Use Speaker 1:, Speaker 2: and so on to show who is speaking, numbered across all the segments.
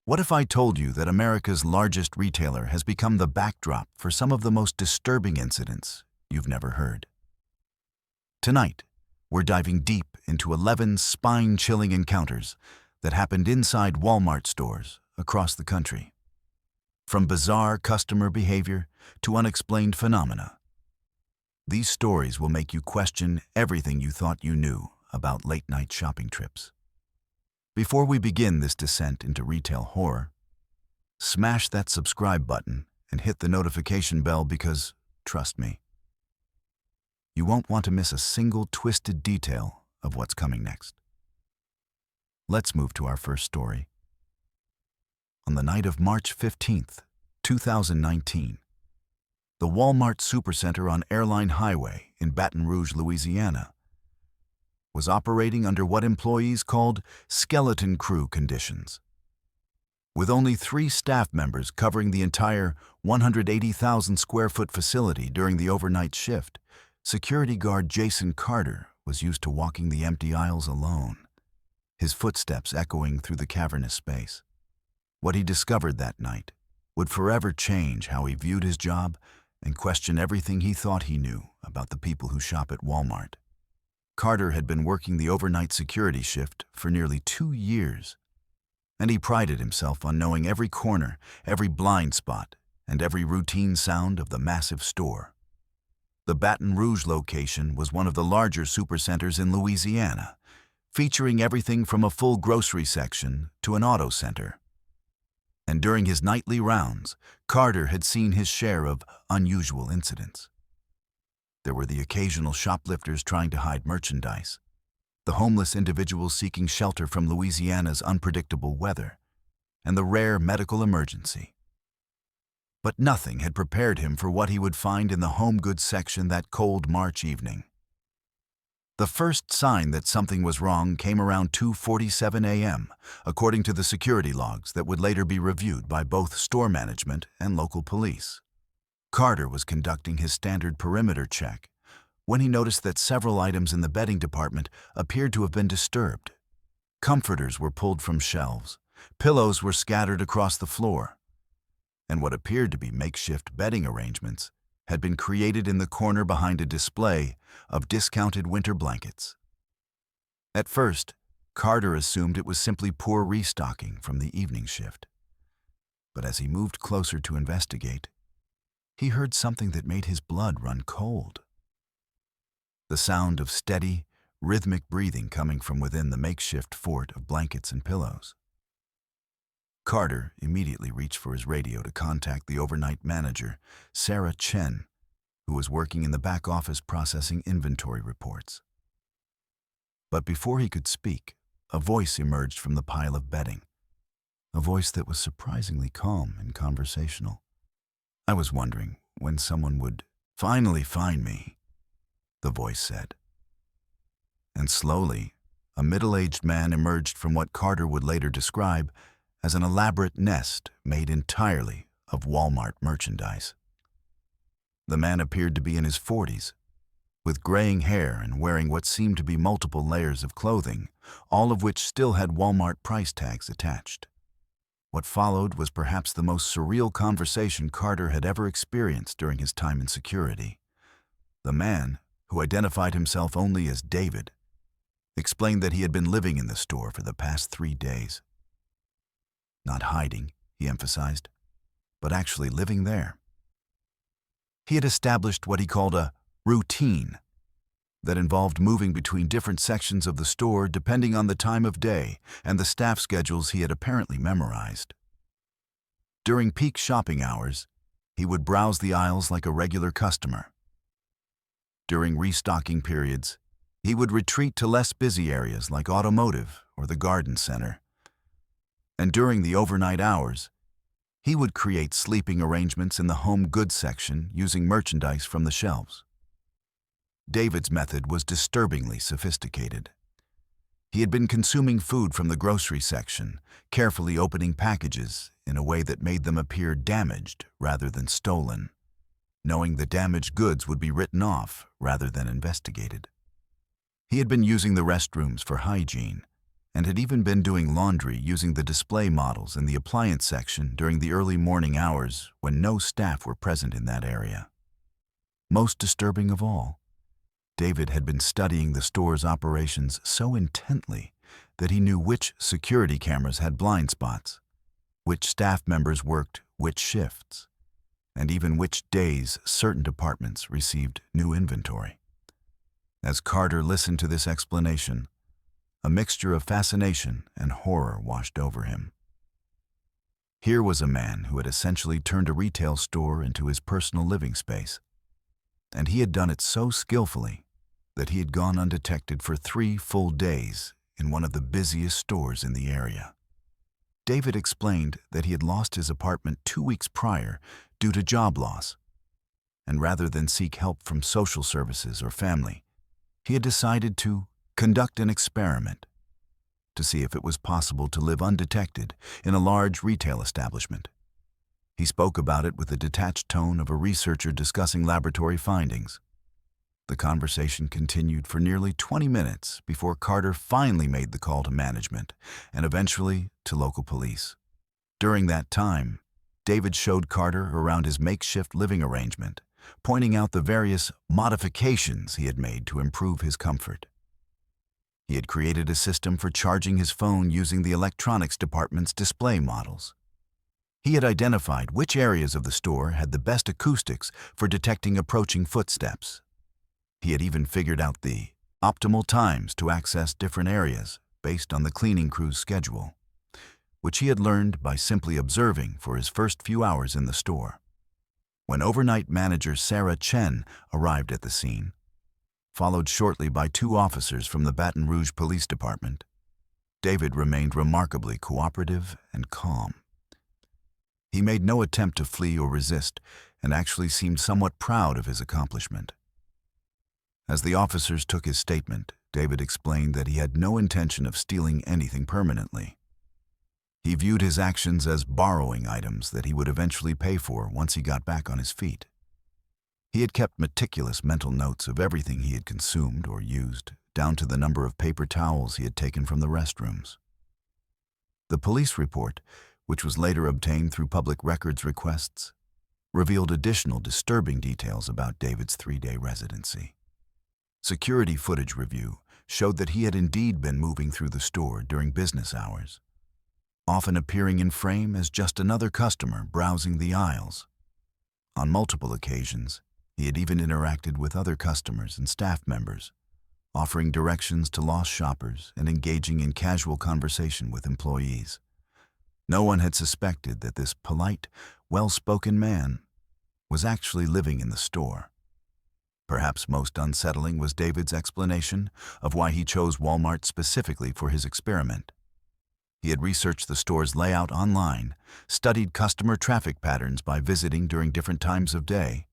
Speaker 1: What if I told you that America's largest retailer has become the backdrop for some of the most disturbing incidents you've never heard? Tonight, we're diving deep into 11 spine-chilling encounters that happened inside Walmart stores across the country. From bizarre customer behavior to unexplained phenomena, these stories will make you question everything you thought you knew about late-night shopping trips. Before we begin this descent into retail horror, smash that subscribe button and hit the notification bell because, trust me, you won't want to miss a single twisted detail of what's coming next. Let's move to our first story. On the night of March 15th, 2019, the Walmart Supercenter on Airline Highway in Baton Rouge, Louisiana, was operating under what employees called skeleton crew conditions. With only 3 staff members covering the entire 180,000 square foot facility during the overnight shift, security guard Jason Carter was used to walking the empty aisles alone, his footsteps echoing through the cavernous space. What he discovered that night would forever change how he viewed his job and question everything he thought he knew about the people who shop at Walmart. Carter had been working the overnight security shift for nearly 2 years, and he prided himself on knowing every corner, every blind spot, and every routine sound of the massive store. The Baton Rouge location was one of the larger supercenters in Louisiana, featuring everything from a full grocery section to an auto center. And during his nightly rounds, Carter had seen his share of unusual incidents. There were the occasional shoplifters trying to hide merchandise, the homeless individuals seeking shelter from Louisiana's unpredictable weather, and the rare medical emergency. But nothing had prepared him for what he would find in the home goods section that cold March evening. The first sign that something was wrong came around 2:47 a.m., according to the security logs that would later be reviewed by both store management and local police. Carter was conducting his standard perimeter check when he noticed that several items in the bedding department appeared to have been disturbed. Comforters were pulled from shelves, pillows were scattered across the floor, and what appeared to be makeshift bedding arrangements had been created in the corner behind a display of discounted winter blankets. At first, Carter assumed it was simply poor restocking from the evening shift. But as he moved closer to investigate, he heard something that made his blood run cold. The sound of steady, rhythmic breathing coming from within the makeshift fort of blankets and pillows. Carter immediately reached for his radio to contact the overnight manager, Sarah Chen, who was working in the back office processing inventory reports. But before he could speak, a voice emerged from the pile of bedding, a voice that was surprisingly calm and conversational. "I was wondering when someone would finally find me," the voice said. And slowly, a middle-aged man emerged from what Carter would later describe as an elaborate nest made entirely of Walmart merchandise. The man appeared to be in his 40s, with graying hair and wearing what seemed to be multiple layers of clothing, all of which still had Walmart price tags attached. What followed was perhaps the most surreal conversation Carter had ever experienced during his time in security. The man, who identified himself only as David, explained that he had been living in the store for the past 3 days. Not hiding, he emphasized, but actually living there. He had established what he called a routine that involved moving between different sections of the store depending on the time of day and the staff schedules he had apparently memorized. During peak shopping hours, he would browse the aisles like a regular customer. During restocking periods, he would retreat to less busy areas like automotive or the garden center. And during the overnight hours, he would create sleeping arrangements in the home goods section using merchandise from the shelves. David's method was disturbingly sophisticated. He had been consuming food from the grocery section, carefully opening packages in a way that made them appear damaged rather than stolen, knowing the damaged goods would be written off rather than investigated. He had been using the restrooms for hygiene, and had even been doing laundry using the display models in the appliance section during the early morning hours when no staff were present in that area. Most disturbing of all, David had been studying the store's operations so intently that he knew which security cameras had blind spots, which staff members worked which shifts, and even which days certain departments received new inventory. As Carter listened to this explanation, a mixture of fascination and horror washed over him. Here was a man who had essentially turned a retail store into his personal living space, and he had done it so skillfully that he had gone undetected for 3 full days in one of the busiest stores in the area. David explained that he had lost his apartment 2 weeks prior due to job loss, and rather than seek help from social services or family, he had decided to conduct an experiment to see if it was possible to live undetected in a large retail establishment. He spoke about it with the detached tone of a researcher discussing laboratory findings. The conversation continued for nearly 20 minutes before Carter finally made the call to management and eventually to local police. During that time, David showed Carter around his makeshift living arrangement, pointing out the various modifications he had made to improve his comfort. He had created a system for charging his phone using the electronics department's display models. He had identified which areas of the store had the best acoustics for detecting approaching footsteps. He had even figured out the optimal times to access different areas based on the cleaning crew's schedule, which he had learned by simply observing for his first few hours in the store. When overnight manager Sarah Chen arrived at the scene, followed shortly by 2 officers from the Baton Rouge Police Department, David remained remarkably cooperative and calm. He made no attempt to flee or resist and actually seemed somewhat proud of his accomplishment. As the officers took his statement, David explained that he had no intention of stealing anything permanently. He viewed his actions as borrowing items that he would eventually pay for once he got back on his feet. He had kept meticulous mental notes of everything he had consumed or used, down to the number of paper towels he had taken from the restrooms. The police report, which was later obtained through public records requests, revealed additional disturbing details about David's 3-day residency. Security footage review showed that he had indeed been moving through the store during business hours, often appearing in frame as just another customer browsing the aisles. On multiple occasions, he had even interacted with other customers and staff members, offering directions to lost shoppers and engaging in casual conversation with employees. No one had suspected that this polite, well-spoken man was actually living in the store. Perhaps most unsettling was David's explanation of why he chose Walmart specifically for his experiment. He had researched the store's layout online, studied customer traffic patterns by visiting during different times of day,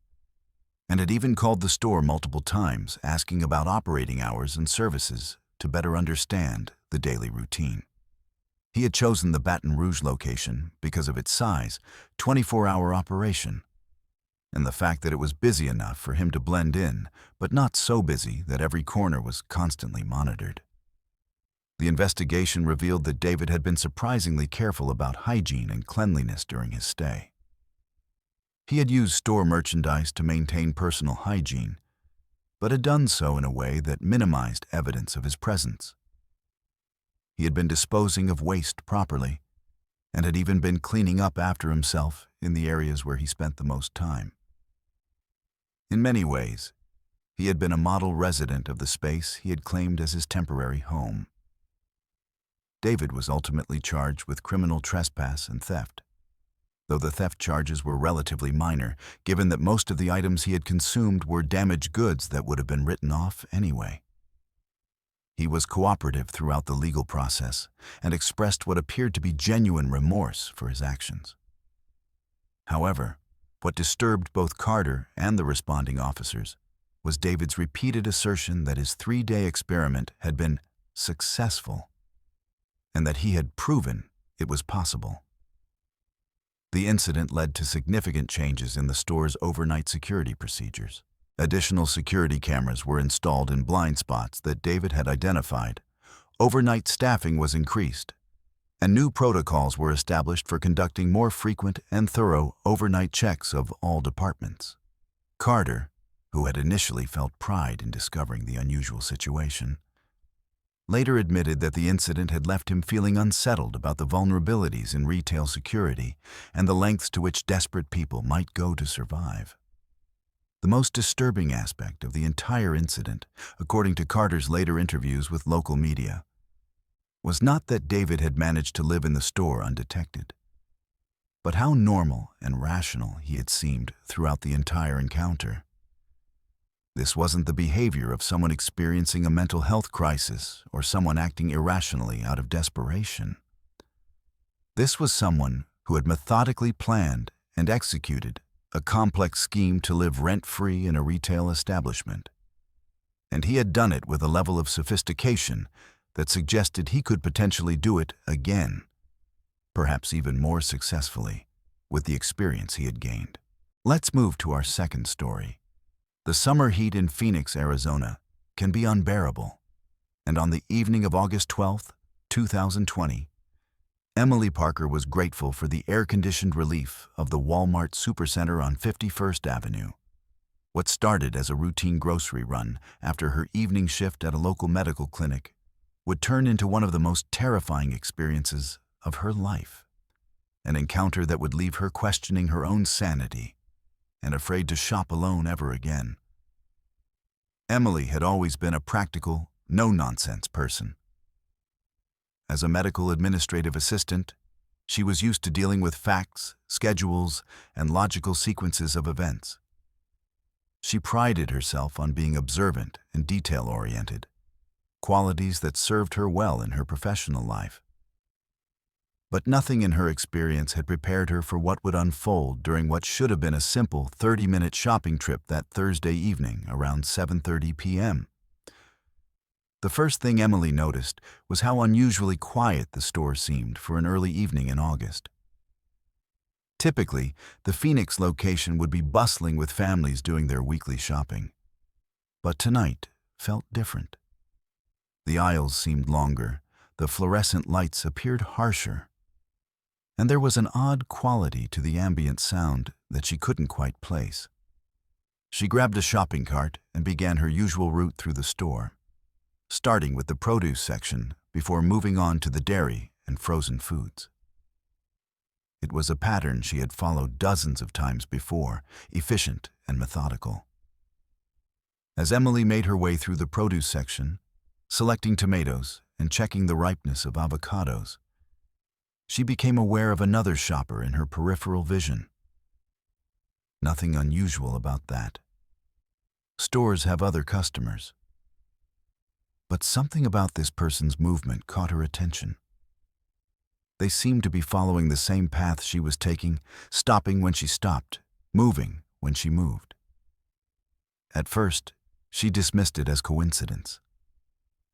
Speaker 1: and had even called the store multiple times asking about operating hours and services to better understand the daily routine. He had chosen the Baton Rouge location because of its size, 24-hour operation, and the fact that it was busy enough for him to blend in, but not so busy that every corner was constantly monitored. The investigation revealed that David had been surprisingly careful about hygiene and cleanliness during his stay. He had used store merchandise to maintain personal hygiene, but had done so in a way that minimized evidence of his presence. He had been disposing of waste properly, and had even been cleaning up after himself in the areas where he spent the most time. In many ways, he had been a model resident of the space he had claimed as his temporary home. David was ultimately charged with criminal trespass and theft, though the theft charges were relatively minor, given that most of the items he had consumed were damaged goods that would have been written off anyway. He was cooperative throughout the legal process and expressed what appeared to be genuine remorse for his actions. However, what disturbed both Carter and the responding officers was David's repeated assertion that his 3-day experiment had been successful and that he had proven it was possible. The incident led to significant changes in the store's overnight security procedures. Additional security cameras were installed in blind spots that David had identified, overnight staffing was increased, and new protocols were established for conducting more frequent and thorough overnight checks of all departments. Carter, who had initially felt pride in discovering the unusual situation, later admitted that the incident had left him feeling unsettled about the vulnerabilities in retail security and the lengths to which desperate people might go to survive. The most disturbing aspect of the entire incident, according to Carter's later interviews with local media, was not that David had managed to live in the store undetected, but how normal and rational he had seemed throughout the entire encounter. This wasn't the behavior of someone experiencing a mental health crisis or someone acting irrationally out of desperation. This was someone who had methodically planned and executed a complex scheme to live rent-free in a retail establishment. And he had done it with a level of sophistication that suggested he could potentially do it again, perhaps even more successfully, with the experience he had gained. Let's move to our second story. The summer heat in Phoenix, Arizona, can be unbearable, and on the evening of August 12, 2020, Emily Parker was grateful for the air-conditioned relief of the Walmart Supercenter on 51st Avenue. What started as a routine grocery run after her evening shift at a local medical clinic would turn into one of the most terrifying experiences of her life, an encounter that would leave her questioning her own sanity and afraid to shop alone ever again. Emily had always been a practical, no-nonsense person. As a medical administrative assistant, she was used to dealing with facts, schedules, and logical sequences of events. She prided herself on being observant and detail-oriented, qualities that served her well in her professional life. But nothing in her experience had prepared her for what would unfold during what should have been a simple 30-minute shopping trip that Thursday evening around 7:30 p.m. The first thing Emily noticed was how unusually quiet the store seemed for an early evening in August. Typically, the Phoenix location would be bustling with families doing their weekly shopping. But tonight felt different. The aisles seemed longer, the fluorescent lights appeared harsher, and there was an odd quality to the ambient sound that she couldn't quite place. She grabbed a shopping cart and began her usual route through the store, starting with the produce section before moving on to the dairy and frozen foods. It was a pattern she had followed dozens of times before, efficient and methodical. As Emily made her way through the produce section, selecting tomatoes and checking the ripeness of avocados, she became aware of another shopper in her peripheral vision. Nothing unusual about that. Stores have other customers. But something about this person's movement caught her attention. They seemed to be following the same path she was taking, stopping when she stopped, moving when she moved. At first, she dismissed it as coincidence.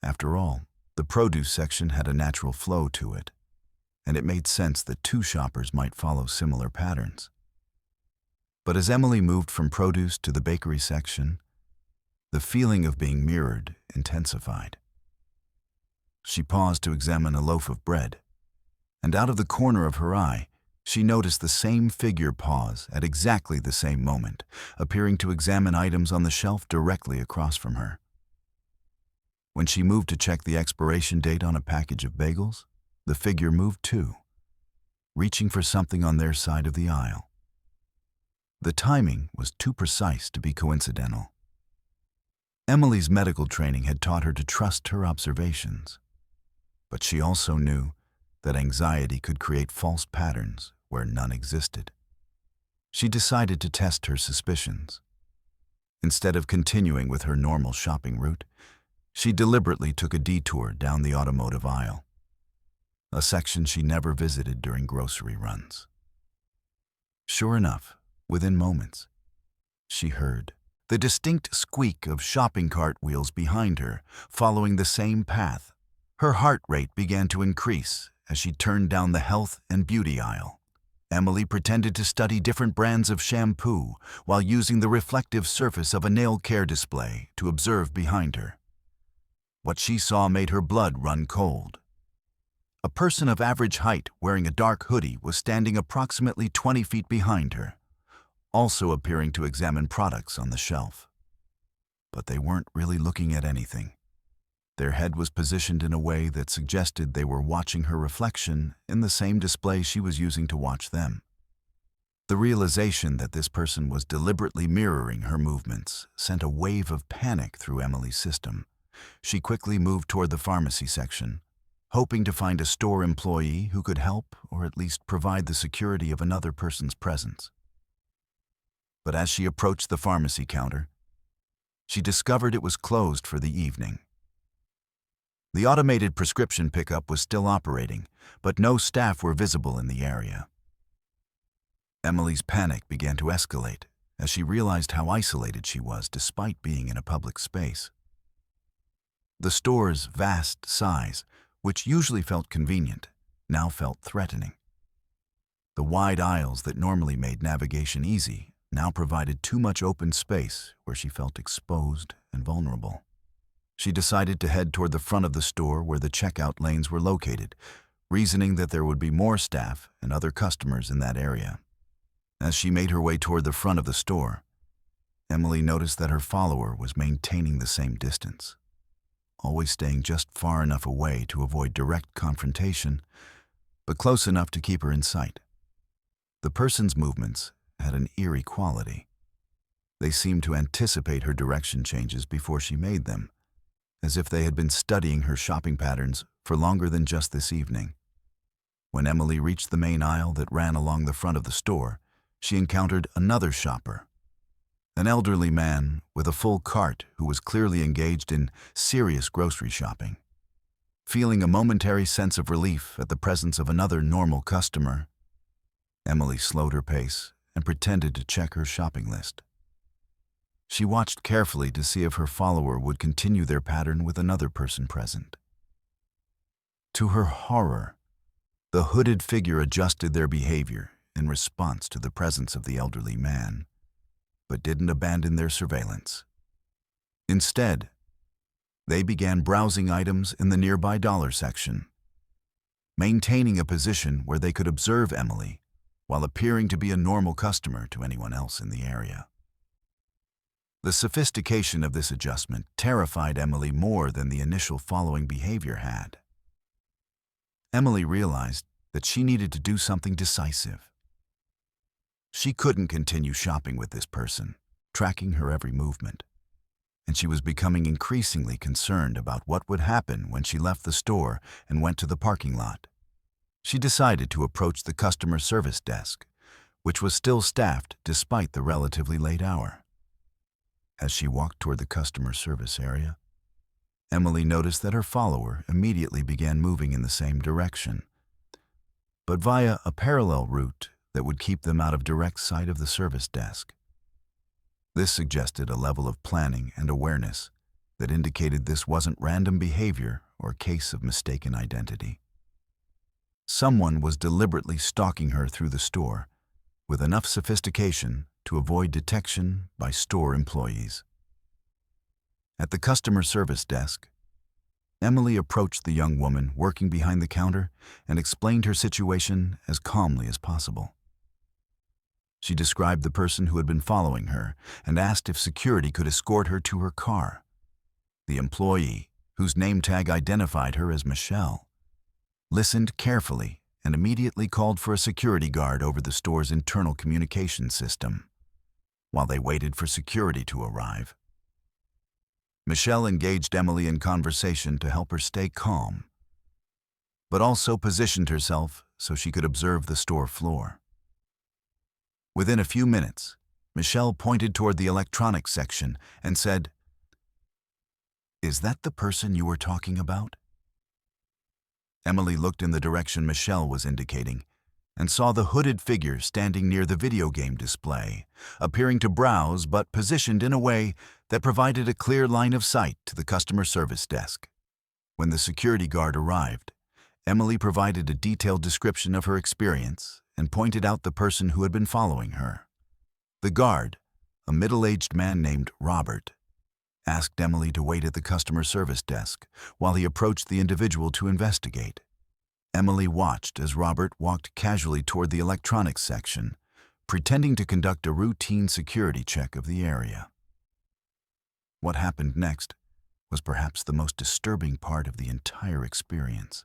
Speaker 1: After all, the produce section had a natural flow to it, and it made sense that two shoppers might follow similar patterns. But as Emily moved from produce to the bakery section, the feeling of being mirrored intensified. She paused to examine a loaf of bread, and out of the corner of her eye, she noticed the same figure pause at exactly the same moment, appearing to examine items on the shelf directly across from her. When she moved to check the expiration date on a package of bagels, the figure moved too, reaching for something on their side of the aisle. The timing was too precise to be coincidental. Emily's medical training had taught her to trust her observations, but she also knew that anxiety could create false patterns where none existed. She decided to test her suspicions. Instead of continuing with her normal shopping route, she deliberately took a detour down the automotive aisle, a section she never visited during grocery runs. Sure enough, within moments, she heard the distinct squeak of shopping cart wheels behind her, following the same path. Her heart rate began to increase as she turned down the health and beauty aisle. Emily pretended to study different brands of shampoo while using the reflective surface of a nail care display to observe behind her. What she saw made her blood run cold. A person of average height wearing a dark hoodie was standing approximately 20 feet behind her, also appearing to examine products on the shelf. But they weren't really looking at anything. Their head was positioned in a way that suggested they were watching her reflection in the same display she was using to watch them. The realization that this person was deliberately mirroring her movements sent a wave of panic through Emily's system. She quickly moved toward the pharmacy section, hoping to find a store employee who could help or at least provide the security of another person's presence. But as she approached the pharmacy counter, she discovered it was closed for the evening. The automated prescription pickup was still operating, but no staff were visible in the area. Emily's panic began to escalate as she realized how isolated she was despite being in a public space. The store's vast size, which usually felt convenient, now felt threatening. The wide aisles that normally made navigation easy now provided too much open space where she felt exposed and vulnerable. She decided to head toward the front of the store where the checkout lanes were located, reasoning that there would be more staff and other customers in that area. As she made her way toward the front of the store, Emily noticed that her follower was maintaining the same distance, always staying just far enough away to avoid direct confrontation, but close enough to keep her in sight. The person's movements had an eerie quality. They seemed to anticipate her direction changes before she made them, as if they had been studying her shopping patterns for longer than just this evening. When Emily reached the main aisle that ran along the front of the store, she encountered another shopper, an elderly man with a full cart who was clearly engaged in serious grocery shopping. Feeling a momentary sense of relief at the presence of another normal customer, Emily slowed her pace and pretended to check her shopping list. She watched carefully to see if her follower would continue their pattern with another person present. To her horror, the hooded figure adjusted their behavior in response to the presence of the elderly man, but didn't abandon their surveillance. Instead, they began browsing items in the nearby dollar section, maintaining a position where they could observe Emily while appearing to be a normal customer to anyone else in the area. The sophistication of this adjustment terrified Emily more than the initial following behavior had. Emily realized that she needed to do something decisive. She couldn't continue shopping with this person, tracking her every movement, and she was becoming increasingly concerned about what would happen when she left the store and went to the parking lot. She decided to approach the customer service desk, which was still staffed despite the relatively late hour. As she walked toward the customer service area, Emily noticed that her follower immediately began moving in the same direction, but via a parallel route that would keep them out of direct sight of the service desk. This suggested a level of planning and awareness that indicated this wasn't random behavior or a case of mistaken identity. Someone was deliberately stalking her through the store with enough sophistication to avoid detection by store employees. At the customer service desk, Emily approached the young woman working behind the counter and explained her situation as calmly as possible. She described the person who had been following her and asked if security could escort her to her car. The employee, whose name tag identified her as Michelle, listened carefully and immediately called for a security guard over the store's internal communication system, while they waited for security to arrive. Michelle engaged Emily in conversation to help her stay calm, but also positioned herself so she could observe the store floor. Within a few minutes, Michelle pointed toward the electronics section and said, "Is that the person you were talking about?" Emily looked in the direction Michelle was indicating and saw the hooded figure standing near the video game display, appearing to browse but positioned in a way that provided a clear line of sight to the customer service desk. When the security guard arrived, Emily provided a detailed description of her experience and pointed out the person who had been following her. The guard, a middle-aged man named Robert, asked Emily to wait at the customer service desk while he approached the individual to investigate. Emily watched as Robert walked casually toward the electronics section, pretending to conduct a routine security check of the area. What happened next was perhaps the most disturbing part of the entire experience.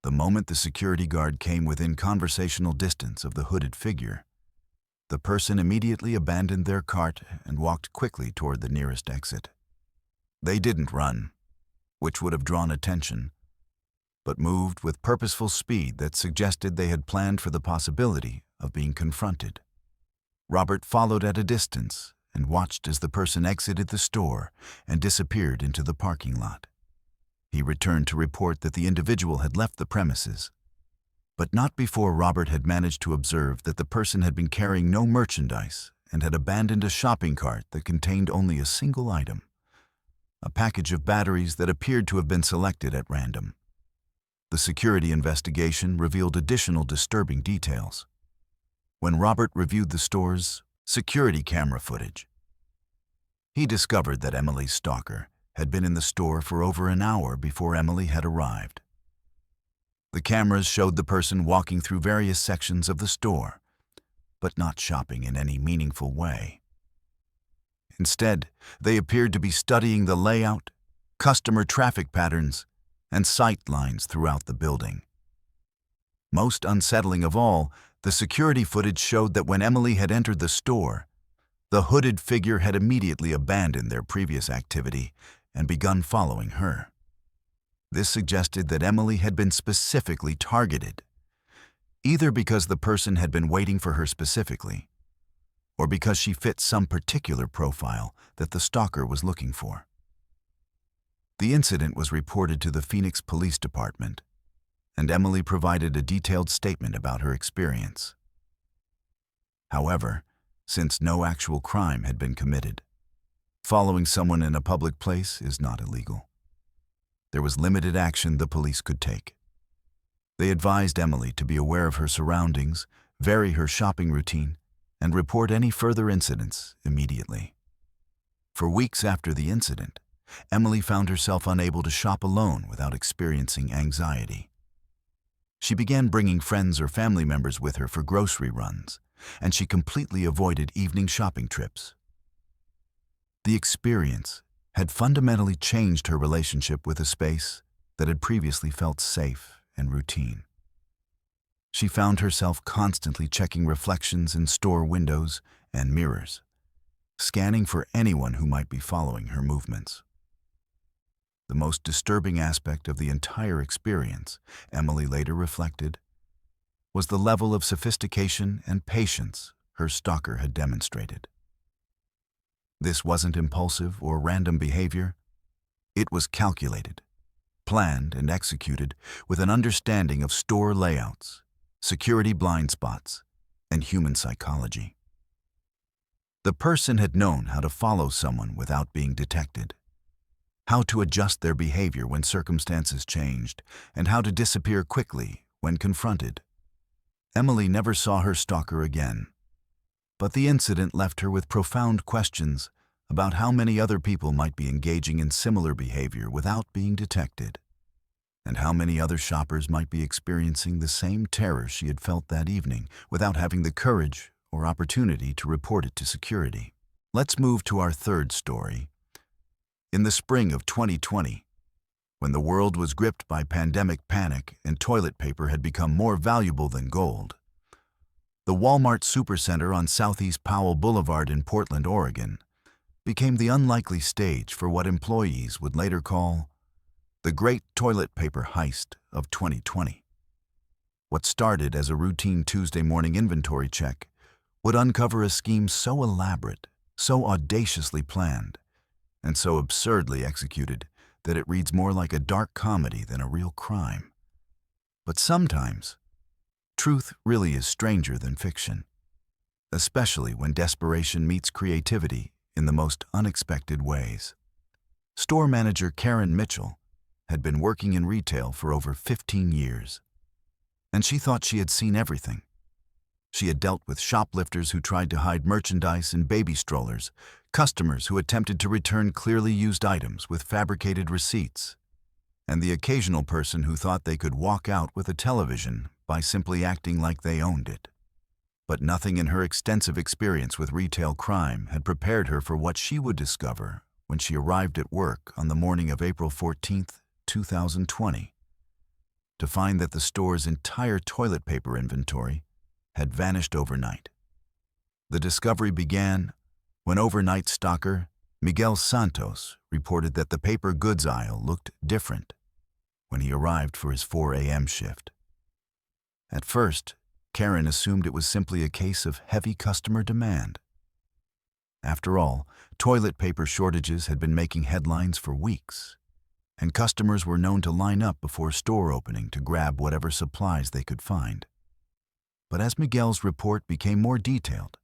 Speaker 1: The moment the security guard came within conversational distance of the hooded figure, the person immediately abandoned their cart and walked quickly toward the nearest exit. They didn't run, which would have drawn attention, but moved with purposeful speed that suggested they had planned for the possibility of being confronted. Robert followed at a distance and watched as the person exited the store and disappeared into the parking lot. He returned to report that the individual had left the premises, but not before Robert had managed to observe that the person had been carrying no merchandise and had abandoned a shopping cart that contained only a single item, a package of batteries that appeared to have been selected at random. The security investigation revealed additional disturbing details. When Robert reviewed the store's security camera footage, he discovered that Emily's stalker had been in the store for over an hour before Emily had arrived. The cameras showed the person walking through various sections of the store, but not shopping in any meaningful way. Instead, they appeared to be studying the layout, customer traffic patterns, and sight lines throughout the building. Most unsettling of all, the security footage showed that when Emily had entered the store, the hooded figure had immediately abandoned their previous activity and begun following her. This suggested that Emily had been specifically targeted, either because the person had been waiting for her specifically, or because she fit some particular profile that the stalker was looking for. The incident was reported to the Phoenix Police Department, and Emily provided a detailed statement about her experience. However, since no actual crime had been committed, following someone in a public place is not illegal. There was limited action the police could take. They advised Emily to be aware of her surroundings, vary her shopping routine, and report any further incidents immediately. For weeks after the incident, Emily found herself unable to shop alone without experiencing anxiety. She began bringing friends or family members with her for grocery runs, and she completely avoided evening shopping trips. The experience had fundamentally changed her relationship with a space that had previously felt safe and routine. She found herself constantly checking reflections in store windows and mirrors, scanning for anyone who might be following her movements. The most disturbing aspect of the entire experience, Emily later reflected, was the level of sophistication and patience her stalker had demonstrated. This wasn't impulsive or random behavior. It was calculated, planned, and executed with an understanding of store layouts, security blind spots, and human psychology. The person had known how to follow someone without being detected, how to adjust their behavior when circumstances changed, and how to disappear quickly when confronted. Emily never saw her stalker again, but the incident left her with profound questions about how many other people might be engaging in similar behavior without being detected, and how many other shoppers might be experiencing the same terror she had felt that evening without having the courage or opportunity to report it to security. Let's move to our third story. In the spring of 2020, when the world was gripped by pandemic panic and toilet paper had become more valuable than gold, the Walmart Supercenter on Southeast Powell Boulevard in Portland, Oregon, became the unlikely stage for what employees would later call the Great Toilet Paper Heist of 2020. What started as a routine Tuesday morning inventory check would uncover a scheme so elaborate, so audaciously planned, and so absurdly executed that it reads more like a dark comedy than a real crime. But sometimes, truth really is stranger than fiction, especially when desperation meets creativity in the most unexpected ways. Store manager Karen Mitchell had been working in retail for over 15 years, and she thought she had seen everything. She had dealt with shoplifters who tried to hide merchandise in baby strollers, customers who attempted to return clearly used items with fabricated receipts, and the occasional person who thought they could walk out with a television by simply acting like they owned it. But nothing in her extensive experience with retail crime had prepared her for what she would discover when she arrived at work on the morning of April 14, 2020, to find that the store's entire toilet paper inventory had vanished overnight. The discovery began when overnight stalker Miguel Santos reported that the paper goods aisle looked different when he arrived for his 4 a.m. shift. At first, Karen assumed it was simply a case of heavy customer demand. After all, toilet paper shortages had been making headlines for weeks, and customers were known to line up before store opening to grab whatever supplies they could find. But as Miguel's report became more detailed,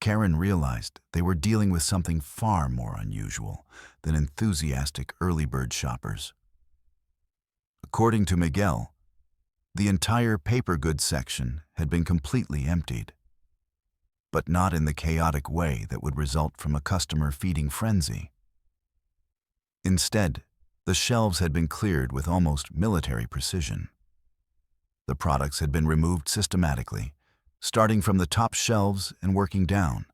Speaker 1: Karen realized they were dealing with something far more unusual than enthusiastic early bird shoppers. According to Miguel, the entire paper goods section had been completely emptied, but not in the chaotic way that would result from a customer feeding frenzy. Instead, the shelves had been cleared with almost military precision. The products had been removed systematically, starting from the top shelves and working down,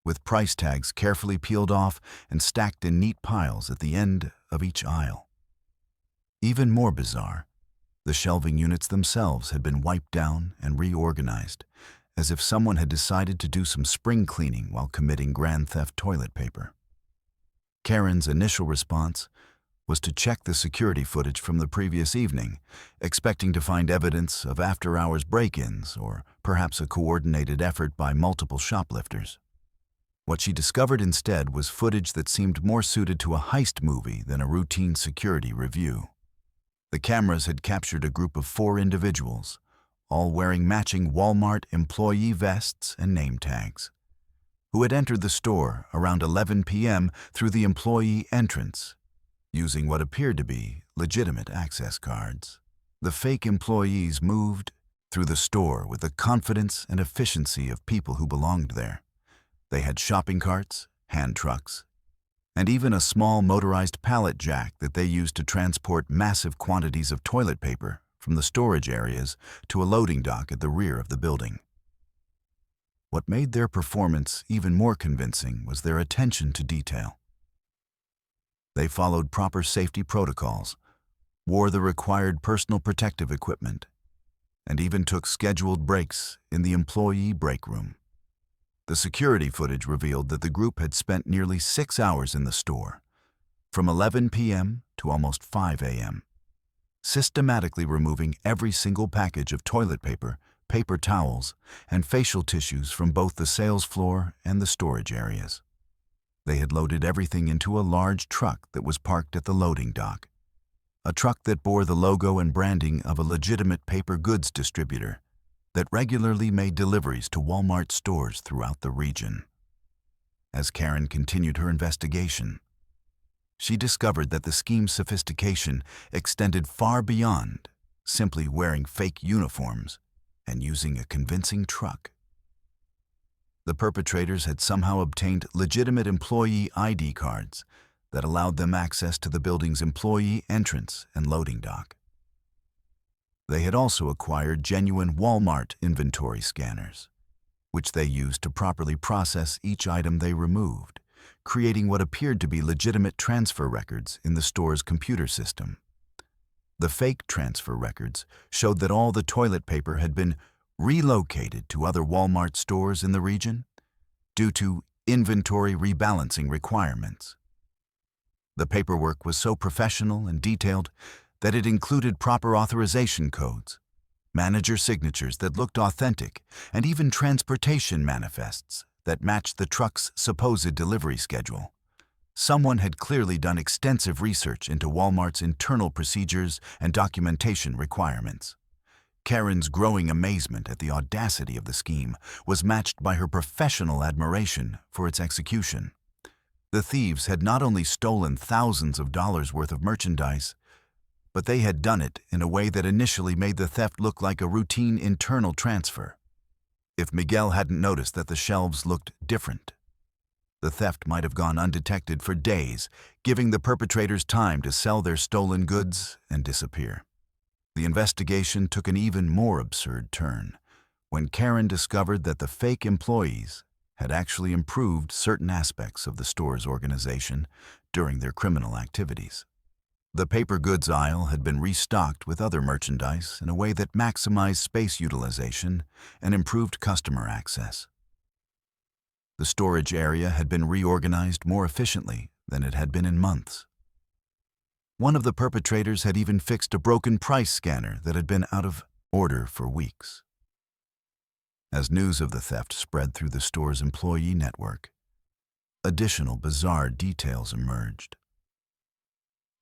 Speaker 1: with price tags carefully peeled off and stacked in neat piles at the end of each aisle. Even more bizarre, the shelving units themselves had been wiped down and reorganized, as if someone had decided to do some spring cleaning while committing grand theft toilet paper. Karen's initial response was to check the security footage from the previous evening, expecting to find evidence of after-hours break-ins or perhaps a coordinated effort by multiple shoplifters. What she discovered instead was footage that seemed more suited to a heist movie than a routine security review. The cameras had captured a group of 4 individuals, all wearing matching Walmart employee vests and name tags, who had entered the store around 11 p.m. through the employee entrance, using what appeared to be legitimate access cards. The fake employees moved through the store with the confidence and efficiency of people who belonged there. They had shopping carts, hand trucks, and even a small motorized pallet jack that they used to transport massive quantities of toilet paper from the storage areas to a loading dock at the rear of the building. What made their performance even more convincing was their attention to detail. They followed proper safety protocols, wore the required personal protective equipment, and even took scheduled breaks in the employee break room. The security footage revealed that the group had spent nearly 6 hours in the store, from 11 p.m. to almost 5 a.m., systematically removing every single package of toilet paper, paper towels, and facial tissues from both the sales floor and the storage areas. They had loaded everything into a large truck that was parked at the loading dock, a truck that bore the logo and branding of a legitimate paper goods distributor that regularly made deliveries to Walmart stores throughout the region. As Karen continued her investigation, she discovered that the scheme's sophistication extended far beyond simply wearing fake uniforms and using a convincing truck. The perpetrators had somehow obtained legitimate employee ID cards that allowed them access to the building's employee entrance and loading dock. They had also acquired genuine Walmart inventory scanners, which they used to properly process each item they removed, creating what appeared to be legitimate transfer records in the store's computer system. The fake transfer records showed that all the toilet paper had been relocated to other Walmart stores in the region due to inventory rebalancing requirements. The paperwork was so professional and detailed that it included proper authorization codes, manager signatures that looked authentic, and even transportation manifests that matched the truck's supposed delivery schedule. Someone had clearly done extensive research into Walmart's internal procedures and documentation requirements. Karen's growing amazement at the audacity of the scheme was matched by her professional admiration for its execution. The thieves had not only stolen thousands of dollars worth of merchandise, but they had done it in a way that initially made the theft look like a routine internal transfer. If Miguel hadn't noticed that the shelves looked different, The theft might have gone undetected for days, giving the perpetrators time to sell their stolen goods and disappear. The investigation took an even more absurd turn when Karen discovered that the fake employees had actually improved certain aspects of the store's organization during their criminal activities. The paper goods aisle had been restocked with other merchandise in a way that maximized space utilization and improved customer access. The storage area had been reorganized more efficiently than it had been in months. One of the perpetrators had even fixed a broken price scanner that had been out of order for weeks. As news of the theft spread through the store's employee network, additional bizarre details emerged.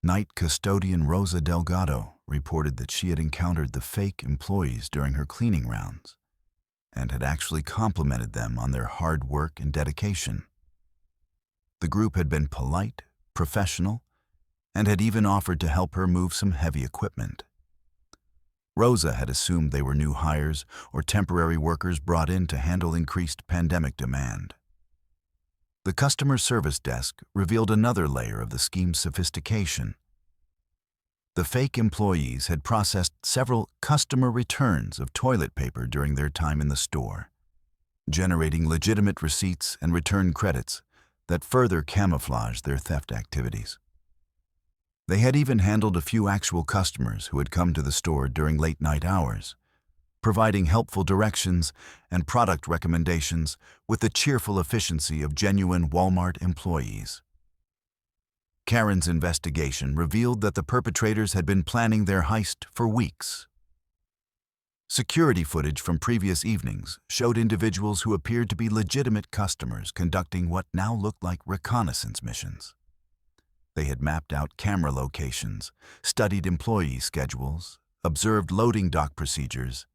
Speaker 1: Night custodian Rosa Delgado reported that she had encountered the fake employees during her cleaning rounds and had actually complimented them on their hard work and dedication. The group had been polite, professional, and had even offered to help her move some heavy equipment. Rosa had assumed they were new hires or temporary workers brought in to handle increased pandemic demand. The customer service desk revealed another layer of the scheme's sophistication. The fake employees had processed several customer returns of toilet paper during their time in the store, generating legitimate receipts and return credits that further camouflaged their theft activities. They had even handled a few actual customers who had come to the store during late-night hours, providing helpful directions and product recommendations with the cheerful efficiency of genuine Walmart employees. Karen's investigation revealed that the perpetrators had been planning their heist for weeks. Security footage from previous evenings showed individuals who appeared to be legitimate customers conducting what now looked like reconnaissance missions. They had mapped out camera locations, studied employee schedules, observed loading dock procedures,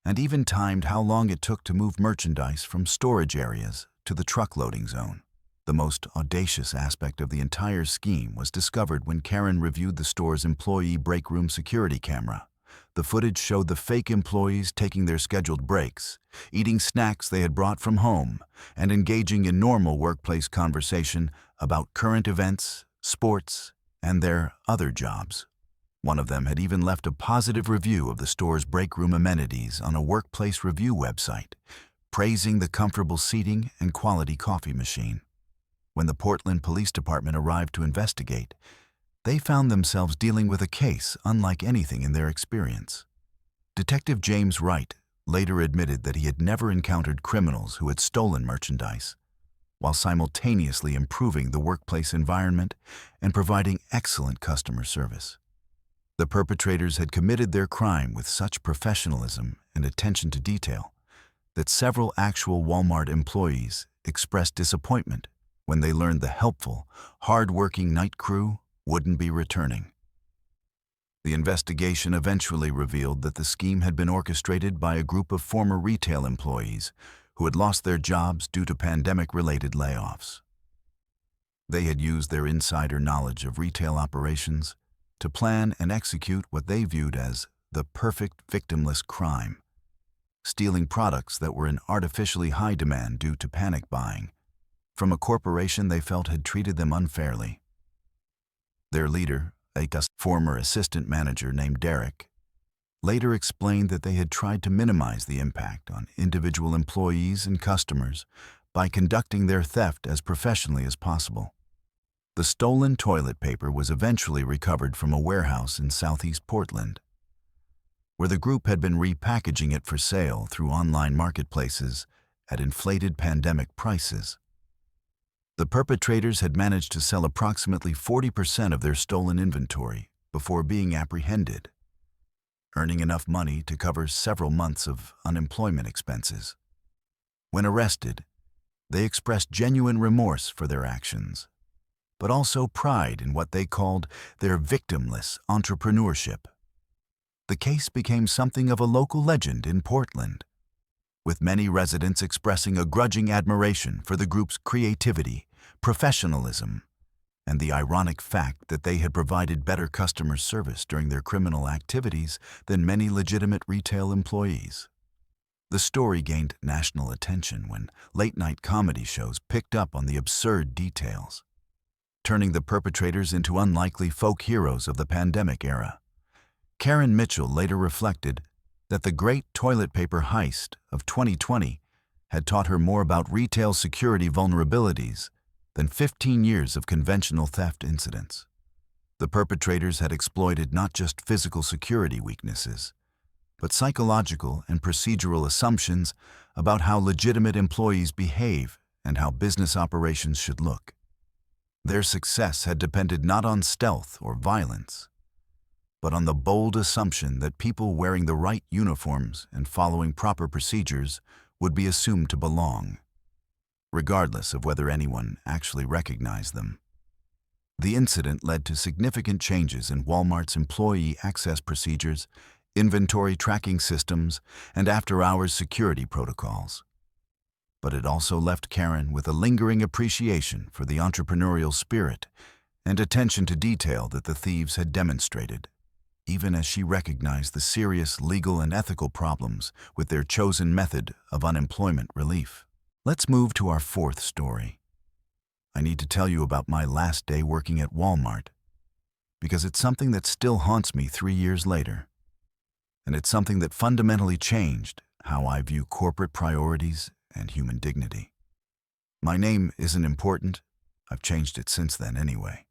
Speaker 1: and even timed how long it took to move merchandise from storage areas to the truck loading zone. The most audacious aspect of the entire scheme was discovered when Karen reviewed the store's employee break room security camera. The footage showed the fake employees taking their scheduled breaks, eating snacks they had brought from home, and engaging in normal workplace conversation about current events, sports, and their other jobs. One of them had even left a positive review of the store's break room amenities on a workplace review website, praising the comfortable seating and quality coffee machine. When the Portland Police Department arrived to investigate, they found themselves dealing with a case unlike anything in their experience. Detective James Wright later admitted that he had never encountered criminals who had stolen merchandise, while simultaneously improving the workplace environment and providing excellent customer service. The perpetrators had committed their crime with such professionalism and attention to detail that several actual Walmart employees expressed disappointment when they learned the helpful, hard-working night crew wouldn't be returning. The investigation eventually revealed that the scheme had been orchestrated by a group of former retail employees who had lost their jobs due to pandemic-related layoffs. They had used their insider knowledge of retail operations to plan and execute what they viewed as the perfect victimless crime, stealing products that were in artificially high demand due to panic buying from a corporation they felt had treated them unfairly. Their leader, a former assistant manager named Derek, later explained that they had tried to minimize the impact on individual employees and customers by conducting their theft as professionally as possible. The stolen toilet paper was eventually recovered from a warehouse in southeast Portland, where the group had been repackaging it for sale through online marketplaces at inflated pandemic prices. The perpetrators had managed to sell approximately 40% of their stolen inventory before being apprehended, earning enough money to cover several months of unemployment expenses. When arrested, they expressed genuine remorse for their actions, but also pride in what they called their victimless entrepreneurship. The case became something of a local legend in Portland, with many residents expressing a grudging admiration for the group's creativity, professionalism, and the ironic fact that they had provided better customer service during their criminal activities than many legitimate retail employees. The story gained national attention when late-night comedy shows picked up on the absurd details, turning the perpetrators into unlikely folk heroes of the pandemic era. Karen Mitchell later reflected that the great toilet paper heist of 2020 had taught her more about retail security vulnerabilities than 15 years of conventional theft incidents. The perpetrators had exploited not just physical security weaknesses, but psychological and procedural assumptions about how legitimate employees behave and how business operations should look. Their success had depended not on stealth or violence, but on the bold assumption that people wearing the right uniforms and following proper procedures would be assumed to belong, regardless of whether anyone actually recognized them. The incident led to significant changes in Walmart's employee access procedures, inventory tracking systems, and after-hours security protocols. But it also left Karen with a lingering appreciation for the entrepreneurial spirit and attention to detail that the thieves had demonstrated, even as she recognized the serious legal and ethical problems with their chosen method of unemployment relief. Let's move to our fourth story. I need to tell you about my last day working at Walmart, because it's something that still haunts me 3 years later. And it's something that fundamentally changed how I view corporate priorities and human dignity. My name isn't important. I've changed it since then anyway.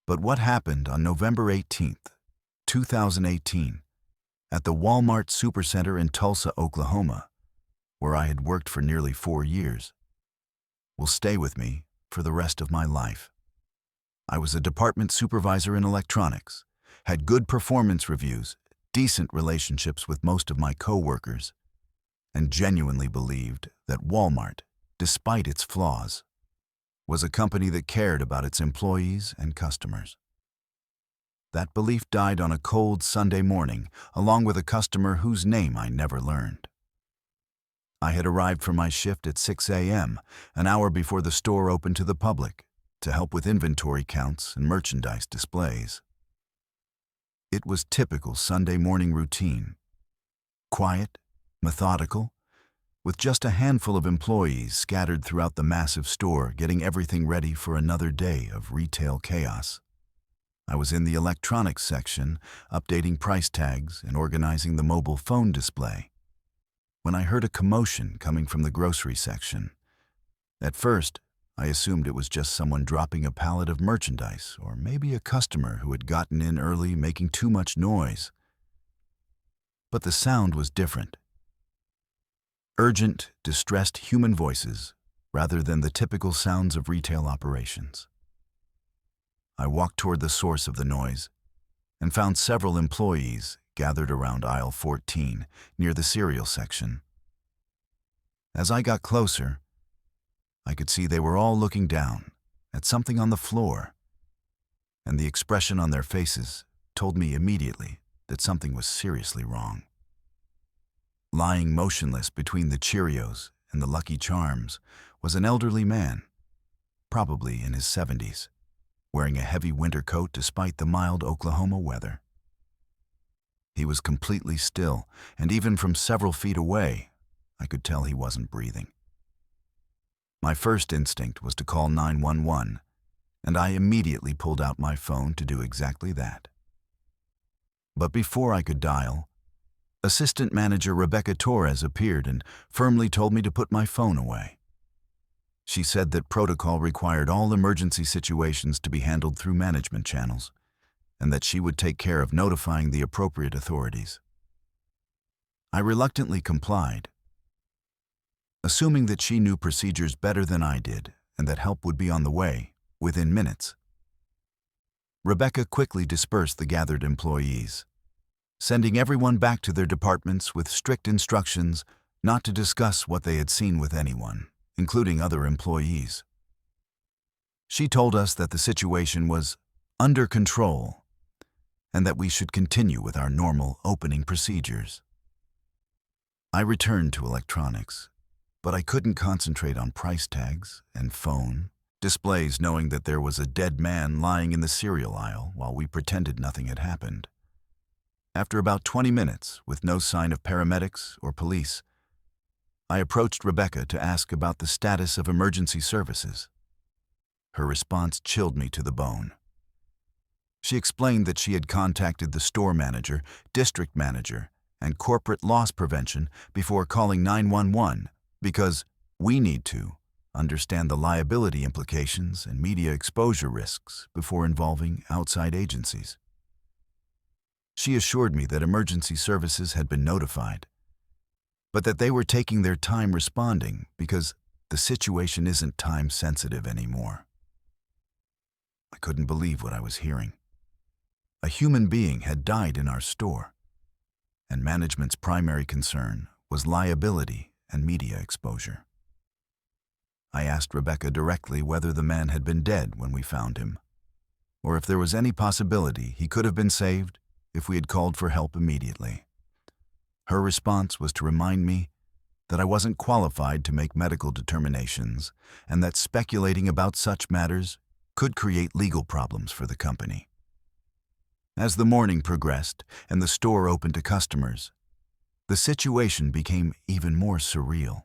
Speaker 1: But what happened on November 18th, 2018, at the Walmart Supercenter in Tulsa, Oklahoma, where I had worked for nearly 4 years, will stay with me for the rest of my life. I was a department supervisor in electronics, had good performance reviews, decent relationships with most of my co-workers, and genuinely believed that Walmart, despite its flaws, was a company that cared about its employees and customers. That belief died on a cold Sunday morning, along with a customer whose name I never learned. I had arrived for my shift at 6 a.m., an hour before the store opened to the public, to help with inventory counts and merchandise displays. It was typical Sunday morning routine. Quiet, methodical, with just a handful of employees scattered throughout the massive store getting everything ready for another day of retail chaos. I was in the electronics section, updating price tags and organizing the mobile phone display, when I heard a commotion coming from the grocery section. At first, I assumed it was just someone dropping a pallet of merchandise, or maybe a customer who had gotten in early making too much noise. But the sound was different. Urgent, distressed human voices, rather than the typical sounds of retail operations. I walked toward the source of the noise and found several employees gathered around aisle 14 near the cereal section. As I got closer, I could see they were all looking down at something on the floor, and the expression on their faces told me immediately that something was seriously wrong. Lying motionless between the Cheerios and the Lucky Charms was an elderly man, probably in his 70s, wearing a heavy winter coat despite the mild Oklahoma weather. He was completely still, and even from several feet away, I could tell he wasn't breathing. My first instinct was to call 911, and I immediately pulled out my phone to do exactly that. But before I could dial, Assistant Manager Rebecca Torres appeared and firmly told me to put my phone away. She said that protocol required all emergency situations to be handled through management channels, and that she would take care of notifying the appropriate authorities. I reluctantly complied, assuming that she knew procedures better than I did and that help would be on the way within minutes. Rebecca quickly dispersed the gathered employees, sending everyone back to their departments with strict instructions not to discuss what they had seen with anyone, including other employees. She told us that the situation was under control and that we should continue with our normal opening procedures. I returned to electronics, but I couldn't concentrate on price tags and phone displays knowing that there was a dead man lying in the cereal aisle while we pretended nothing had happened. After about 20 minutes, with no sign of paramedics or police, I approached Rebecca to ask about the status of emergency services. Her response chilled me to the bone. She explained that she had contacted the store manager, district manager, and corporate loss prevention before calling 911 because we need to understand the liability implications and media exposure risks before involving outside agencies. She assured me that emergency services had been notified, but that they were taking their time responding because the situation isn't time-sensitive anymore. I couldn't believe what I was hearing. A human being had died in our store, and management's primary concern was liability and media exposure. I asked Rebecca directly whether the man had been dead when we found him, or if there was any possibility he could have been saved if we had called for help immediately. Her response was to remind me that I wasn't qualified to make medical determinations and that speculating about such matters could create legal problems for the company. As the morning progressed and the store opened to customers, the situation became even more surreal.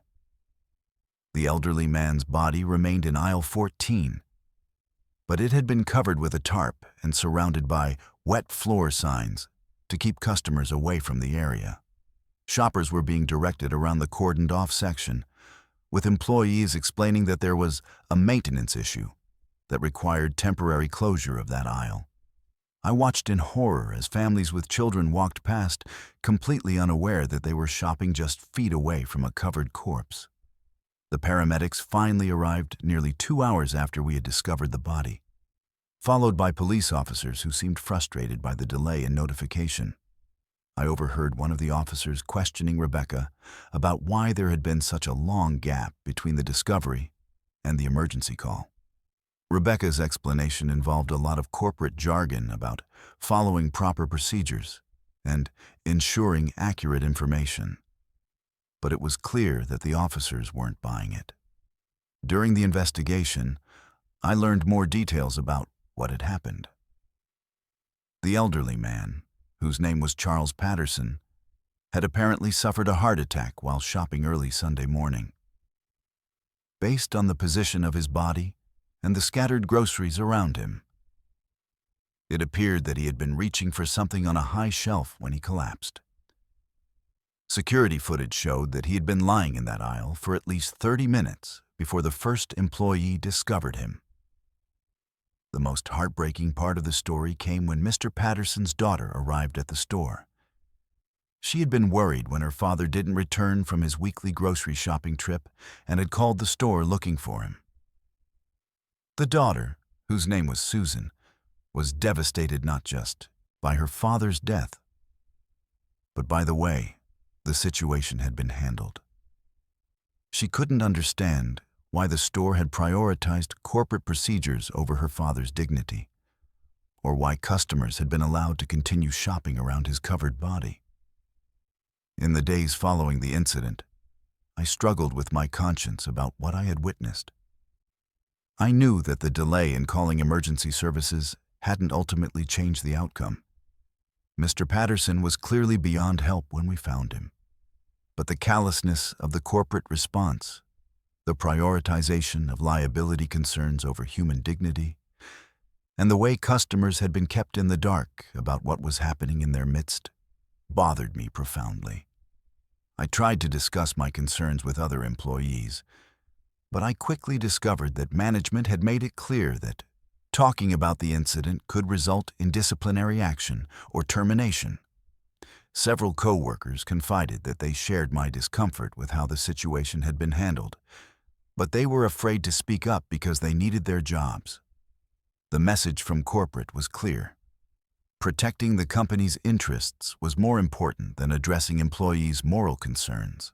Speaker 1: The elderly man's body remained in aisle 14, but it had been covered with a tarp and surrounded by wet floor signs to keep customers away from the area. Shoppers were being directed around the cordoned-off section, with employees explaining that there was a maintenance issue that required temporary closure of that aisle. I watched in horror as families with children walked past, completely unaware that they were shopping just feet away from a covered corpse. The paramedics finally arrived nearly 2 hours after we had discovered the body, followed by police officers who seemed frustrated by the delay in notification. I overheard one of the officers questioning Rebecca about why there had been such a long gap between the discovery and the emergency call. Rebecca's explanation involved a lot of corporate jargon about following proper procedures and ensuring accurate information. But it was clear that the officers weren't buying it. During the investigation, I learned more details about what had happened. The elderly man, whose name was Charles Patterson, had apparently suffered a heart attack while shopping early Sunday morning. Based on the position of his body and the scattered groceries around him, it appeared that he had been reaching for something on a high shelf when he collapsed. Security footage showed that he had been lying in that aisle for at least 30 minutes before the first employee discovered him. The most heartbreaking part of the story came when Mr. Patterson's daughter arrived at the store. She had been worried when her father didn't return from his weekly grocery shopping trip and had called the store looking for him. The daughter, whose name was Susan, was devastated not just by her father's death, but by the way the situation had been handled. She couldn't understand why the store had prioritized corporate procedures over her father's dignity, or why customers had been allowed to continue shopping around his covered body. In the days following the incident, I struggled with my conscience about what I had witnessed. I knew that the delay in calling emergency services hadn't ultimately changed the outcome. Mr. Patterson was clearly beyond help when we found him, but the callousness of the corporate response, the prioritization of liability concerns over human dignity, and the way customers had been kept in the dark about what was happening in their midst bothered me profoundly. I tried to discuss my concerns with other employees, but I quickly discovered that management had made it clear that talking about the incident could result in disciplinary action or termination. Several co-workers confided that they shared my discomfort with how the situation had been handled, but they were afraid to speak up because they needed their jobs. The message from corporate was clear. Protecting the company's interests was more important than addressing employees' moral concerns.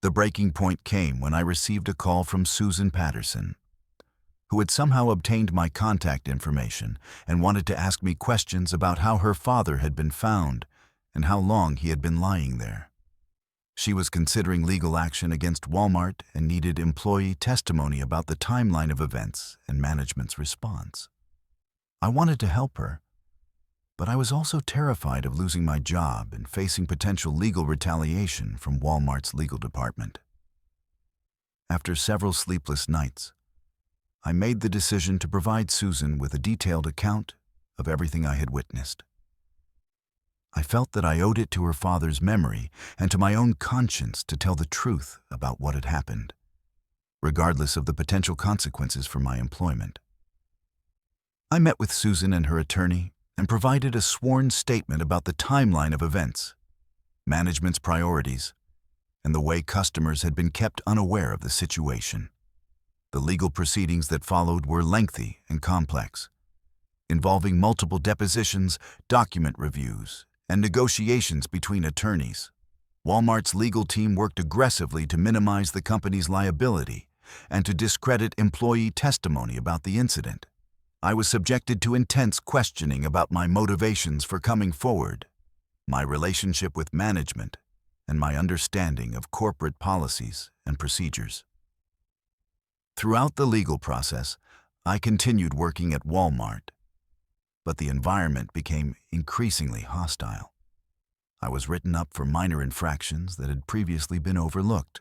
Speaker 1: The breaking point came when I received a call from Susan Patterson, who had somehow obtained my contact information and wanted to ask me questions about how her father had been found and how long he had been lying there. She was considering legal action against Walmart and needed employee testimony about the timeline of events and management's response. I wanted to help her, But I was also terrified of losing my job and facing potential legal retaliation from Walmart's legal department. After several sleepless nights, I made the decision to provide Susan with a detailed account of everything I had witnessed. I felt that I owed it to her father's memory and to my own conscience to tell the truth about what had happened, regardless of the potential consequences for my employment. I met with Susan and her attorney and provided a sworn statement about the timeline of events, management's priorities, and the way customers had been kept unaware of the situation. The legal proceedings that followed were lengthy and complex, involving multiple depositions, document reviews, and negotiations between attorneys. Walmart's legal team worked aggressively to minimize the company's liability and to discredit employee testimony about the incident. I was subjected to intense questioning about my motivations for coming forward, my relationship with management, and my understanding of corporate policies and procedures. Throughout the legal process, I continued working at Walmart, but the environment became increasingly hostile. I was written up for minor infractions that had previously been overlooked.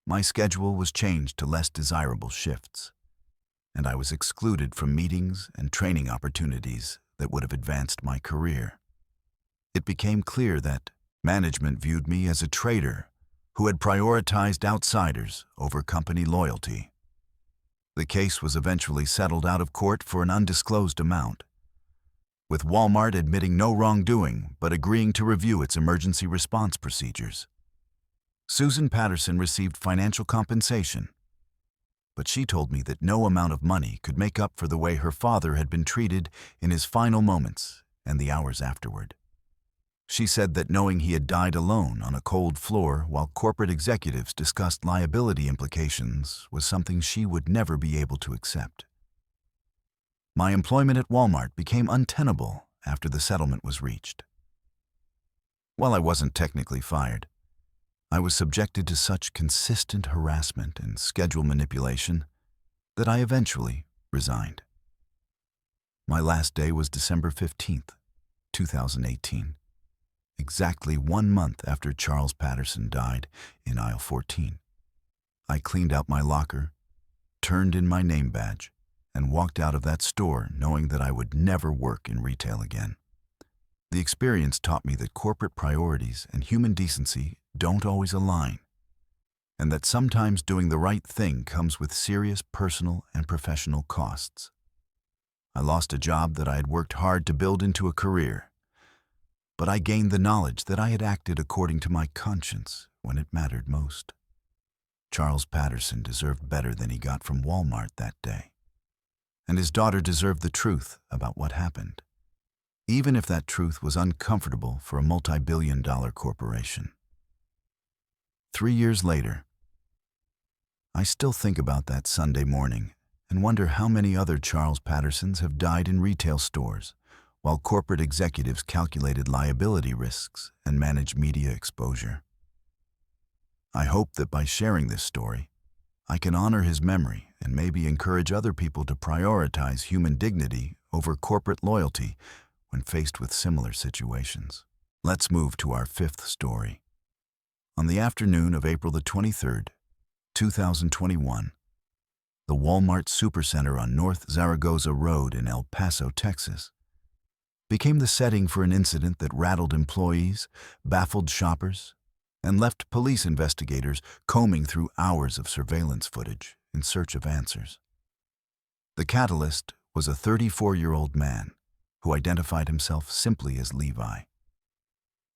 Speaker 1: My schedule was changed to less desirable shifts, and I was excluded from meetings and training opportunities that would have advanced my career. It became clear that management viewed me as a traitor who had prioritized outsiders over company loyalty. The case was eventually settled out of court for an undisclosed amount, with Walmart admitting no wrongdoing but agreeing to review its emergency response procedures. Susan Patterson received financial compensation, but she told me that no amount of money could make up for the way her father had been treated in his final moments and the hours afterward. She said that knowing he had died alone on a cold floor while corporate executives discussed liability implications was something she would never be able to accept. My employment at Walmart became untenable after the settlement was reached. While I wasn't technically fired, I was subjected to such consistent harassment and schedule manipulation that I eventually resigned. My last day was December 15th, 2018, exactly 1 month after Charles Patterson died in aisle 14. I cleaned out my locker, turned in my name badge, and walked out of that store knowing that I would never work in retail again. The experience taught me that corporate priorities and human decency don't always align, and that sometimes doing the right thing comes with serious personal and professional costs. I lost a job that I had worked hard to build into a career, but I gained the knowledge that I had acted according to my conscience when it mattered most. Charles Patterson deserved better than he got from Walmart that day, and his daughter deserved the truth about what happened, even if that truth was uncomfortable for a multi-billion-dollar corporation. 3 years later, I still think about that Sunday morning and wonder how many other Charles Pattersons have died in retail stores while corporate executives calculated liability risks and managed media exposure. I hope that by sharing this story, I can honor his memory and maybe encourage other people to prioritize human dignity over corporate loyalty when faced with similar situations. Let's move to our fifth story. On the afternoon of April the 23rd, 2021, the Walmart Supercenter on North Zaragoza Road in El Paso, Texas, became the setting for an incident that rattled employees, baffled shoppers, and left police investigators combing through hours of surveillance footage in search of answers. The catalyst was a 34-year-old man who identified himself simply as Levi.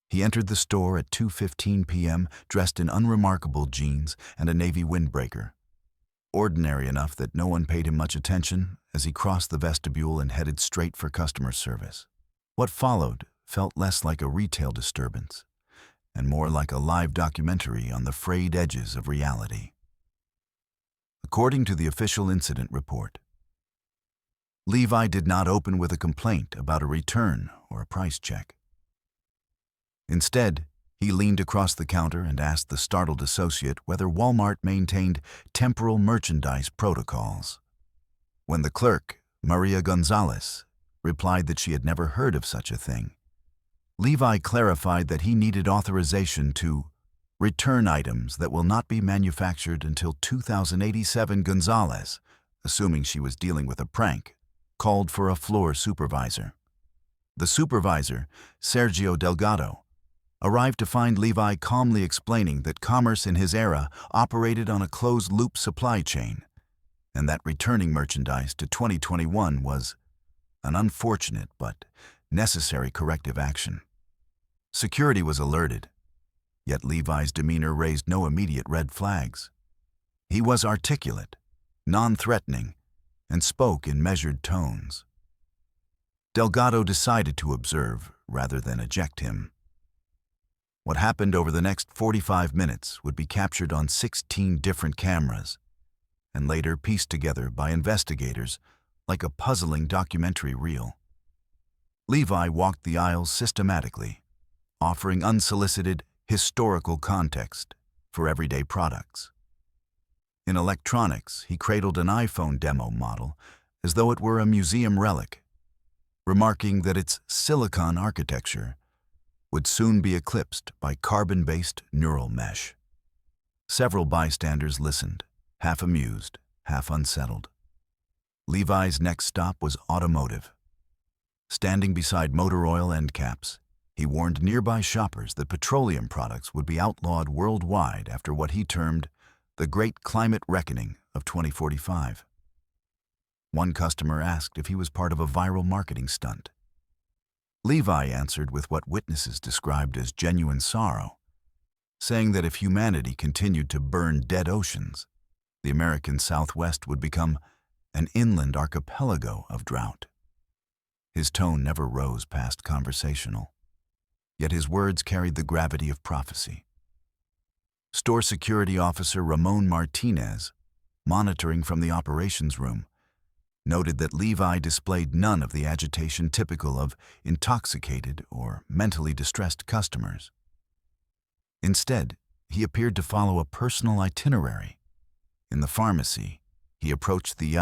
Speaker 1: He entered the store at 2:15 p.m. dressed in unremarkable jeans and a navy windbreaker, ordinary enough that no one paid him much attention as he crossed the vestibule and headed straight for customer service. What followed felt less like a retail disturbance and more like a live documentary on the frayed edges of reality. According to the official incident report, Levi did not open with a complaint about a return or a price check. Instead, he leaned across the counter and asked the startled associate whether Walmart maintained temporal merchandise protocols. When the clerk, Maria Gonzalez, replied that she had never heard of such a thing. Levi clarified that he needed authorization to return items that will not be manufactured until 2087. Gonzalez, assuming she was dealing with a prank, called for a floor supervisor. The supervisor, Sergio Delgado, arrived to find Levi calmly explaining that commerce in his era operated on a closed-loop supply chain, and that returning merchandise to 2021 was an unfortunate but necessary corrective action. Security was alerted, yet Levi's demeanor raised no immediate red flags. He was articulate, non-threatening, and spoke in measured tones. Delgado decided to observe rather than eject him. What happened over the next 45 minutes would be captured on 16 different cameras and later pieced together by investigators like a puzzling documentary reel. Levi walked the aisles systematically, offering unsolicited historical context for everyday products. In electronics, he cradled an iPhone demo model as though it were a museum relic, remarking that its silicon architecture would soon be eclipsed by carbon-based neural mesh. Several bystanders listened, half amused, half unsettled. Levi's next stop was automotive. Standing beside motor oil end caps, he warned nearby shoppers that petroleum products would be outlawed worldwide after what he termed the Great Climate Reckoning of 2045. One customer asked if he was part of a viral marketing stunt. Levi answered with what witnesses described as genuine sorrow, saying that if humanity continued to burn dead oceans, the American Southwest would become an inland archipelago of drought. His tone never rose past conversational, yet his words carried the gravity of prophecy. Store security officer Ramon Martinez, monitoring from the operations room, noted that Levi displayed none of the agitation typical of intoxicated or mentally distressed customers. Instead, he appeared to follow a personal itinerary. In the pharmacy, he approached the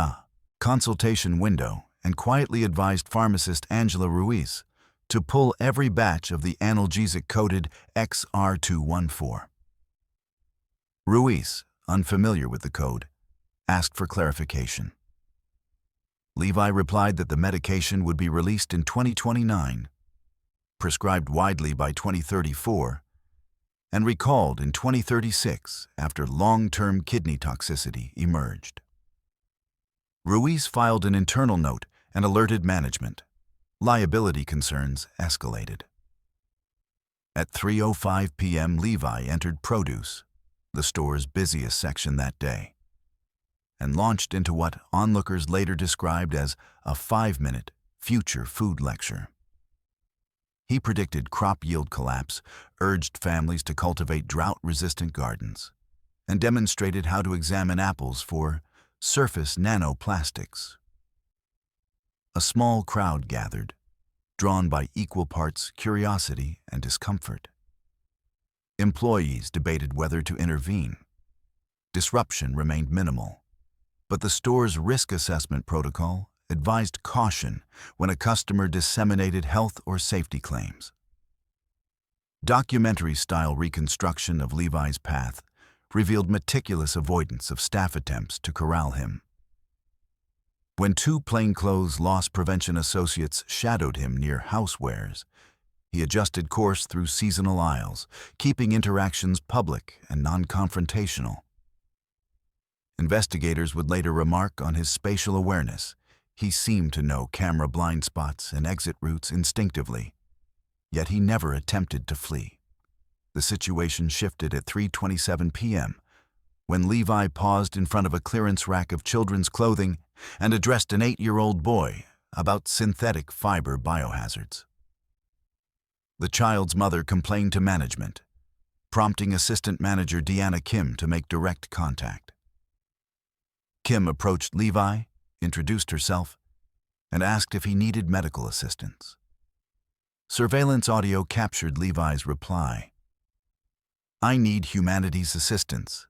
Speaker 1: consultation window and quietly advised pharmacist Angela Ruiz to pull every batch of the analgesic coded XR214. Ruiz, unfamiliar with the code, asked for clarification. Levi replied that the medication would be released in 2029, prescribed widely by 2034, and recalled in 2036 after long-term kidney toxicity emerged. Ruiz filed an internal note and alerted management. Liability concerns escalated. At 3:05 p.m., Levi entered produce, the store's busiest section that day, and launched into what onlookers later described as a 5-minute future food lecture. He predicted crop yield collapse, urged families to cultivate drought-resistant gardens, and demonstrated how to examine apples for surface nanoplastics. A small crowd gathered, drawn by equal parts curiosity and discomfort. Employees debated whether to intervene. Disruption remained minimal, but the store's risk assessment protocol advised caution when a customer disseminated health or safety claims. Documentary-style reconstruction of Levi's path revealed meticulous avoidance of staff attempts to corral him. When 2 plainclothes loss prevention associates shadowed him near housewares, he adjusted course through seasonal aisles, keeping interactions public and non-confrontational. Investigators would later remark on his spatial awareness. He seemed to know camera blind spots and exit routes instinctively, yet he never attempted to flee. The situation shifted at 3:27 p.m., when Levi paused in front of a clearance rack of children's clothing and addressed an 8-year-old boy about synthetic fiber biohazards. The child's mother complained to management, prompting Assistant Manager Deanna Kim to make direct contact. Kim approached Levi, introduced herself, and asked if he needed medical assistance. Surveillance audio captured Levi's reply. "I need humanity's assistance,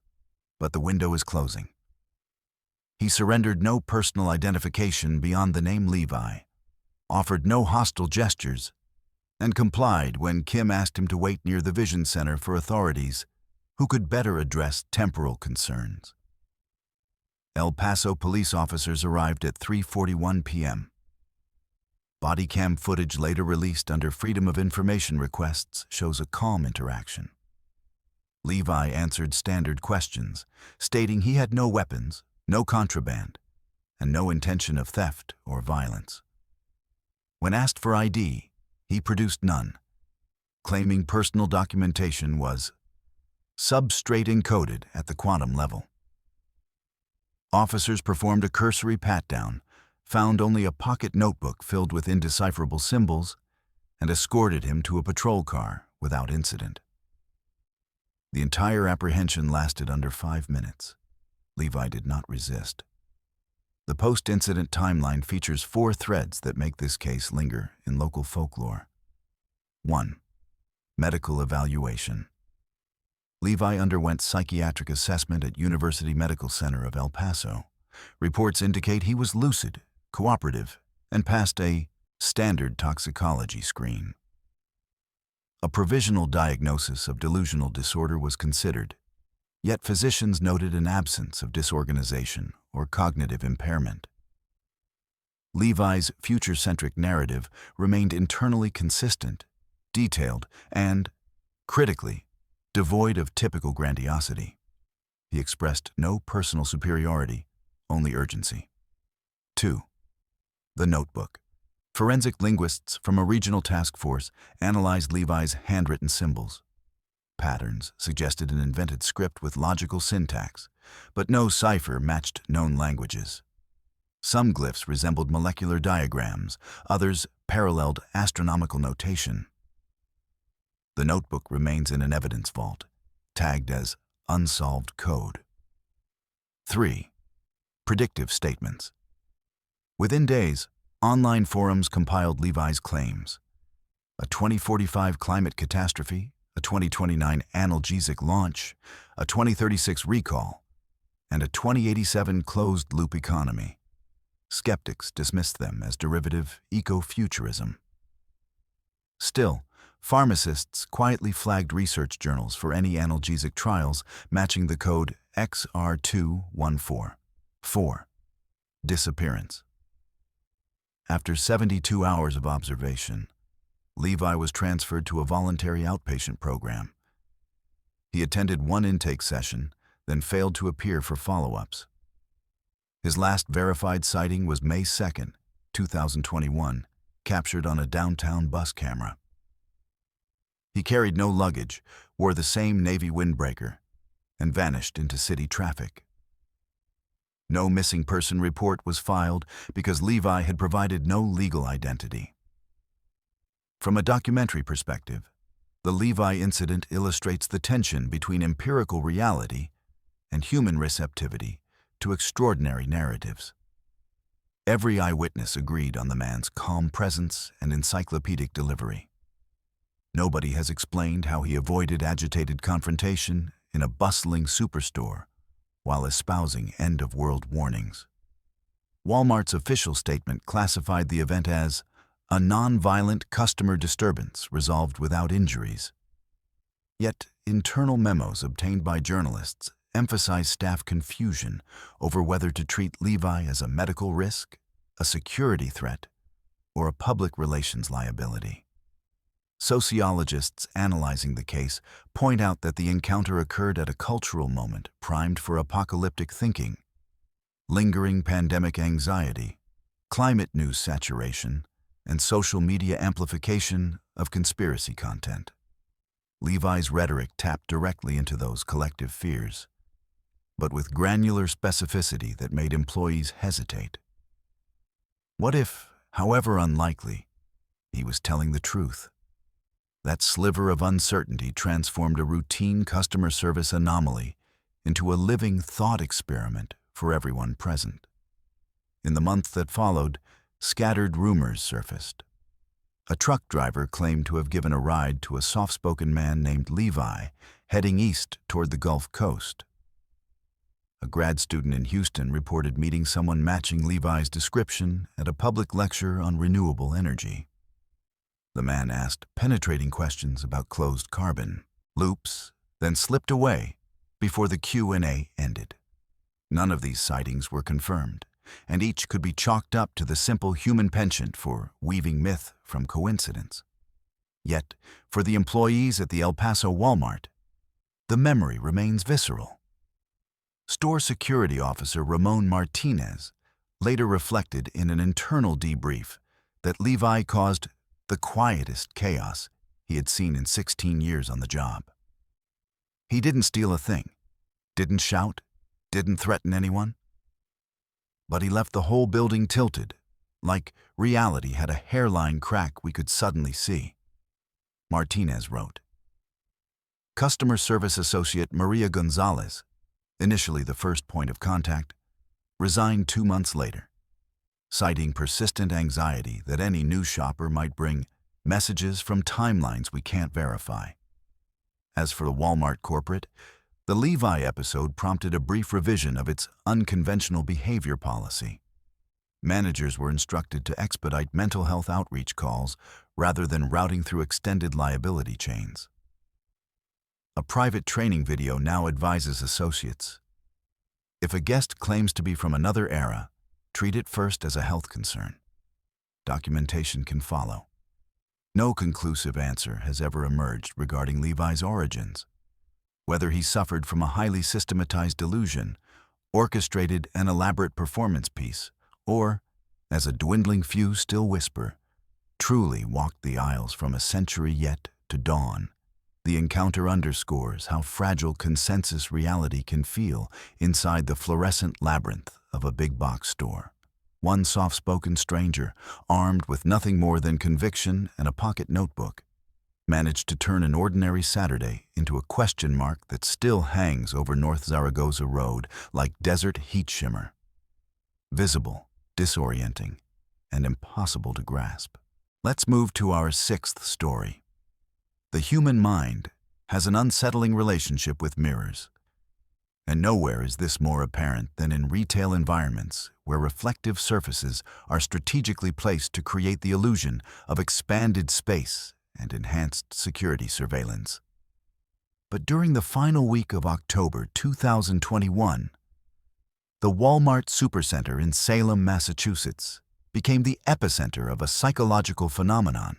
Speaker 1: but the window is closing." He surrendered no personal identification beyond the name Levi, offered no hostile gestures, and complied when Kim asked him to wait near the Vision Center for authorities who could better address temporal concerns. El Paso police officers arrived at 3:41 p.m. Body cam footage later released under Freedom of Information requests shows a calm interaction. Levi answered standard questions, stating he had no weapons, no contraband, and no intention of theft or violence. When asked for ID, he produced none, claiming personal documentation was substrate encoded at the quantum level. Officers performed a cursory pat-down, found only a pocket notebook filled with indecipherable symbols, and escorted him to a patrol car without incident. The entire apprehension lasted under 5 minutes. Levi did not resist. The post-incident timeline features 4 threads that make this case linger in local folklore. 1. Medical evaluation. Levi underwent psychiatric assessment at University Medical Center of El Paso. Reports indicate he was lucid, cooperative, and passed a standard toxicology screen. A provisional diagnosis of delusional disorder was considered, yet physicians noted an absence of disorganization or cognitive impairment. Levi's future-centric narrative remained internally consistent, detailed, and, critically, devoid of typical grandiosity. He expressed no personal superiority, only urgency. 2. The notebook. Forensic linguists from a regional task force analyzed Levi's handwritten symbols. Patterns suggested an invented script with logical syntax, but no cipher matched known languages. Some glyphs resembled molecular diagrams, others paralleled astronomical notation. The notebook remains in an evidence vault, tagged as unsolved code. 3. Predictive statements. Within days, online forums compiled Levi's claims. A 2045 climate catastrophe, a 2029 analgesic launch, a 2036 recall, and a 2087 closed-loop economy. Skeptics dismissed them as derivative eco-futurism. Still, pharmacists quietly flagged research journals for any analgesic trials matching the code XR214. 4. Disappearance. After 72 hours of observation, Levi was transferred to a voluntary outpatient program. He attended 1 intake session, then failed to appear for follow-ups. His last verified sighting was May 2, 2021, captured on a downtown bus camera. He carried no luggage, wore the same Navy windbreaker, and vanished into city traffic. No missing person report was filed because Levi had provided no legal identity. From a documentary perspective, the Levi incident illustrates the tension between empirical reality and human receptivity to extraordinary narratives. Every eyewitness agreed on the man's calm presence and encyclopedic delivery. Nobody has explained how he avoided agitated confrontation in a bustling superstore while espousing end-of-world warnings. Walmart's official statement classified the event as a non-violent customer disturbance resolved without injuries. Yet, internal memos obtained by journalists emphasize staff confusion over whether to treat Levi as a medical risk, a security threat, or a public relations liability. Sociologists analyzing the case point out that the encounter occurred at a cultural moment primed for apocalyptic thinking, lingering pandemic anxiety, climate news saturation, and social media amplification of conspiracy content. Levi's rhetoric tapped directly into those collective fears, but with granular specificity that made employees hesitate. What if, however unlikely, he was telling the truth? That sliver of uncertainty transformed a routine customer service anomaly into a living thought experiment for everyone present. In the month that followed, scattered rumors surfaced. A truck driver claimed to have given a ride to a soft-spoken man named Levi heading east toward the Gulf Coast. a grad student in Houston reported meeting someone matching Levi's description at a public lecture on renewable energy. The man asked penetrating questions about closed carbon loops, then slipped away before the Q&A ended. None of these sightings were confirmed, and each could be chalked up to the simple human penchant for weaving myth from coincidence. Yet, for the employees at the El Paso Walmart, the memory remains visceral. Store security officer Ramon Martinez later reflected in an internal debrief that Levi caused the quietest chaos he had seen in 16 years on the job. He didn't steal a thing, didn't shout, didn't threaten anyone. But he left the whole building tilted, like reality had a hairline crack we could suddenly see. Martinez wrote. Customer service associate Maria Gonzalez, initially the first point of contact, resigned 2 months later, citing persistent anxiety that any new shopper might bring messages from timelines we can't verify. As for the Walmart corporate, the Levi episode prompted a brief revision of its unconventional behavior policy. Managers were instructed to expedite mental health outreach calls rather than routing through extended liability chains. A private training video now advises associates, if a guest claims to be from another era, treat it first as a health concern. Documentation can follow. No conclusive answer has ever emerged regarding Levi's origins. Whether he suffered from a highly systematized delusion, orchestrated an elaborate performance piece, or, as a dwindling few still whisper, truly walked the aisles from a century yet to dawn. The encounter underscores how fragile consensus reality can feel inside the fluorescent labyrinth of a big box store. One soft-spoken stranger, armed with nothing more than conviction and a pocket notebook, managed to turn an ordinary Saturday into a question mark that still hangs over North Zaragoza Road like desert heat shimmer. Visible, disorienting, and impossible to grasp. Let's move to our sixth story. The human mind has an unsettling relationship with mirrors. And nowhere is this more apparent than in retail environments where reflective surfaces are strategically placed to create the illusion of expanded space and enhanced security surveillance. But during the final week of October 2021, the Walmart Supercenter in Salem, Massachusetts, became the epicenter of a psychological phenomenon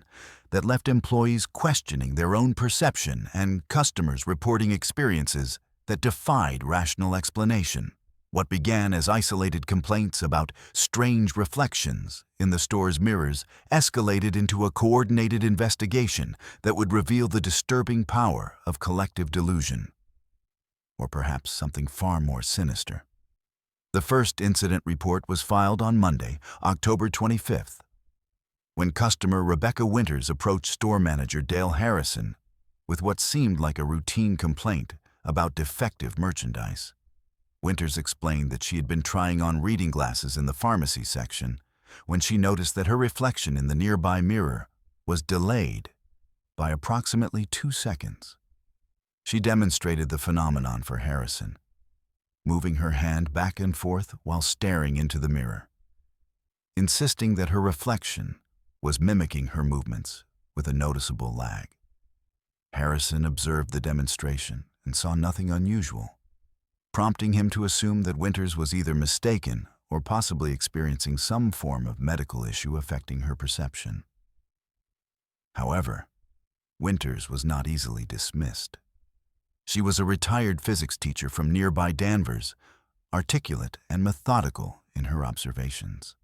Speaker 1: that left employees questioning their own perception and customers reporting experiences that defied rational explanation. What began as isolated complaints about strange reflections in the store's mirrors escalated into a coordinated investigation that would reveal the disturbing power of collective delusion. Or perhaps something far more sinister. The first incident report was filed on Monday, October 25th, when customer Rebecca Winters approached store manager Dale Harrison with what seemed like a routine complaint about defective merchandise. Winters explained that she had been trying on reading glasses in the pharmacy section when she noticed that her reflection in the nearby mirror was delayed by approximately 2 seconds. She demonstrated the phenomenon for Harrison, moving her hand back and forth while staring into the mirror, insisting that her reflection was mimicking her movements with a noticeable lag. Harrison observed the demonstration and saw nothing unusual, prompting him to assume that Winters was either mistaken or possibly experiencing some form of medical issue affecting her perception. However, Winters was not easily dismissed. She was a retired physics teacher from nearby Danvers, articulate and methodical in her observations.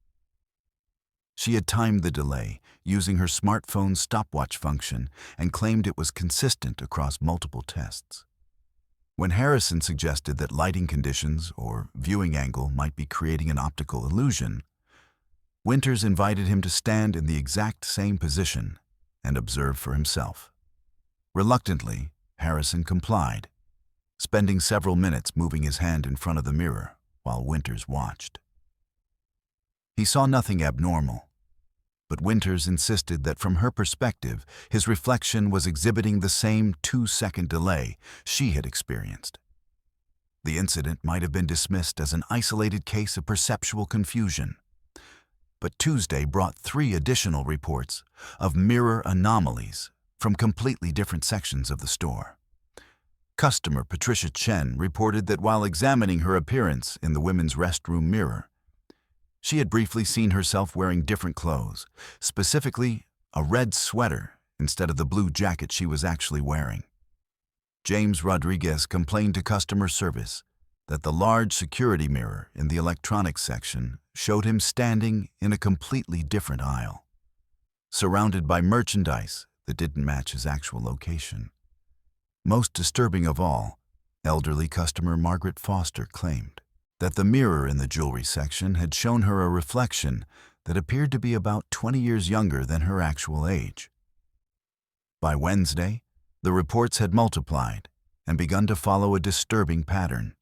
Speaker 1: She had timed the delay using her smartphone's stopwatch function and claimed it was consistent across multiple tests. When Harrison suggested that lighting conditions or viewing angle might be creating an optical illusion, Winters invited him to stand in the exact same position and observe for himself. Reluctantly, Harrison complied, spending several minutes moving his hand in front of the mirror while Winters watched. He saw nothing abnormal, but Winters insisted that from her perspective, his reflection was exhibiting the same 2-second delay she had experienced. The incident might have been dismissed as an isolated case of perceptual confusion. But Tuesday brought 3 additional reports of mirror anomalies from completely different sections of the store. Customer Patricia Chen reported that while examining her appearance in the women's restroom mirror, she had briefly seen herself wearing different clothes, specifically a red sweater instead of the blue jacket she was actually wearing. James Rodriguez complained to customer service that the large security mirror in the electronics section showed him standing in a completely different aisle, surrounded by merchandise that didn't match his actual location. Most disturbing of all, elderly customer Margaret Foster claimed that the mirror in the jewelry section had shown her a reflection that appeared to be about 20 years younger than her actual age. By Wednesday, the reports had multiplied and begun to follow a disturbing pattern.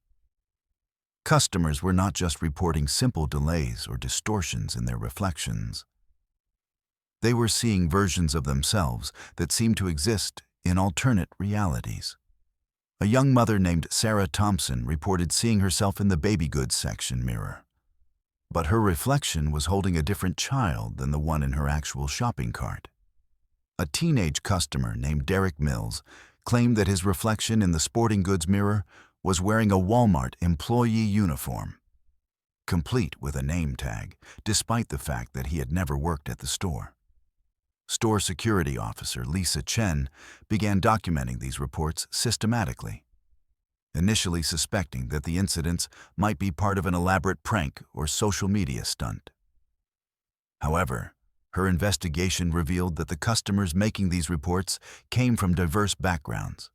Speaker 1: Customers were not just reporting simple delays or distortions in their reflections. They were seeing versions of themselves that seemed to exist in alternate realities. A young mother named Sarah Thompson reported seeing herself in the baby goods section mirror. But her reflection was holding a different child than the one in her actual shopping cart. A teenage customer named Derek Mills claimed that his reflection in the sporting goods mirror was wearing a Walmart employee uniform, complete with a name tag, despite the fact that he had never worked at the store. Store security officer Lisa Chen began documenting these reports systematically, initially suspecting that the incidents might be part of an elaborate prank or social media stunt. However, her investigation revealed that the customers making these reports came from diverse backgrounds,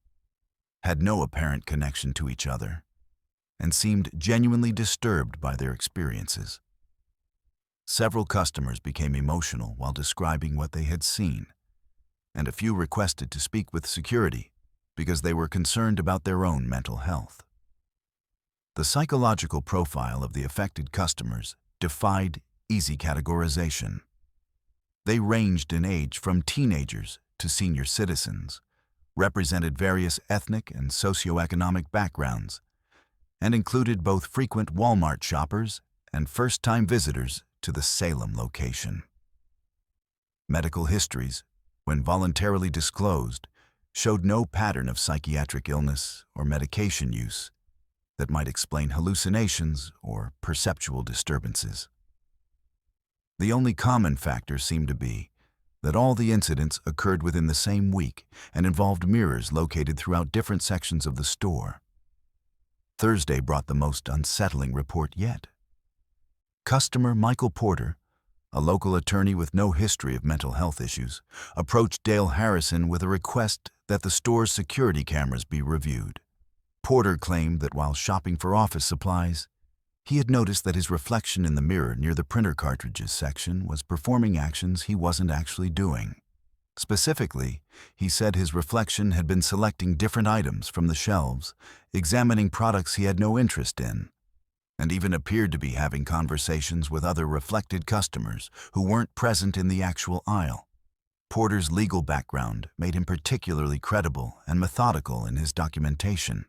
Speaker 1: had no apparent connection to each other, and seemed genuinely disturbed by their experiences. Several customers became emotional while describing what they had seen, and a few requested to speak with security because they were concerned about their own mental health. The psychological profile of the affected customers defied easy categorization. They ranged in age from teenagers to senior citizens, represented various ethnic and socioeconomic backgrounds, and included both frequent Walmart shoppers and first-time visitors to the Salem location. Medical histories, when voluntarily disclosed, showed no pattern of psychiatric illness or medication use that might explain hallucinations or perceptual disturbances. The only common factor seemed to be that all the incidents occurred within the same week and involved mirrors located throughout different sections of the store. Thursday brought the most unsettling report yet. Customer Michael Porter, a local attorney with no history of mental health issues, approached Dale Harrison with a request that the store's security cameras be reviewed. Porter claimed that while shopping for office supplies, he had noticed that his reflection in the mirror near the printer cartridges section was performing actions he wasn't actually doing. Specifically, he said his reflection had been selecting different items from the shelves, examining products he had no interest in, and even appeared to be having conversations with other reflected customers who weren't present in the actual aisle. Porter's legal background made him particularly credible and methodical in his documentation.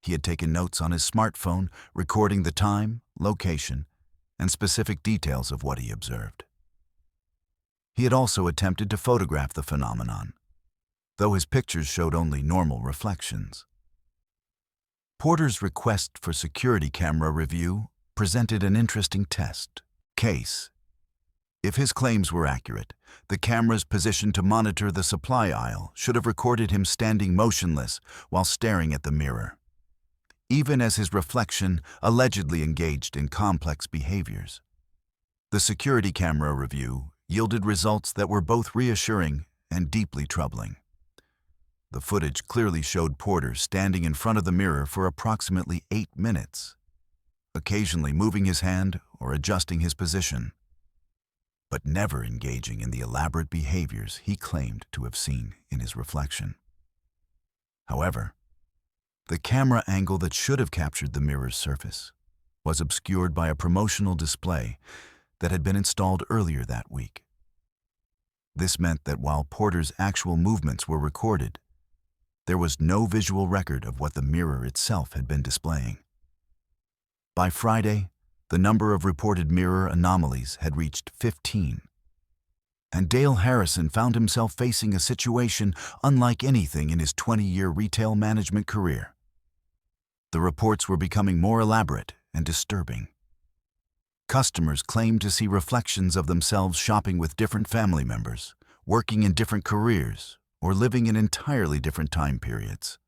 Speaker 1: He had taken notes on his smartphone, recording the time, location, and specific details of what he observed. He had also attempted to photograph the phenomenon, though his pictures showed only normal reflections. Porter's request for security camera review presented an interesting test case. If his claims were accurate, the cameras positioned to monitor the supply aisle should have recorded him standing motionless while staring at the mirror, even as his reflection allegedly engaged in complex behaviors. The security camera review yielded results that were both reassuring and deeply troubling. The footage clearly showed Porter standing in front of the mirror for approximately 8 minutes, occasionally moving his hand or adjusting his position, but never engaging in the elaborate behaviors he claimed to have seen in his reflection. However, the camera angle that should have captured the mirror's surface was obscured by a promotional display that had been installed earlier that week. This meant that while Porter's actual movements were recorded, there was no visual record of what the mirror itself had been displaying. By Friday, the number of reported mirror anomalies had reached 15. And Dale Harrison found himself facing a situation unlike anything in his 20-year retail management career. The reports were becoming more elaborate and disturbing. Customers claimed to see reflections of themselves shopping with different family members, working in different careers, or living in entirely different time periods.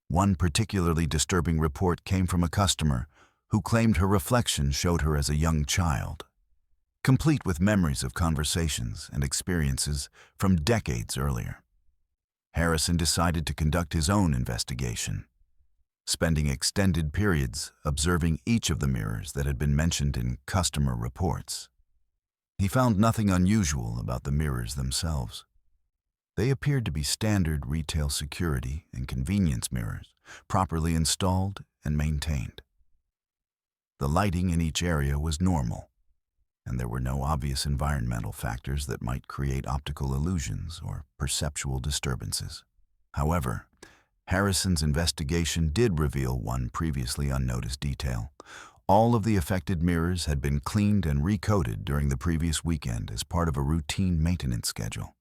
Speaker 1: One particularly disturbing report came from a customer who claimed her reflection showed her as a young child, complete with memories of conversations and experiences from decades earlier. Harrison decided to conduct his own investigation, spending extended periods observing each of the mirrors that had been mentioned in customer reports. He found nothing unusual about the mirrors themselves. They appeared to be standard retail security and convenience mirrors, properly installed and maintained. The lighting in each area was normal, and there were no obvious environmental factors that might create optical illusions or perceptual disturbances. However, Harrison's investigation did reveal one previously unnoticed detail. All of the affected mirrors had been cleaned and recoated during the previous weekend as part of a routine maintenance schedule.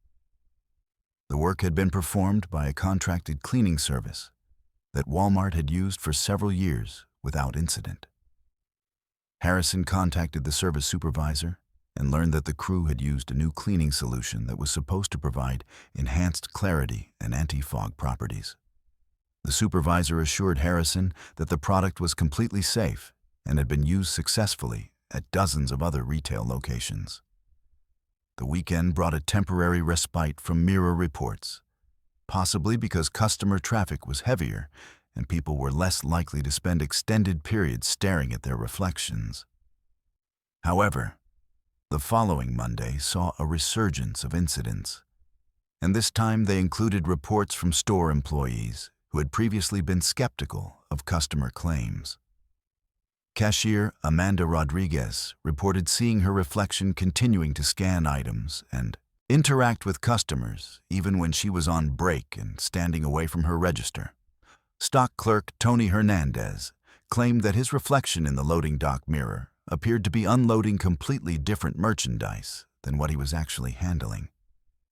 Speaker 1: The work had been performed by a contracted cleaning service that Walmart had used for several years without incident. Harrison contacted the service supervisor and learned that the crew had used a new cleaning solution that was supposed to provide enhanced clarity and anti-fog properties. The supervisor assured Harrison that the product was completely safe and had been used successfully at dozens of other retail locations. The weekend brought a temporary respite from mirror reports, possibly because customer traffic was heavier and people were less likely to spend extended periods staring at their reflections. However, the following Monday saw a resurgence of incidents, and this time they included reports from store employees who had previously been skeptical of customer claims. Cashier Amanda Rodriguez reported seeing her reflection continuing to scan items and interact with customers even when she was on break and standing away from her register. Stock clerk Tony Hernandez claimed that his reflection in the loading dock mirror appeared to be unloading completely different merchandise than what he was actually handling.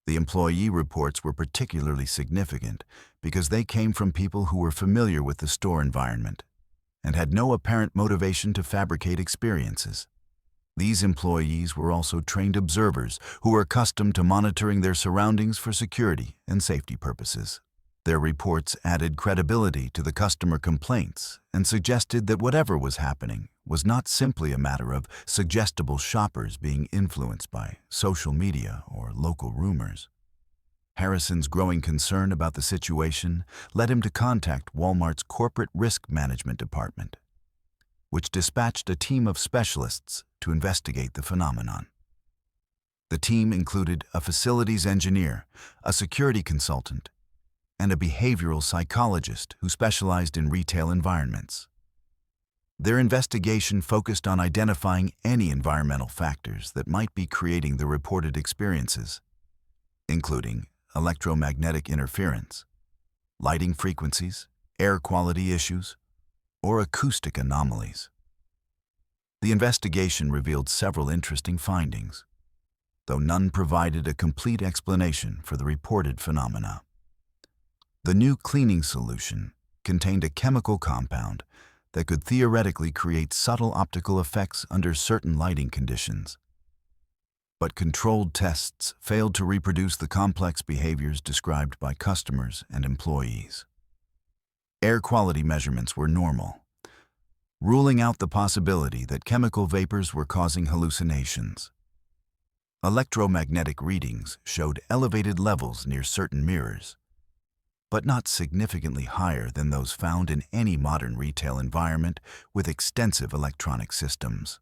Speaker 1: The employee reports were particularly significant because they came from people who were familiar with the store environment and had no apparent motivation to fabricate experiences. These employees were also trained observers who were accustomed to monitoring their surroundings for security and safety purposes. Their reports added credibility to the customer complaints and suggested that whatever was happening was not simply a matter of suggestible shoppers being influenced by social media or local rumors. Harrison's growing concern about the situation led him to contact Walmart's corporate risk management department, which dispatched a team of specialists to investigate the phenomenon. The team included a facilities engineer, a security consultant, and a behavioral psychologist who specialized in retail environments. Their investigation focused on identifying any environmental factors that might be creating the reported experiences, including electromagnetic interference, lighting frequencies, air quality issues, or acoustic anomalies. The investigation revealed several interesting findings, though none provided a complete explanation for the reported phenomena. The new cleaning solution contained a chemical compound that could theoretically create subtle optical effects under certain lighting conditions. But controlled tests failed to reproduce the complex behaviors described by customers and employees. Air quality measurements were normal, ruling out the possibility that chemical vapors were causing hallucinations. Electromagnetic readings showed elevated levels near certain mirrors, but not significantly higher than those found in any modern retail environment with extensive electronic systems.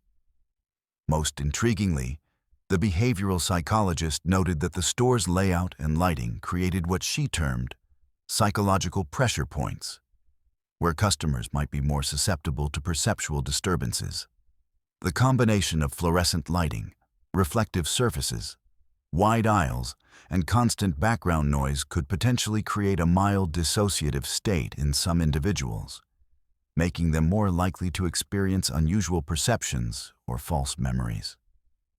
Speaker 1: Most intriguingly, the behavioral psychologist noted that the store's layout and lighting created what she termed psychological pressure points, where customers might be more susceptible to perceptual disturbances. The combination of fluorescent lighting, reflective surfaces, wide aisles, and constant background noise could potentially create a mild dissociative state in some individuals, making them more likely to experience unusual perceptions or false memories.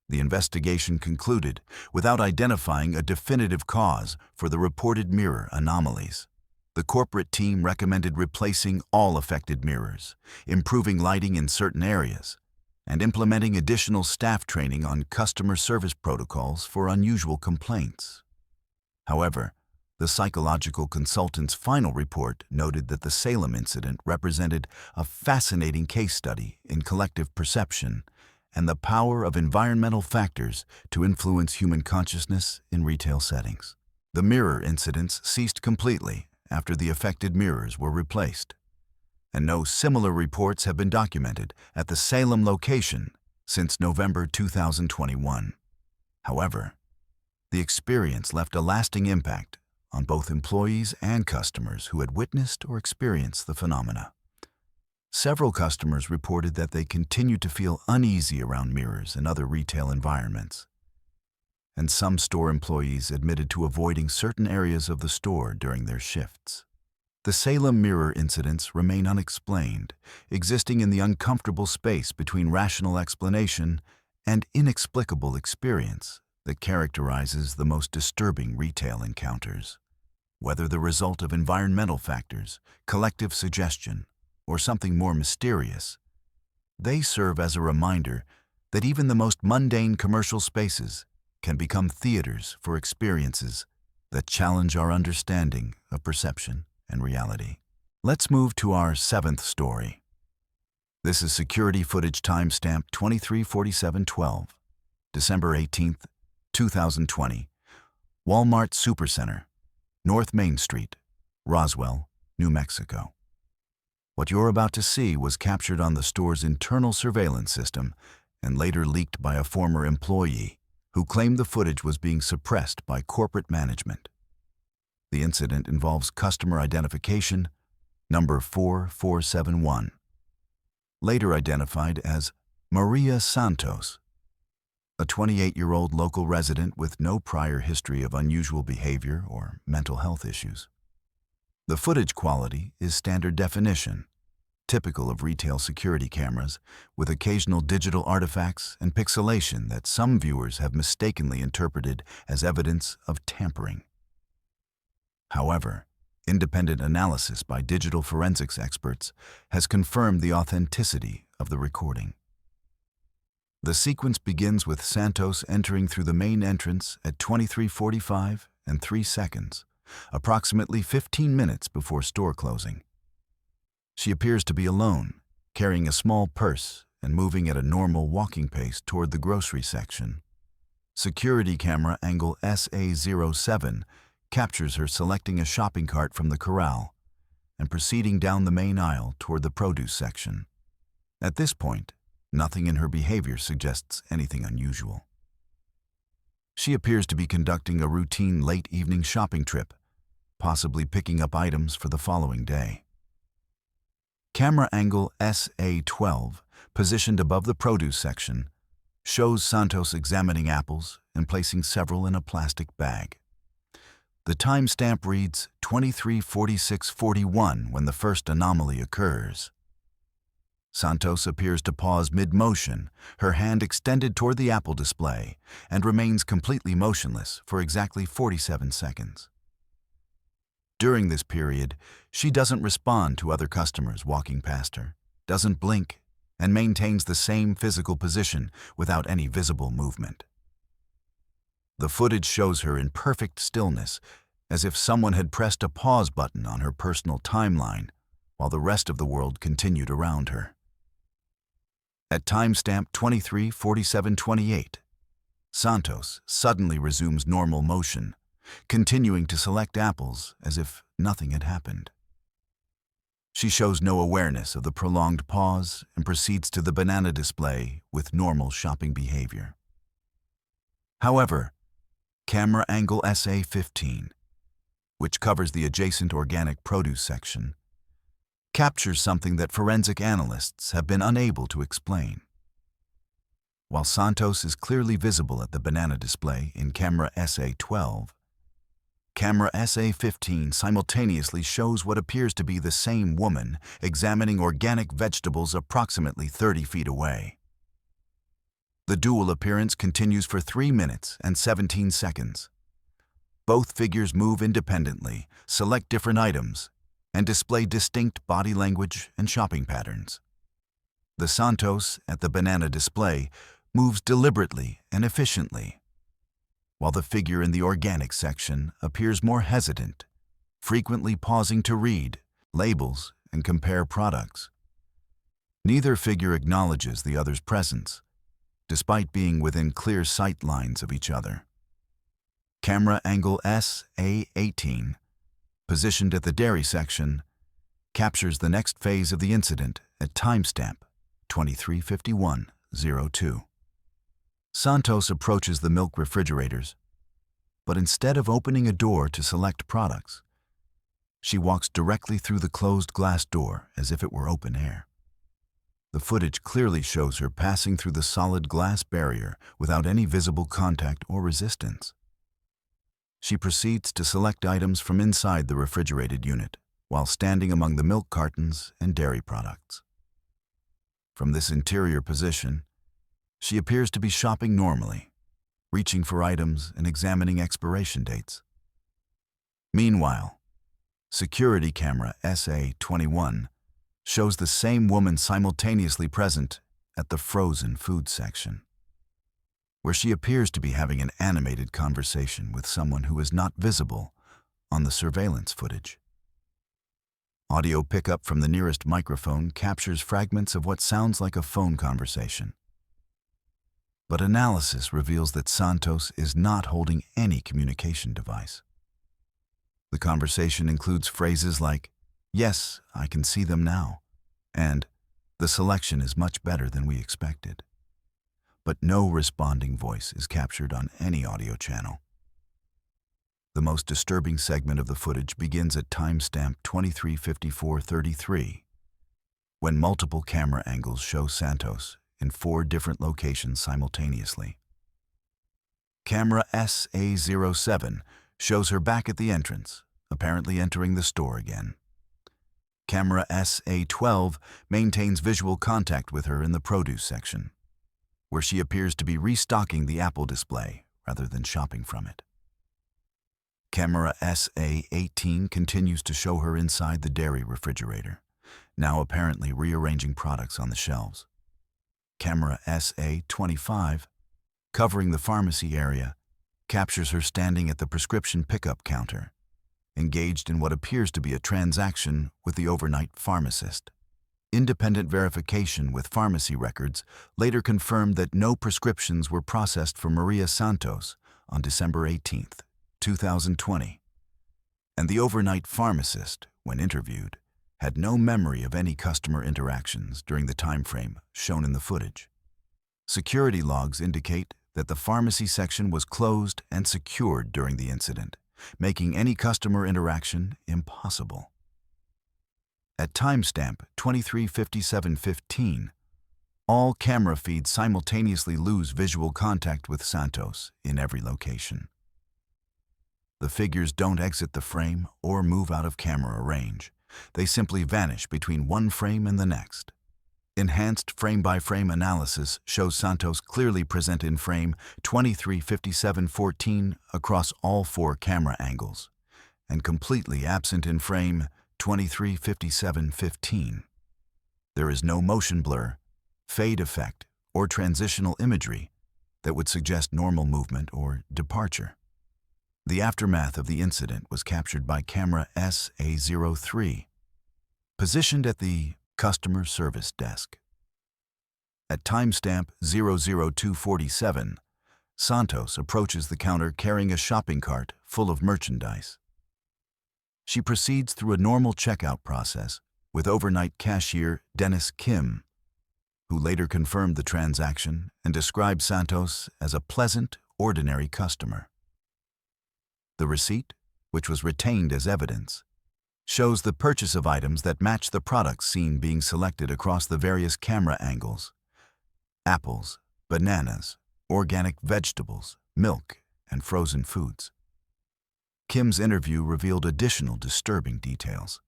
Speaker 1: The investigation concluded without identifying a definitive cause for the reported mirror anomalies. The corporate team recommended replacing all affected mirrors, improving lighting in certain areas, and implementing additional staff training on customer service protocols for unusual complaints. However, the psychological consultant's final report noted that the Salem incident represented a fascinating case study in collective perception and the power of environmental factors to influence human consciousness in retail settings. The mirror incidents ceased completely after the affected mirrors were replaced, and no similar reports have been documented at the Salem location since November 2021. However, the experience left a lasting impact on both employees and customers who had witnessed or experienced the phenomena. Several customers reported that they continued to feel uneasy around mirrors in other retail environments, and some store employees admitted to avoiding certain areas of the store during their shifts. The Salem mirror incidents remain unexplained, existing in the uncomfortable space between rational explanation and inexplicable experience that characterizes the most disturbing retail encounters. Whether the result of environmental factors, collective suggestion, or something more mysterious, they serve as a reminder that even the most mundane commercial spaces can become theaters for experiences that challenge our understanding of perception and reality. Let's move to our seventh story. This is security footage timestamp 234712, December 18th, 2020, Walmart Supercenter, North Main Street, Roswell, New Mexico. What you're about to see was captured on the store's internal surveillance system and later leaked by a former employee who claimed the footage was being suppressed by corporate management. The incident involves customer identification number 4471, later identified as Maria Santos, a 28-year-old local resident with no prior history of unusual behavior or mental health issues. The footage quality is standard definition, typical of retail security cameras, with occasional digital artifacts and pixelation that some viewers have mistakenly interpreted as evidence of tampering. However, independent analysis by digital forensics experts has confirmed the authenticity of the recording. The sequence begins with Santos entering through the main entrance at 23:45 and 3 seconds, approximately 15 minutes before store closing. She appears to be alone, carrying a small purse and moving at a normal walking pace toward the grocery section. Security camera angle SA07 captures her selecting a shopping cart from the corral and proceeding down the main aisle toward the produce section. At this point, nothing in her behavior suggests anything unusual. She appears to be conducting a routine late evening shopping trip, possibly picking up items for the following day. Camera angle SA12, positioned above the produce section, shows Santos examining apples and placing several in a plastic bag. The timestamp reads 23:46:41 when the first anomaly occurs. Santos appears to pause mid-motion, her hand extended toward the apple display, and remains completely motionless for exactly 47 seconds. During this period, she doesn't respond to other customers walking past her, doesn't blink, and maintains the same physical position without any visible movement. The footage shows her in perfect stillness, as if someone had pressed a pause button on her personal timeline while the rest of the world continued around her. At timestamp 23:47:28, Santos suddenly resumes normal motion, continuing to select apples as if nothing had happened. She shows no awareness of the prolonged pause and proceeds to the banana display with normal shopping behavior. However, camera angle SA15, which covers the adjacent organic produce section, captures something that forensic analysts have been unable to explain. While Santos is clearly visible at the banana display in camera SA12, Camera SA-15 simultaneously shows what appears to be the same woman examining organic vegetables approximately 30 feet away. The dual appearance continues for 3 minutes and 17 seconds. Both figures move independently, select different items, and display distinct body language and shopping patterns. The Santos at the banana display moves deliberately and efficiently, while the figure in the organic section appears more hesitant, frequently pausing to read labels and compare products. Neither figure acknowledges the other's presence, despite being within clear sight lines of each other. Camera angle SA-18, positioned at the dairy section, captures the next phase of the incident at timestamp 23:51:02. Santos approaches the milk refrigerators, but instead of opening a door to select products, she walks directly through the closed glass door as if it were open air. The footage clearly shows her passing through the solid glass barrier without any visible contact or resistance. She proceeds to select items from inside the refrigerated unit while standing among the milk cartons and dairy products. From this interior position, she appears to be shopping normally, reaching for items and examining expiration dates. Meanwhile, security camera SA-21 shows the same woman simultaneously present at the frozen food section, where she appears to be having an animated conversation with someone who is not visible on the surveillance footage. Audio pickup from the nearest microphone captures fragments of what sounds like a phone conversation. But analysis reveals that Santos is not holding any communication device. The conversation includes phrases like, "Yes, I can see them now," and "The selection is much better than we expected." But no responding voice is captured on any audio channel. The most disturbing segment of the footage begins at timestamp 23:54:33, when multiple camera angles show Santos in 4 different locations simultaneously. Camera SA-07 shows her back at the entrance, apparently entering the store again. Camera SA-12 maintains visual contact with her in the produce section, where she appears to be restocking the apple display rather than shopping from it. Camera SA-18 continues to show her inside the dairy refrigerator, now apparently rearranging products on the shelves. Camera SA-25, covering the pharmacy area, captures her standing at the prescription pickup counter, engaged in what appears to be a transaction with the overnight pharmacist. Independent verification with pharmacy records later confirmed that no prescriptions were processed for Maria Santos on December 18, 2020, and the overnight pharmacist, when interviewed, had no memory of any customer interactions during the time frame shown in the footage. Security logs indicate that the pharmacy section was closed and secured during the incident, making any customer interaction impossible. At timestamp 23:57:15, all camera feeds simultaneously lose visual contact with Santos in every location. The figures don't exit the frame or move out of camera range. They simply vanish between one frame and the next. Enhanced frame-by-frame analysis shows Santos clearly present in frame 23:57:14 across all 4 camera angles, and completely absent in frame 23:57:15. There is no motion blur, fade effect, or transitional imagery that would suggest normal movement or departure. The aftermath of the incident was captured by camera SA-03, positioned at the customer service desk. At timestamp 00247, Santos approaches the counter carrying a shopping cart full of merchandise. She proceeds through a normal checkout process with overnight cashier Dennis Kim, who later confirmed the transaction and described Santos as a pleasant, ordinary customer. The receipt, which was retained as evidence, shows the purchase of items that match the products seen being selected across the various camera angles: apples, bananas, organic vegetables, milk, and frozen foods. Kim's interview revealed additional disturbing details.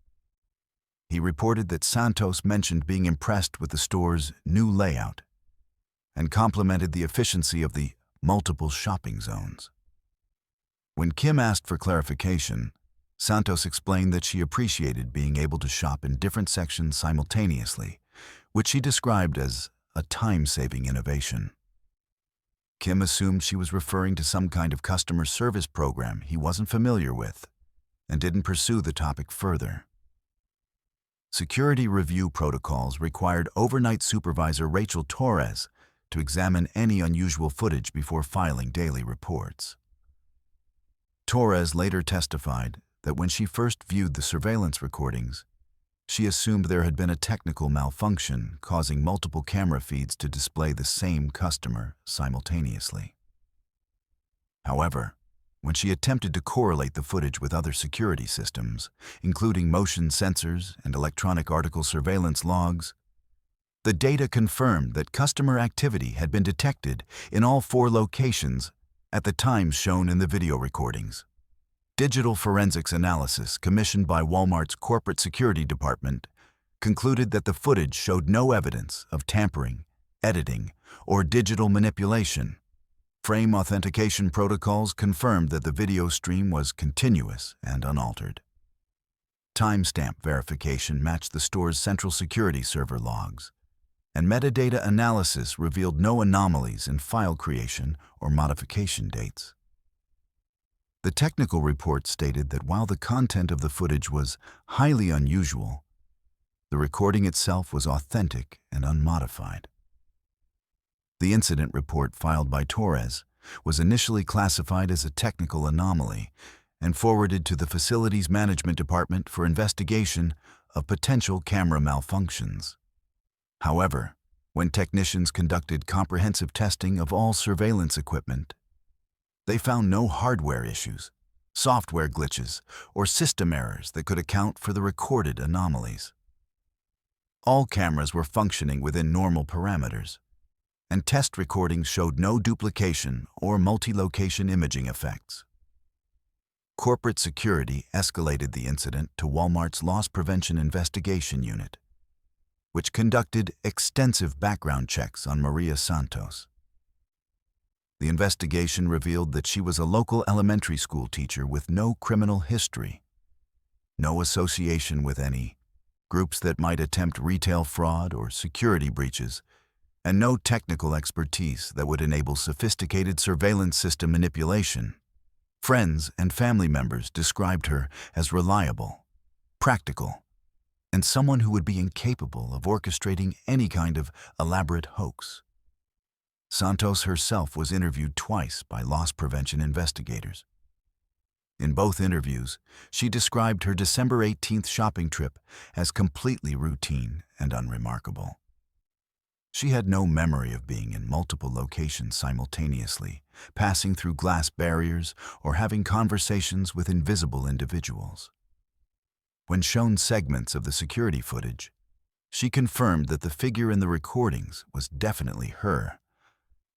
Speaker 1: He reported that Santos mentioned being impressed with the store's new layout and complimented the efficiency of the multiple shopping zones. When Kim asked for clarification, Santos explained that she appreciated being able to shop in different sections simultaneously, which she described as a time-saving innovation. Kim assumed she was referring to some kind of customer service program he wasn't familiar with and didn't pursue the topic further. Security review protocols required overnight supervisor Rachel Torres to examine any unusual footage before filing daily reports. Torres later testified that when she first viewed the surveillance recordings, she assumed there had been a technical malfunction causing multiple camera feeds to display the same customer simultaneously. However, when she attempted to correlate the footage with other security systems, including motion sensors and electronic article surveillance logs, the data confirmed that customer activity had been detected in all 4 locations at the times shown in the video recordings. Digital forensics analysis commissioned by Walmart's corporate security department concluded that the footage showed no evidence of tampering, editing, or digital manipulation. Frame authentication protocols confirmed that the video stream was continuous and unaltered. Timestamp verification matched the store's central security server logs, and metadata analysis revealed no anomalies in file creation or modification dates. The technical report stated that while the content of the footage was highly unusual, the recording itself was authentic and unmodified. The incident report filed by Torres was initially classified as a technical anomaly and forwarded to the facilities management department for investigation of potential camera malfunctions. However, when technicians conducted comprehensive testing of all surveillance equipment, they found no hardware issues, software glitches, or system errors that could account for the recorded anomalies. All cameras were functioning within normal parameters, and test recordings showed no duplication or multi-location imaging effects. Corporate security escalated the incident to Walmart's Loss Prevention Investigation Unit, which conducted extensive background checks on Maria Santos. The investigation revealed that she was a local elementary school teacher with no criminal history, no association with any groups that might attempt retail fraud or security breaches, and no technical expertise that would enable sophisticated surveillance system manipulation. Friends and family members described her as reliable, practical, and someone who would be incapable of orchestrating any kind of elaborate hoax. Santos herself was interviewed twice by loss prevention investigators. In both interviews, she described her December 18th shopping trip as completely routine and unremarkable. She had no memory of being in multiple locations simultaneously, passing through glass barriers, or having conversations with invisible individuals. When shown segments of the security footage, she confirmed that the figure in the recordings was definitely her,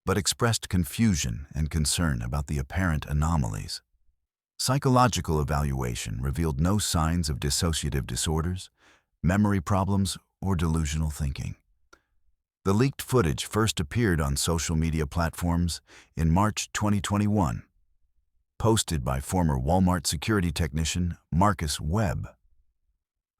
Speaker 1: but expressed confusion and concern about the apparent anomalies. Psychological evaluation revealed no signs of dissociative disorders, memory problems, or delusional thinking. The leaked footage first appeared on social media platforms in March 2021, posted by former Walmart security technician Marcus Webb,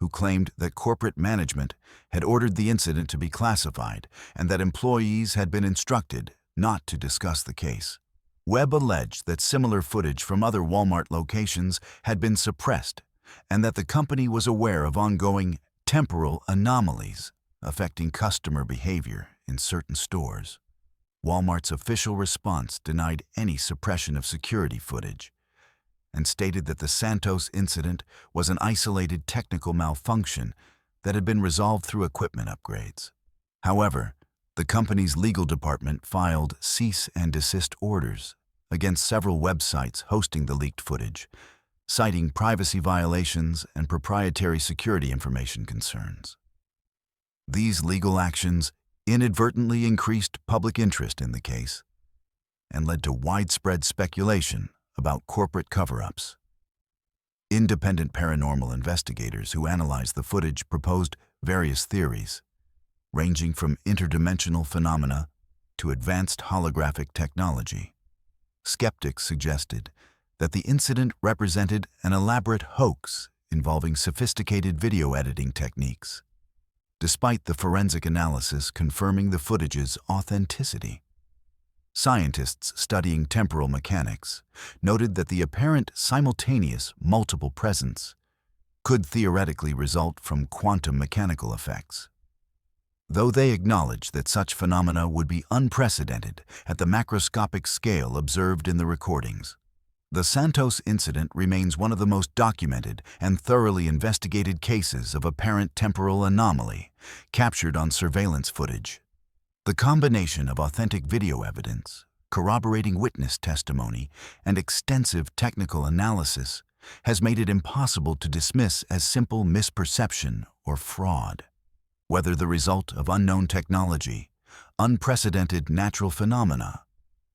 Speaker 1: who claimed that corporate management had ordered the incident to be classified and that employees had been instructed not to discuss the case. Webb alleged that similar footage from other Walmart locations had been suppressed and that the company was aware of ongoing temporal anomalies affecting customer behavior in certain stores. Walmart's official response denied any suppression of security footage and stated that the Santos incident was an isolated technical malfunction that had been resolved through equipment upgrades. However, the company's legal department filed cease and desist orders against several websites hosting the leaked footage, citing privacy violations and proprietary security information concerns. These legal actions inadvertently increased public interest in the case and led to widespread speculation about corporate cover-ups. Independent paranormal investigators who analyzed the footage proposed various theories, ranging from interdimensional phenomena to advanced holographic technology. Skeptics suggested that the incident represented an elaborate hoax involving sophisticated video editing techniques, despite the forensic analysis confirming the footage's authenticity. Scientists studying temporal mechanics noted that the apparent simultaneous multiple presence could theoretically result from quantum mechanical effects, though they acknowledged that such phenomena would be unprecedented at the macroscopic scale observed in the recordings. The Santos incident remains one of the most documented and thoroughly investigated cases of apparent temporal anomaly captured on surveillance footage. The combination of authentic video evidence, corroborating witness testimony, and extensive technical analysis has made it impossible to dismiss as simple misperception or fraud. Whether the result of unknown technology, unprecedented natural phenomena,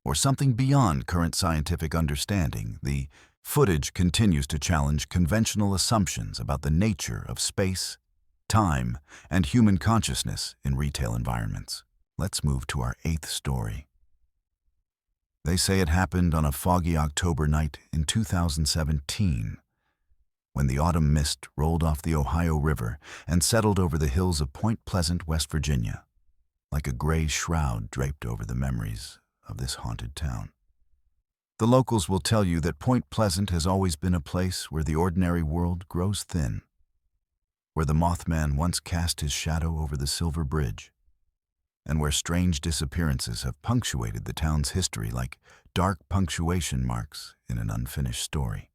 Speaker 1: or something beyond current scientific understanding, the footage continues to challenge conventional assumptions about the nature of space, time, and human consciousness in retail environments. Let's move to our 8th story. They say it happened on a foggy October night in 2017, when the autumn mist rolled off the Ohio River and settled over the hills of Point Pleasant, West Virginia, like a gray shroud draped over the memories of this haunted town. The locals will tell you that Point Pleasant has always been a place where the ordinary world grows thin, where the Mothman once cast his shadow over the Silver Bridge, and where strange disappearances have punctuated the town's history like dark punctuation marks in an unfinished story.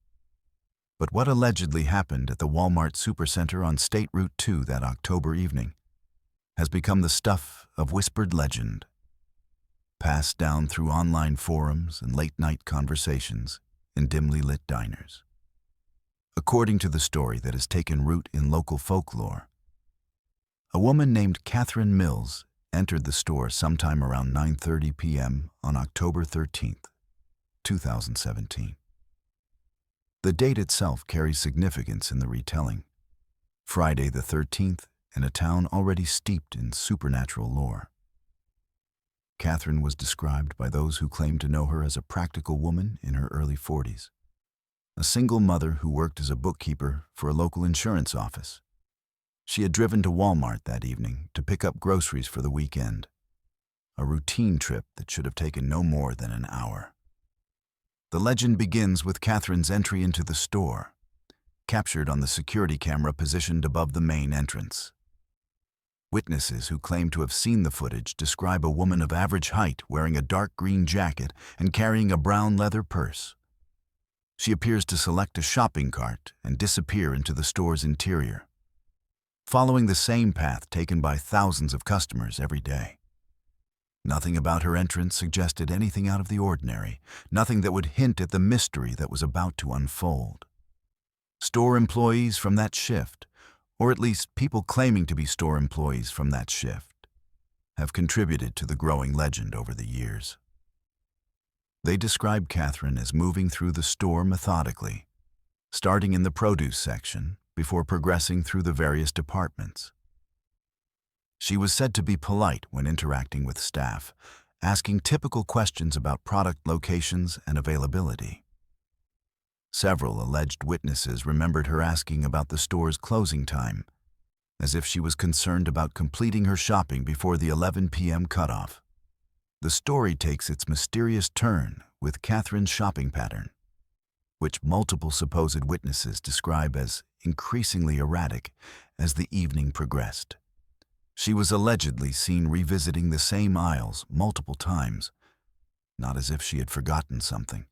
Speaker 1: But what allegedly happened at the Walmart Supercenter on State Route 2 that October evening has become the stuff of whispered legend, passed down through online forums and late-night conversations in dimly lit diners. According to the story that has taken root in local folklore, a woman named Catherine Mills entered the store sometime around 9:30 p.m. on October 13th, 2017. The date itself carries significance in the retelling. Friday the 13th in a town already steeped in supernatural lore. Catherine was described by those who claimed to know her as a practical woman in her early 40s, a single mother who worked as a bookkeeper for a local insurance office. She had driven to Walmart that evening to pick up groceries for the weekend, a routine trip that should have taken no more than an hour. The legend begins with Catherine's entry into the store, captured on the security camera positioned above the main entrance. Witnesses who claim to have seen the footage describe a woman of average height wearing a dark green jacket and carrying a brown leather purse. She appears to select a shopping cart and disappear into the store's interior, following the same path taken by thousands of customers every day. Nothing about her entrance suggested anything out of the ordinary, nothing that would hint at the mystery that was about to unfold. Store employees from that shift, or at least people claiming to be store employees from that shift, have contributed to the growing legend over the years. They describe Catherine as moving through the store methodically, starting in the produce section before progressing through the various departments. She was said to be polite when interacting with staff, asking typical questions about product locations and availability. Several alleged witnesses remembered her asking about the store's closing time, as if she was concerned about completing her shopping before the 11 p.m. cutoff. The story takes its mysterious turn with Catherine's shopping pattern, which multiple supposed witnesses describe as increasingly erratic as the evening progressed. She was allegedly seen revisiting the same aisles multiple times, not as if she had forgotten something,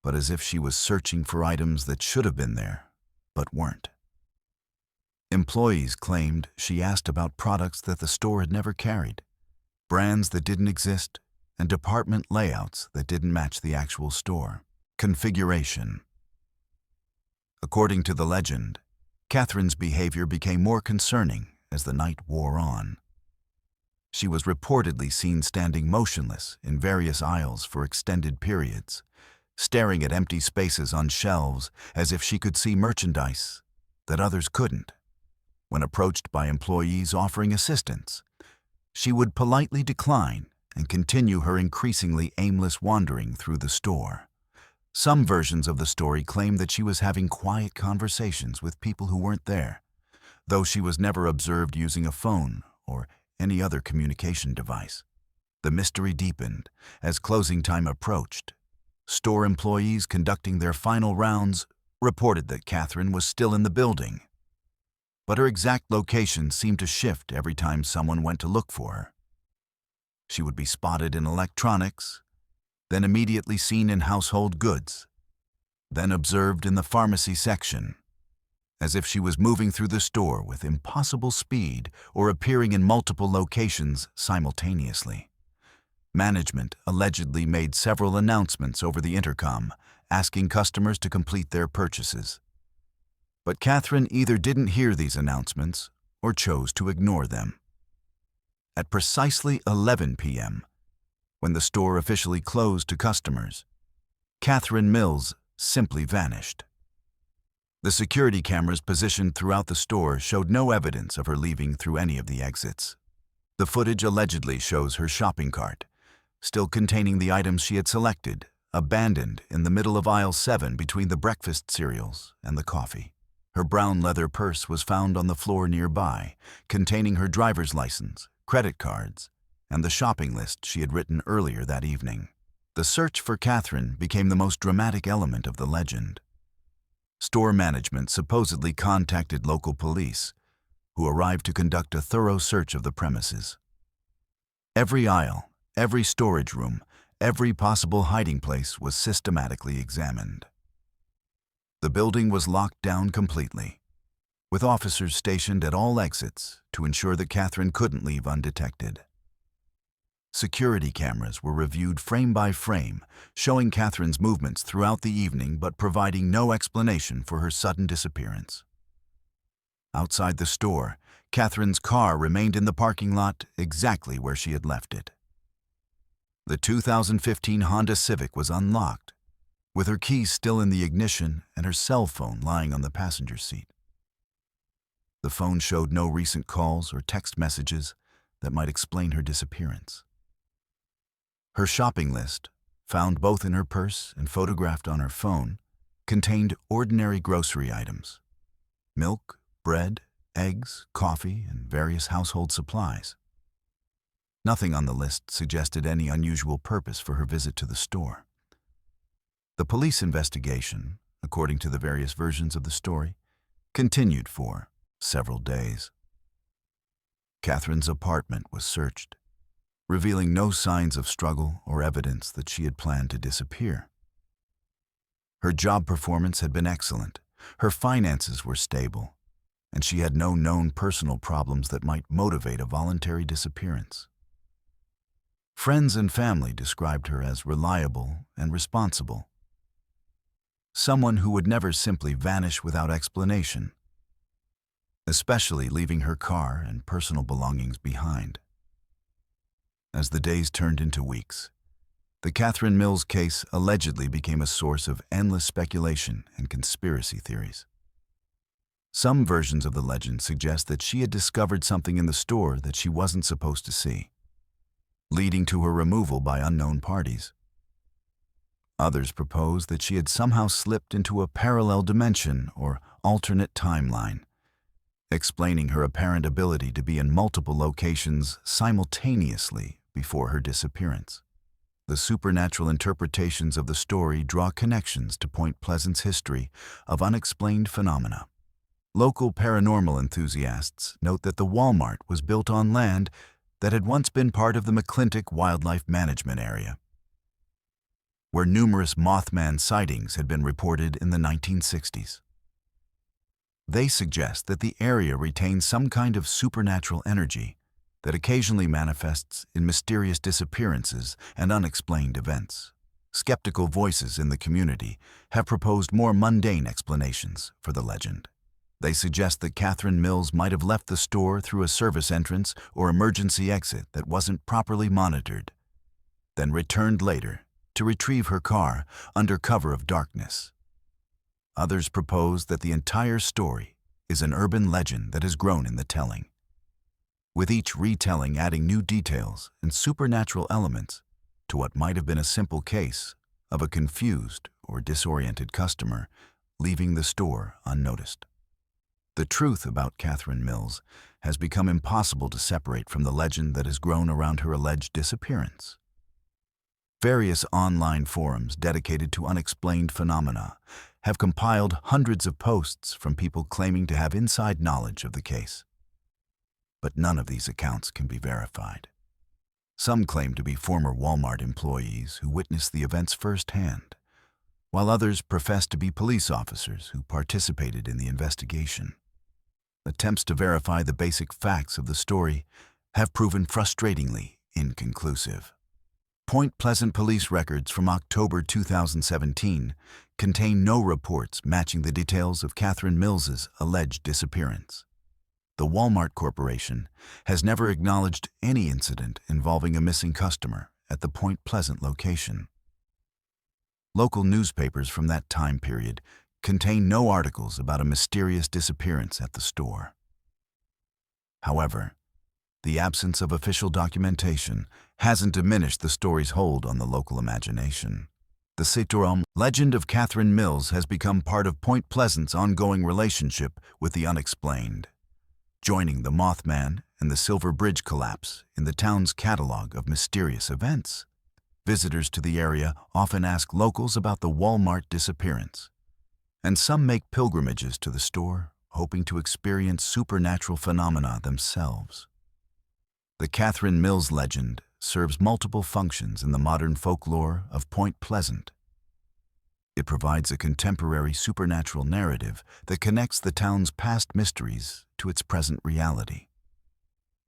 Speaker 1: but as if she was searching for items that should have been there, but weren't. Employees claimed she asked about products that the store had never carried, brands that didn't exist, and department layouts that didn't match the actual store configuration. According to the legend, Catherine's behavior became more concerning as the night wore on. She was reportedly seen standing motionless in various aisles for extended periods, staring at empty spaces on shelves as if she could see merchandise that others couldn't. When approached by employees offering assistance, she would politely decline and continue her increasingly aimless wandering through the store. Some versions of the story claim that she was having quiet conversations with people who weren't there, though she was never observed using a phone or any other communication device. The mystery deepened as closing time approached. Store employees conducting their final rounds reported that Catherine was still in the building, but her exact location seemed to shift every time someone went to look for her. She would be spotted in electronics, then immediately seen in household goods, then observed in the pharmacy section, as if she was moving through the store with impossible speed or appearing in multiple locations simultaneously. Management allegedly made several announcements over the intercom, asking customers to complete their purchases. But Catherine either didn't hear these announcements or chose to ignore them. At precisely 11 p.m., when the store officially closed to customers, Catherine Mills simply vanished. The security cameras positioned throughout the store showed no evidence of her leaving through any of the exits. The footage allegedly shows her shopping cart, still containing the items she had selected, abandoned in the middle of aisle 7 between the breakfast cereals and the coffee. Her brown leather purse was found on the floor nearby, containing her driver's license, credit cards, and the shopping list she had written earlier that evening. The search for Catherine became the most dramatic element of the legend. Store management supposedly contacted local police, who arrived to conduct a thorough search of the premises. Every aisle, every storage room, every possible hiding place was systematically examined. The building was locked down completely, with officers stationed at all exits to ensure that Catherine couldn't leave undetected. Security cameras were reviewed frame by frame, showing Catherine's movements throughout the evening but providing no explanation for her sudden disappearance. Outside the store, Catherine's car remained in the parking lot exactly where she had left it. The 2015 Honda Civic was unlocked, with her keys still in the ignition and her cell phone lying on the passenger seat. The phone showed no recent calls or text messages that might explain her disappearance. Her shopping list, found both in her purse and photographed on her phone, contained ordinary grocery items: milk, bread, eggs, coffee, and various household supplies. Nothing on the list suggested any unusual purpose for her visit to the store. The police investigation, according to the various versions of the story, continued for several days. Catherine's apartment was searched, revealing no signs of struggle or evidence that she had planned to disappear. Her job performance had been excellent, her finances were stable, and she had no known personal problems that might motivate a voluntary disappearance. Friends and family described her as reliable and responsible, someone who would never simply vanish without explanation, especially leaving her car and personal belongings behind. As the days turned into weeks, the Catherine Mills case allegedly became a source of endless speculation and conspiracy theories. Some versions of the legend suggest that she had discovered something in the store that she wasn't supposed to see, leading to her removal by unknown parties. Others propose that she had somehow slipped into a parallel dimension or alternate timeline, explaining her apparent ability to be in multiple locations simultaneously before her disappearance. The supernatural interpretations of the story draw connections to Point Pleasant's history of unexplained phenomena. Local paranormal enthusiasts note that the Walmart was built on land that had once been part of the McClintock Wildlife Management Area, where numerous Mothman sightings had been reported in the 1960s. They suggest that the area retains some kind of supernatural energy that occasionally manifests in mysterious disappearances and unexplained events. Skeptical voices in the community have proposed more mundane explanations for the legend. They suggest that Catherine Mills might have left the store through a service entrance or emergency exit that wasn't properly monitored, then returned later to retrieve her car under cover of darkness. Others propose that the entire story is an urban legend that has grown in the telling, with each retelling adding new details and supernatural elements to what might have been a simple case of a confused or disoriented customer leaving the store unnoticed. The truth about Catherine Mills has become impossible to separate from the legend that has grown around her alleged disappearance. Various online forums dedicated to unexplained phenomena have compiled hundreds of posts from people claiming to have inside knowledge of the case. But none of these accounts can be verified. Some claim to be former Walmart employees who witnessed the events firsthand, while others profess to be police officers who participated in the investigation. Attempts to verify the basic facts of the story have proven frustratingly inconclusive. Point Pleasant police records from October 2017 contain no reports matching the details of Catherine Mills's alleged disappearance. The Walmart Corporation has never acknowledged any incident involving a missing customer at the Point Pleasant location. Local newspapers from that time period contain no articles about a mysterious disappearance at the store. However, the absence of official documentation hasn't diminished the story's hold on the local imagination. The Salem legend of Catherine Mills has become part of Point Pleasant's ongoing relationship with the unexplained, joining the Mothman and the Silver Bridge collapse in the town's catalog of mysterious events. Visitors to the area often ask locals about the Walmart disappearance, and some make pilgrimages to the store, hoping to experience supernatural phenomena themselves. The Catherine Mills legend serves multiple functions in the modern folklore of Point Pleasant. It provides a contemporary supernatural narrative that connects the town's past mysteries to its present reality.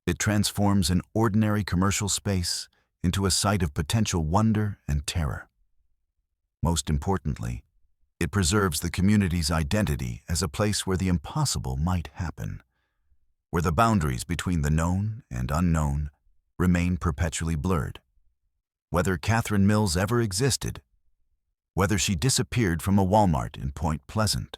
Speaker 1: It transforms an ordinary commercial space into a site of potential wonder and terror. Most importantly, it preserves the community's identity as a place where the impossible might happen, where the boundaries between the known and unknown remain perpetually blurred. Whether Catherine Mills ever existed, whether she disappeared from a Walmart in Point Pleasant,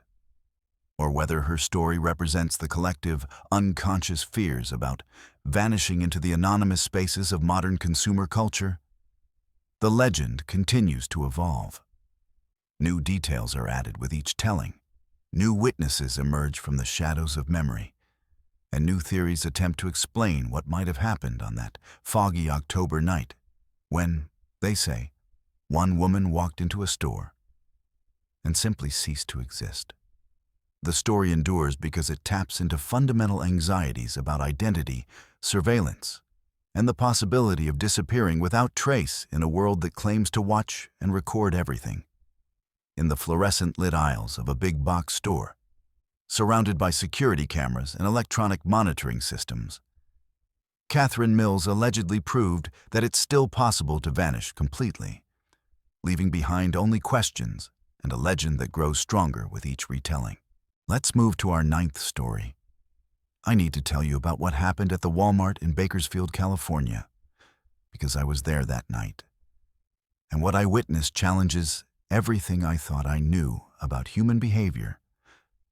Speaker 1: or whether her story represents the collective, unconscious fears about vanishing into the anonymous spaces of modern consumer culture, the legend continues to evolve. New details are added with each telling, new witnesses emerge from the shadows of memory, and new theories attempt to explain what might have happened on that foggy October night when, they say, one woman walked into a store and simply ceased to exist. The story endures because it taps into fundamental anxieties about identity, surveillance, and the possibility of disappearing without trace in a world that claims to watch and record everything. In the fluorescent-lit aisles of a big box store, surrounded by security cameras and electronic monitoring systems, Catherine Mills allegedly proved that it's still possible to vanish completely, leaving behind only questions and a legend that grows stronger with each retelling. Let's move to our 9th story. I need to tell you about what happened at the Walmart in Bakersfield, California, because I was there that night. And what I witnessed challenges everything I thought I knew about human behavior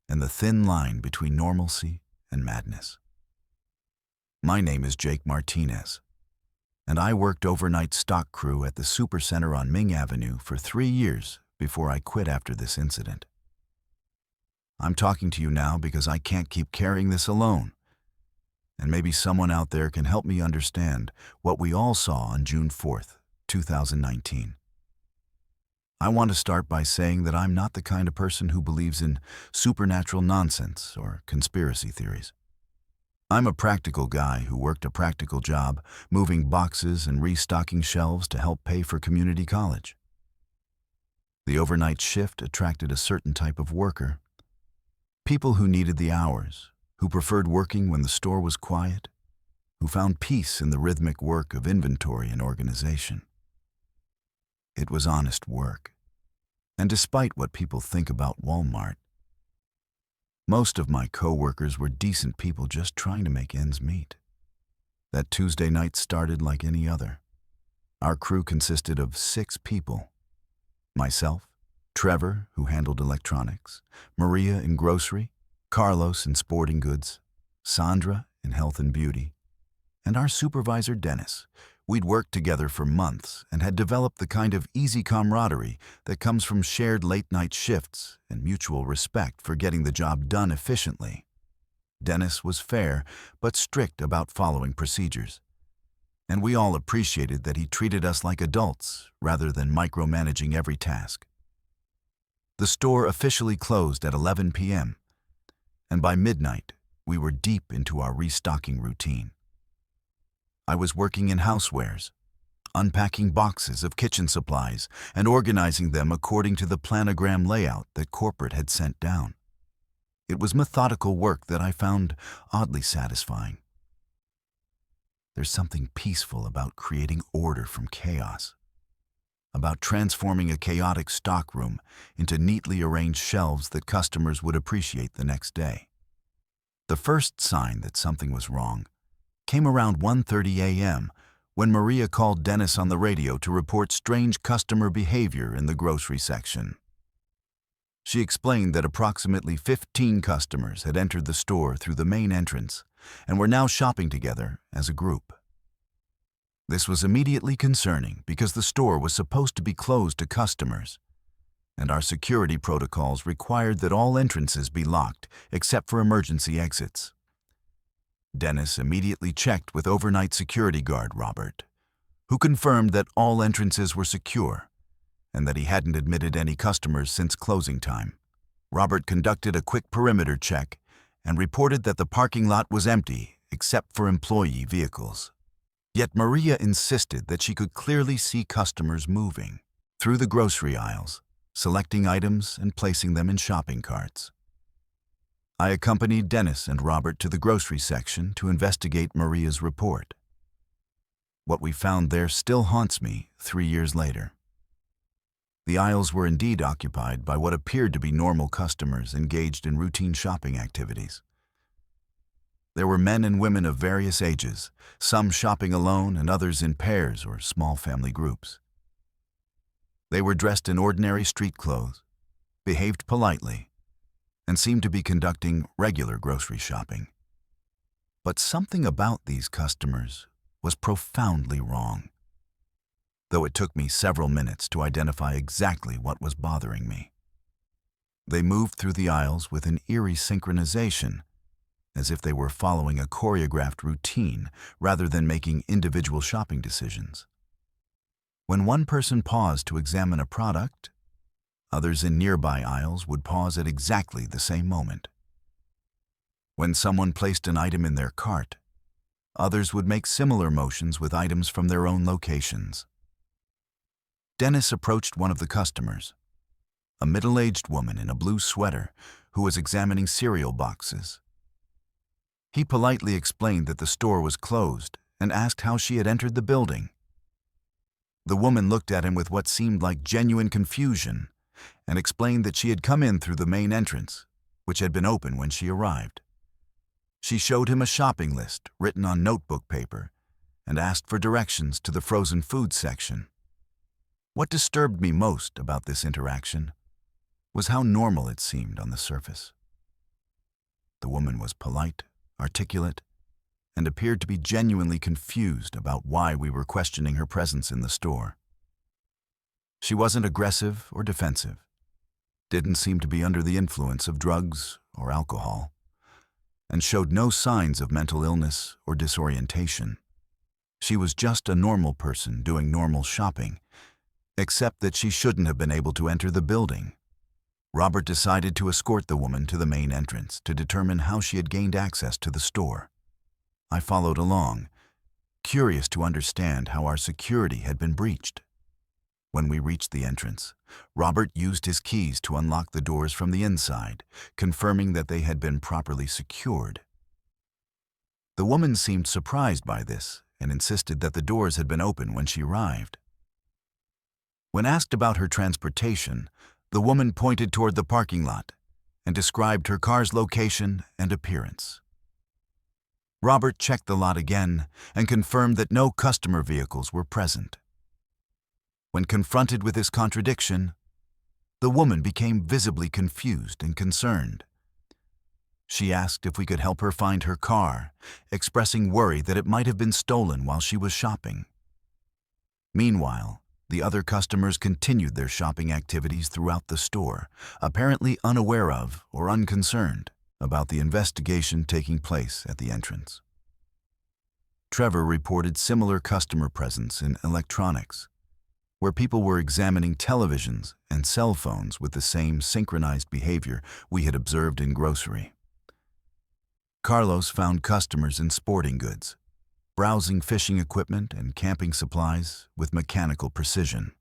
Speaker 1: and the thin line between normalcy and madness. My name is Jake Martinez, and I worked overnight stock crew at the Supercenter on Ming Avenue for 3 years before I quit after this incident. I'm talking to you now because I can't keep carrying this alone, and maybe someone out there can help me understand what we all saw on June 4th, 2019. I want to start by saying that I'm not the kind of person who believes in supernatural nonsense or conspiracy theories. I'm a practical guy who worked a practical job, moving boxes and restocking shelves to help pay for community college. The overnight shift attracted a certain type of worker. People who needed the hours, who preferred working when the store was quiet, who found peace in the rhythmic work of inventory and organization. It was honest work. And despite what people think about Walmart, most of my co-workers were decent people just trying to make ends meet. That Tuesday night started like any other. Our crew consisted of 6 people. Myself, Trevor, who handled electronics, Maria in grocery, Carlos in sporting goods, Sandra in health and beauty, and our supervisor, Dennis. We'd worked together for months and had developed the kind of easy camaraderie that comes from shared late-night shifts and mutual respect for getting the job done efficiently. Dennis was fair but strict about following procedures, and we all appreciated that he treated us like adults rather than micromanaging every task. The store officially closed at 11 p.m., and by midnight, we were deep into our restocking routine. I was working in housewares, unpacking boxes of kitchen supplies and organizing them according to the planogram layout that corporate had sent down. It was methodical work that I found oddly satisfying. There's something peaceful about creating order from chaos, about transforming a chaotic stockroom into neatly arranged shelves that customers would appreciate the next day. The first sign that something was wrong came around 1:30 a.m. when Maria called Dennis on the radio to report strange customer behavior in the grocery section. She explained that approximately 15 customers had entered the store through the main entrance and were now shopping together as a group. This was immediately concerning because the store was supposed to be closed to customers, and our security protocols required that all entrances be locked except for emergency exits. Dennis immediately checked with overnight security guard Robert, who confirmed that all entrances were secure and that he hadn't admitted any customers since closing time. Robert conducted a quick perimeter check and reported that the parking lot was empty except for employee vehicles. Yet Maria insisted that she could clearly see customers moving through the grocery aisles, selecting items and placing them in shopping carts. I accompanied Dennis and Robert to the grocery section to investigate Maria's report. What we found there still haunts me 3 years later. The aisles were indeed occupied by what appeared to be normal customers engaged in routine shopping activities. There were men and women of various ages, some shopping alone and others in pairs or small family groups. They were dressed in ordinary street clothes, behaved politely, and seemed to be conducting regular grocery shopping. But something about these customers was profoundly wrong, though it took me several minutes to identify exactly what was bothering me. They moved through the aisles with an eerie synchronization, as if they were following a choreographed routine rather than making individual shopping decisions. When one person paused to examine a product, others in nearby aisles would pause at exactly the same moment. When someone placed an item in their cart, others would make similar motions with items from their own locations. Dennis approached one of the customers, a middle-aged woman in a blue sweater who was examining cereal boxes. He politely explained that the store was closed and asked how she had entered the building. The woman looked at him with what seemed like genuine confusion and explained that she had come in through the main entrance, which had been open when she arrived. She showed him a shopping list written on notebook paper and asked for directions to the frozen food section. What disturbed me most about this interaction was how normal it seemed on the surface. The woman was polite, articulate, and appeared to be genuinely confused about why we were questioning her presence in the store. She wasn't aggressive or defensive, didn't seem to be under the influence of drugs or alcohol, and showed no signs of mental illness or disorientation. She was just a normal person doing normal shopping, except that she shouldn't have been able to enter the building. Robert decided to escort the woman to the main entrance to determine how she had gained access to the store. I followed along, curious to understand how our security had been breached. When we reached the entrance, Robert used his keys to unlock the doors from the inside, confirming that they had been properly secured. The woman seemed surprised by this and insisted that the doors had been open when she arrived. When asked about her transportation, the woman pointed toward the parking lot and described her car's location and appearance. Robert checked the lot again and confirmed that no customer vehicles were present. When confronted with this contradiction, the woman became visibly confused and concerned. She asked if we could help her find her car, expressing worry that it might have been stolen while she was shopping. Meanwhile, the other customers continued their shopping activities throughout the store, apparently unaware of or unconcerned about the investigation taking place at the entrance. Trevor reported similar customer presence in electronics, where people were examining televisions and cell phones with the same synchronized behavior we had observed in grocery. Carlos found customers in sporting goods, browsing fishing equipment and camping supplies with mechanical precision.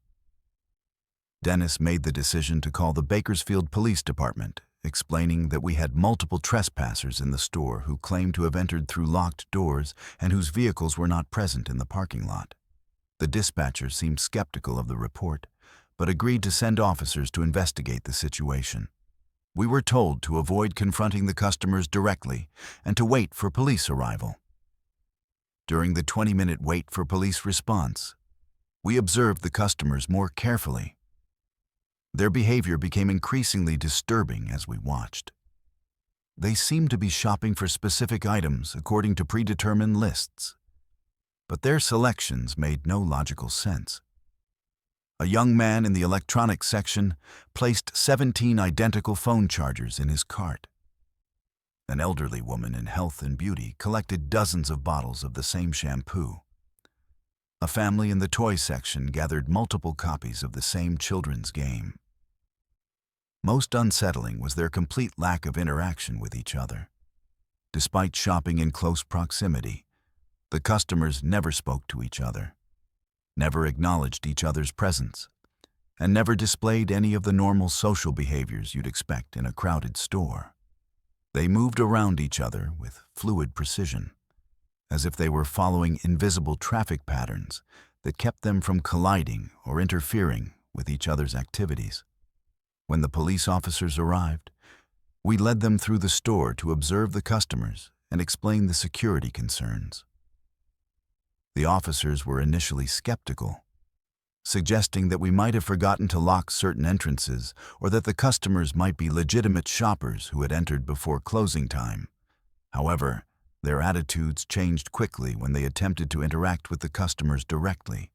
Speaker 1: Dennis made the decision to call the Bakersfield Police Department, explaining that we had multiple trespassers in the store who claimed to have entered through locked doors and whose vehicles were not present in the parking lot. The dispatcher seemed skeptical of the report, but agreed to send officers to investigate the situation. We were told to avoid confronting the customers directly and to wait for police arrival. During the 20-minute wait for police response, we observed the customers more carefully. Their behavior became increasingly disturbing as we watched. They seemed to be shopping for specific items according to predetermined lists, but their selections made no logical sense. A young man in the electronics section placed 17 identical phone chargers in his cart. An elderly woman in health and beauty collected dozens of bottles of the same shampoo. A family in the toy section gathered multiple copies of the same children's game. Most unsettling was their complete lack of interaction with each other. Despite shopping in close proximity, the customers never spoke to each other, never acknowledged each other's presence, and never displayed any of the normal social behaviors you'd expect in a crowded store. They moved around each other with fluid precision, as if they were following invisible traffic patterns that kept them from colliding or interfering with each other's activities. When the police officers arrived, we led them through the store to observe the customers and explain the security concerns. The officers were initially skeptical, suggesting that we might have forgotten to lock certain entrances or that the customers might be legitimate shoppers who had entered before closing time. However, their attitudes changed quickly when they attempted to interact with the customers directly.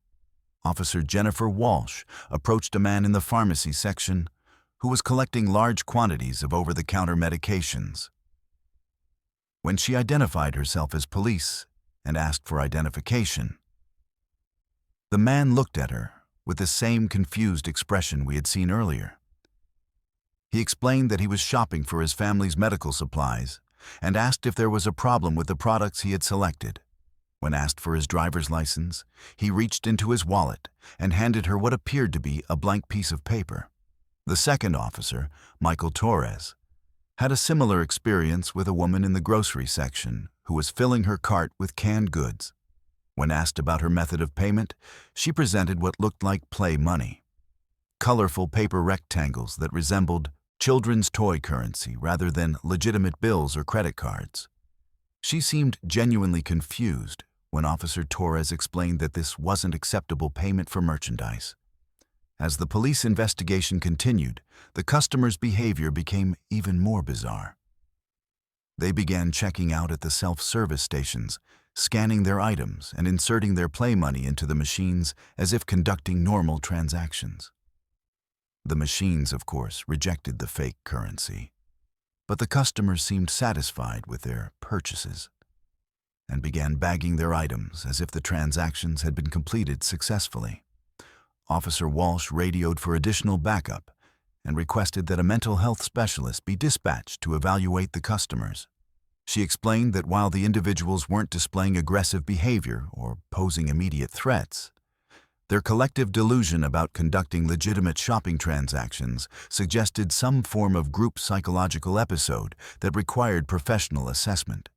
Speaker 1: Officer Jennifer Walsh approached a man in the pharmacy section who was collecting large quantities of over-the-counter medications. When she identified herself as police and asked for identification, the man looked at her with the same confused expression we had seen earlier. He explained that he was shopping for his family's medical supplies and asked if there was a problem with the products he had selected. When asked for his driver's license, he reached into his wallet and handed her what appeared to be a blank piece of paper. The second officer, Michael Torres, had a similar experience with a woman in the grocery section who was filling her cart with canned goods. When asked about her method of payment, she presented what looked like play money, colorful paper rectangles that resembled children's toy currency rather than legitimate bills or credit cards. She seemed genuinely confused when Officer Torres explained that this wasn't acceptable payment for merchandise. As the police investigation continued, the customers' behavior became even more bizarre. They began checking out at the self-service stations, scanning their items and inserting their play money into the machines as if conducting normal transactions. The machines, of course, rejected the fake currency, but the customers seemed satisfied with their purchases and began bagging their items as if the transactions had been completed successfully. Officer Walsh radioed for additional backup and requested that a mental health specialist be dispatched to evaluate the customers. She explained that while the individuals weren't displaying aggressive behavior or posing immediate threats, their collective delusion about conducting legitimate shopping transactions suggested some form of group psychological episode that required professional assessment.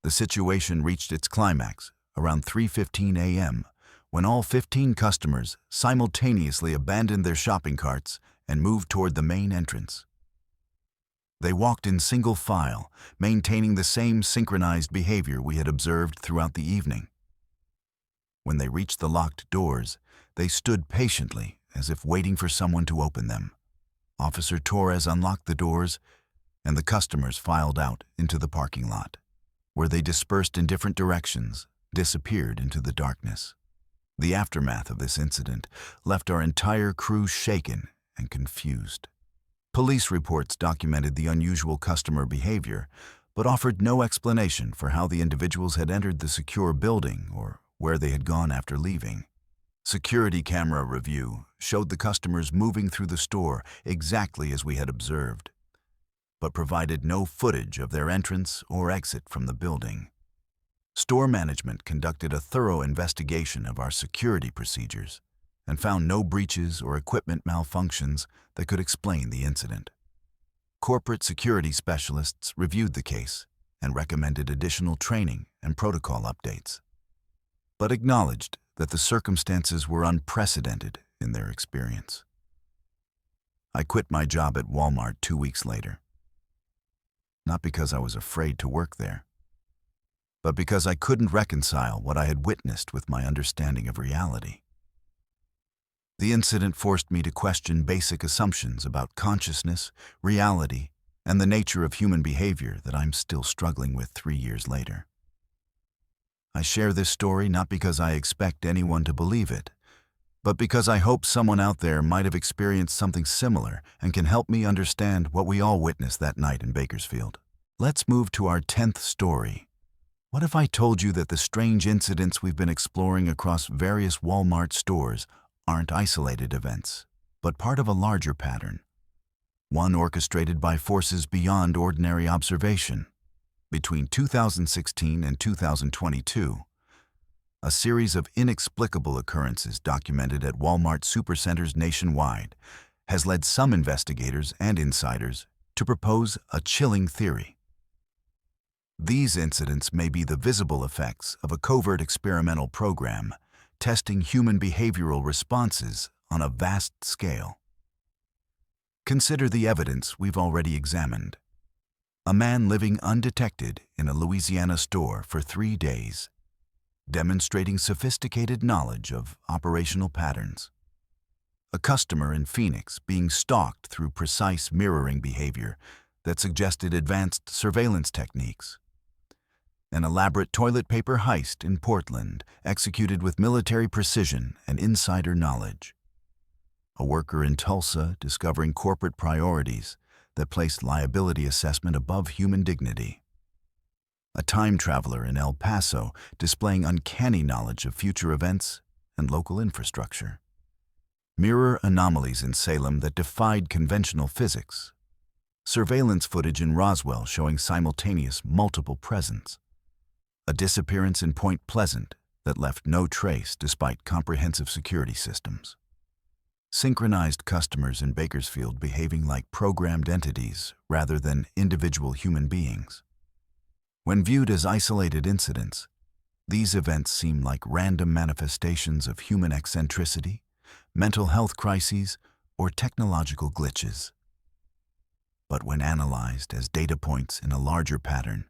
Speaker 1: The situation reached its climax around 3:15 a.m. when all 15 customers simultaneously abandoned their shopping carts and moved toward the main entrance. They walked in single file, maintaining the same synchronized behavior we had observed throughout the evening. When they reached the locked doors, they stood patiently, as if waiting for someone to open them. Officer Torres unlocked the doors, and the customers filed out into the parking lot, where they dispersed in different directions, disappeared into the darkness. The aftermath of this incident left our entire crew shaken and confused. Police reports documented the unusual customer behavior, but offered no explanation for how the individuals had entered the secure building or where they had gone after leaving. Security camera review showed the customers moving through the store exactly as we had observed, but provided no footage of their entrance or exit from the building. Store management conducted a thorough investigation of our security procedures and found no breaches or equipment malfunctions that could explain the incident. Corporate security specialists reviewed the case and recommended additional training and protocol updates, but acknowledged that the circumstances were unprecedented in their experience. I quit my job at Walmart 2 weeks later, not because I was afraid to work there, but because I couldn't reconcile what I had witnessed with my understanding of reality. The incident forced me to question basic assumptions about consciousness, reality, and the nature of human behavior that I'm still struggling with 3 years later. I share this story not because I expect anyone to believe it, but because I hope someone out there might have experienced something similar and can help me understand what we all witnessed that night in Bakersfield. Let's move to our 10th story. What if I told you that the strange incidents we've been exploring across various Walmart stores aren't isolated events, but part of a larger pattern, one orchestrated by forces beyond ordinary observation? Between 2016 and 2022, a series of inexplicable occurrences documented at Walmart supercenters nationwide has led some investigators and insiders to propose a chilling theory. These incidents may be the visible effects of a covert experimental program testing human behavioral responses on a vast scale. Consider the evidence we've already examined. A man living undetected in a Louisiana store for 3 days, demonstrating sophisticated knowledge of operational patterns. A customer in Phoenix being stalked through precise mirroring behavior that suggested advanced surveillance techniques. An elaborate toilet paper heist in Portland executed with military precision and insider knowledge. A worker in Tulsa discovering corporate priorities that placed liability assessment above human dignity. A time traveler in El Paso displaying uncanny knowledge of future events and local infrastructure. Mirror anomalies in Salem that defied conventional physics. Surveillance footage in Roswell showing simultaneous multiple presence. A disappearance in Point Pleasant that left no trace despite comprehensive security systems. Synchronized customers in Bakersfield behaving like programmed entities rather than individual human beings. When viewed as isolated incidents, these events seem like random manifestations of human eccentricity, mental health crises, or technological glitches. But when analyzed as data points in a larger pattern,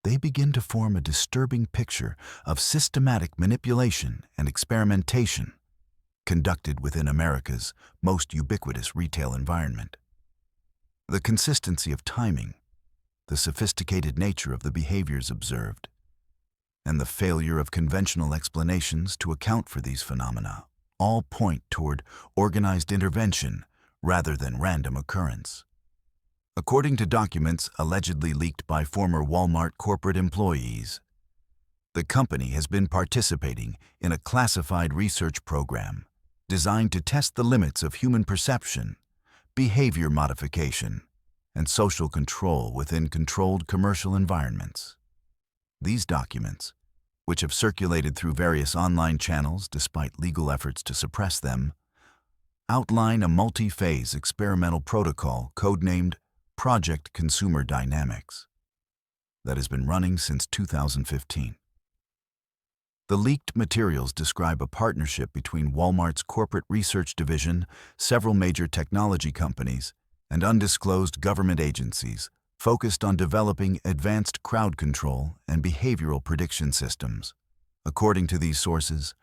Speaker 1: they begin to form a disturbing picture of systematic manipulation and experimentation conducted within America's most ubiquitous retail environment. The consistency of timing, the sophisticated nature of the behaviors observed, and the failure of conventional explanations to account for these phenomena all point toward organized intervention rather than random occurrence. According to documents allegedly leaked by former Walmart corporate employees, the company has been participating in a classified research program designed to test the limits of human perception, behavior modification, and social control within controlled commercial environments. These documents, which have circulated through various online channels despite legal efforts to suppress them, outline a multi-phase experimental protocol codenamed Project Consumer Dynamics that has been running since 2015. The leaked materials describe a partnership between Walmart's corporate research division, several major technology companies, and undisclosed government agencies focused on developing advanced crowd control and behavioral prediction systems. According to these sources,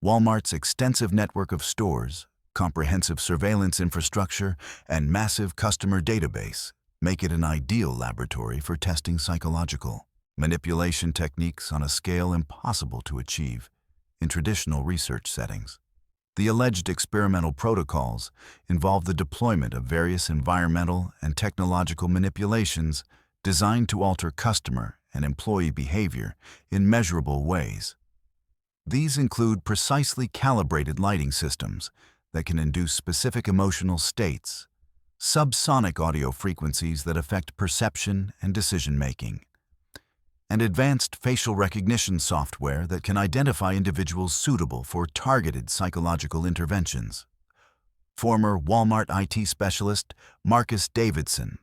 Speaker 1: Walmart's extensive network of stores, comprehensive surveillance infrastructure, and massive customer database make it an ideal laboratory for testing psychological manipulation techniques on a scale impossible to achieve in traditional research settings. The alleged experimental protocols involve the deployment of various environmental and technological manipulations designed to alter customer and employee behavior in measurable ways. These include precisely calibrated lighting systems that can induce specific emotional states, subsonic audio frequencies that affect perception and decision-making, and advanced facial recognition software that can identify individuals suitable for targeted psychological interventions. Former Walmart IT specialist Marcus Davidson,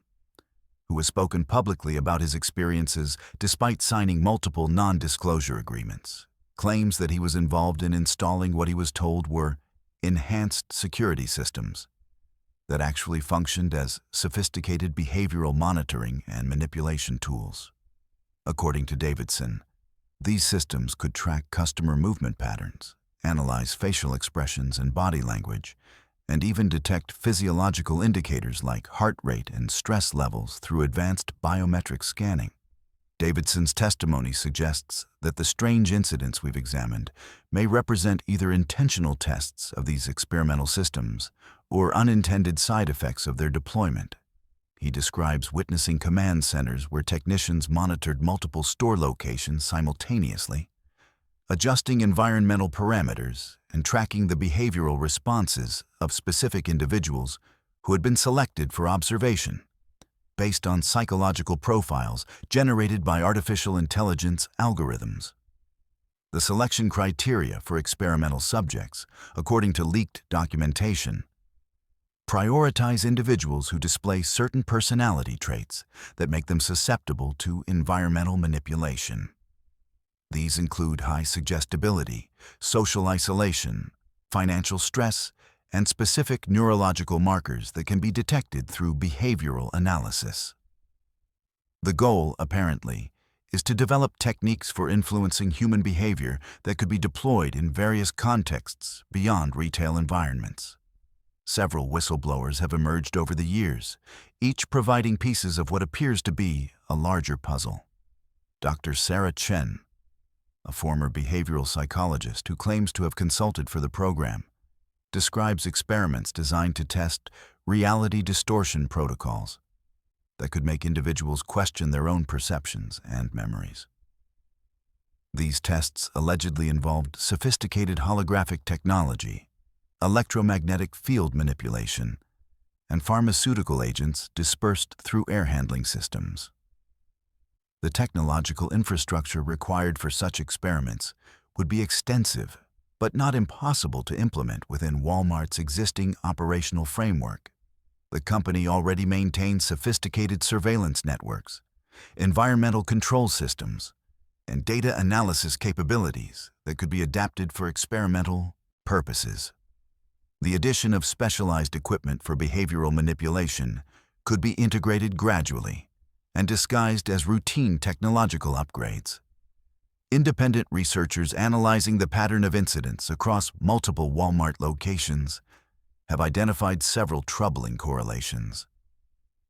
Speaker 1: who has spoken publicly about his experiences despite signing multiple non-disclosure agreements, claims that he was involved in installing what he was told were enhanced security systems that actually functioned as sophisticated behavioral monitoring and manipulation tools. According to Davidson, these systems could track customer movement patterns, analyze facial expressions and body language, and even detect physiological indicators like heart rate and stress levels through advanced biometric scanning. Davidson's testimony suggests that the strange incidents we've examined may represent either intentional tests of these experimental systems or unintended side effects of their deployment. He describes witnessing command centers where technicians monitored multiple store locations simultaneously, adjusting environmental parameters and tracking the behavioral responses of specific individuals who had been selected for observation, based on psychological profiles generated by artificial intelligence algorithms. The selection criteria for experimental subjects, according to leaked documentation, prioritize individuals who display certain personality traits that make them susceptible to environmental manipulation. These include high suggestibility, social isolation, financial stress, and specific neurological markers that can be detected through behavioral analysis. The goal, apparently, is to develop techniques for influencing human behavior that could be deployed in various contexts beyond retail environments. Several whistleblowers have emerged over the years, each providing pieces of what appears to be a larger puzzle. Dr. Sarah Chen, a former behavioral psychologist who claims to have consulted for the program, describes experiments designed to test reality distortion protocols that could make individuals question their own perceptions and memories. These tests allegedly involved sophisticated holographic technology, electromagnetic field manipulation, and pharmaceutical agents dispersed through air handling systems. The technological infrastructure required for such experiments would be extensive, but not impossible to implement within Walmart's existing operational framework. The company already maintains sophisticated surveillance networks, environmental control systems, and data analysis capabilities that could be adapted for experimental purposes. The addition of specialized equipment for behavioral manipulation could be integrated gradually and disguised as routine technological upgrades. Independent researchers analyzing the pattern of incidents across multiple Walmart locations have identified several troubling correlations.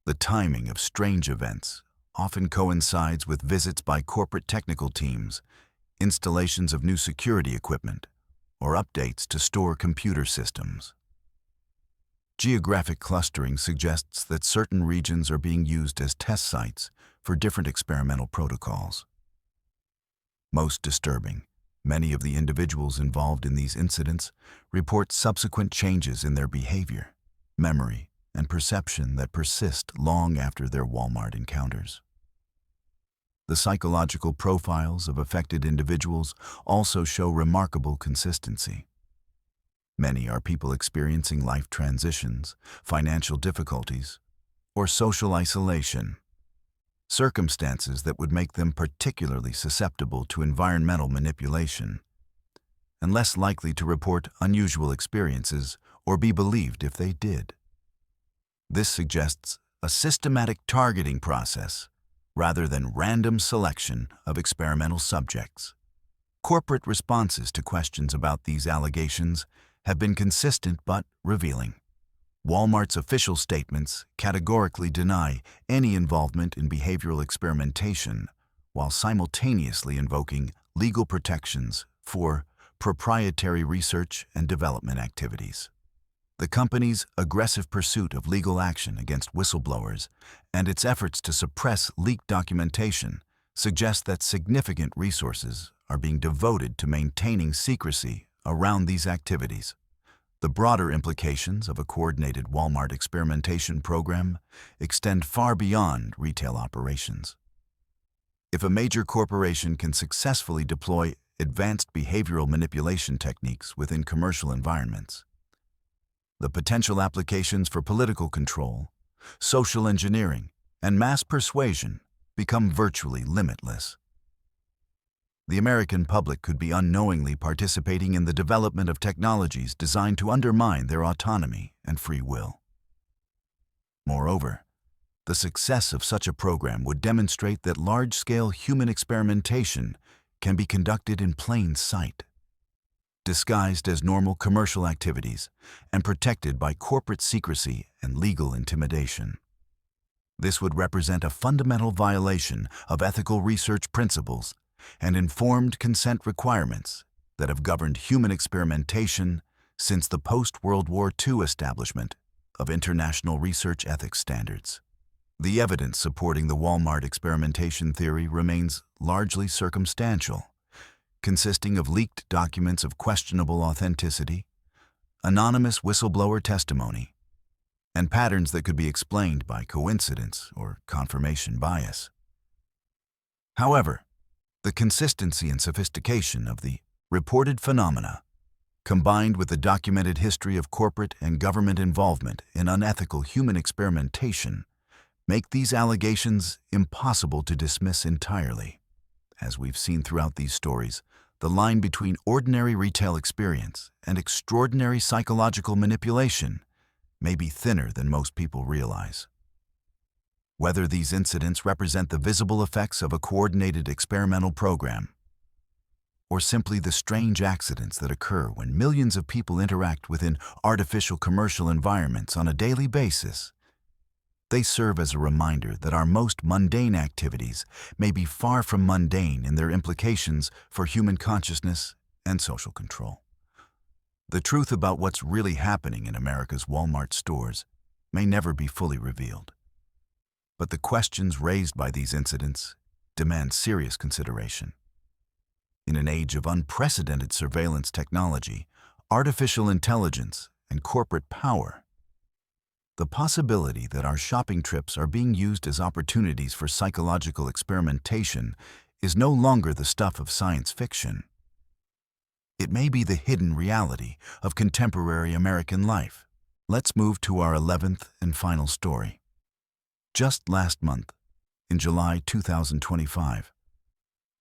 Speaker 1: The timing of strange events often coincides with visits by corporate technical teams, installations of new security equipment, or updates to store computer systems. Geographic clustering suggests that certain regions are being used as test sites for different experimental protocols. Most disturbing, many of the individuals involved in these incidents report subsequent changes in their behavior, memory, and perception that persist long after their Walmart encounters. The psychological profiles of affected individuals also show remarkable consistency. Many are people experiencing life transitions, financial difficulties, or social isolation, circumstances that would make them particularly susceptible to environmental manipulation, and less likely to report unusual experiences or be believed if they did. This suggests a systematic targeting process rather than random selection of experimental subjects. Corporate responses to questions about these allegations have been consistent but revealing. Walmart's official statements categorically deny any involvement in behavioral experimentation, while simultaneously invoking legal protections for proprietary research and development activities. The company's aggressive pursuit of legal action against whistleblowers and its efforts to suppress leaked documentation suggest that significant resources are being devoted to maintaining secrecy around these activities. The broader implications of a coordinated Walmart experimentation program extend far beyond retail operations. If a major corporation can successfully deploy advanced behavioral manipulation techniques within commercial environments, the potential applications for political control, social engineering, and mass persuasion become virtually limitless. The American public could be unknowingly participating in the development of technologies designed to undermine their autonomy and free will. Moreover, the success of such a program would demonstrate that large-scale human experimentation can be conducted in plain sight, disguised as normal commercial activities and protected by corporate secrecy and legal intimidation. This would represent a fundamental violation of ethical research principles and informed consent requirements that have governed human experimentation since the post-World War II establishment of international research ethics standards. The evidence supporting the Walmart experimentation theory remains largely circumstantial, consisting of leaked documents of questionable authenticity, anonymous whistleblower testimony, and patterns that could be explained by coincidence or confirmation bias. However, the consistency and sophistication of the reported phenomena, combined with the documented history of corporate and government involvement in unethical human experimentation, make these allegations impossible to dismiss entirely. As we've seen throughout these stories, the line between ordinary retail experience and extraordinary psychological manipulation may be thinner than most people realize. Whether these incidents represent the visible effects of a coordinated experimental program, or simply the strange accidents that occur when millions of people interact within artificial commercial environments on a daily basis, they serve as a reminder that our most mundane activities may be far from mundane in their implications for human consciousness and social control. The truth about what's really happening in America's Walmart stores may never be fully revealed. But the questions raised by these incidents demand serious consideration. In an age of unprecedented surveillance technology, artificial intelligence, and corporate power, the possibility that our shopping trips are being used as opportunities for psychological experimentation is no longer the stuff of science fiction. It may be the hidden reality of contemporary American life. Let's move to our 11th and final story. Just last month, in July 2025,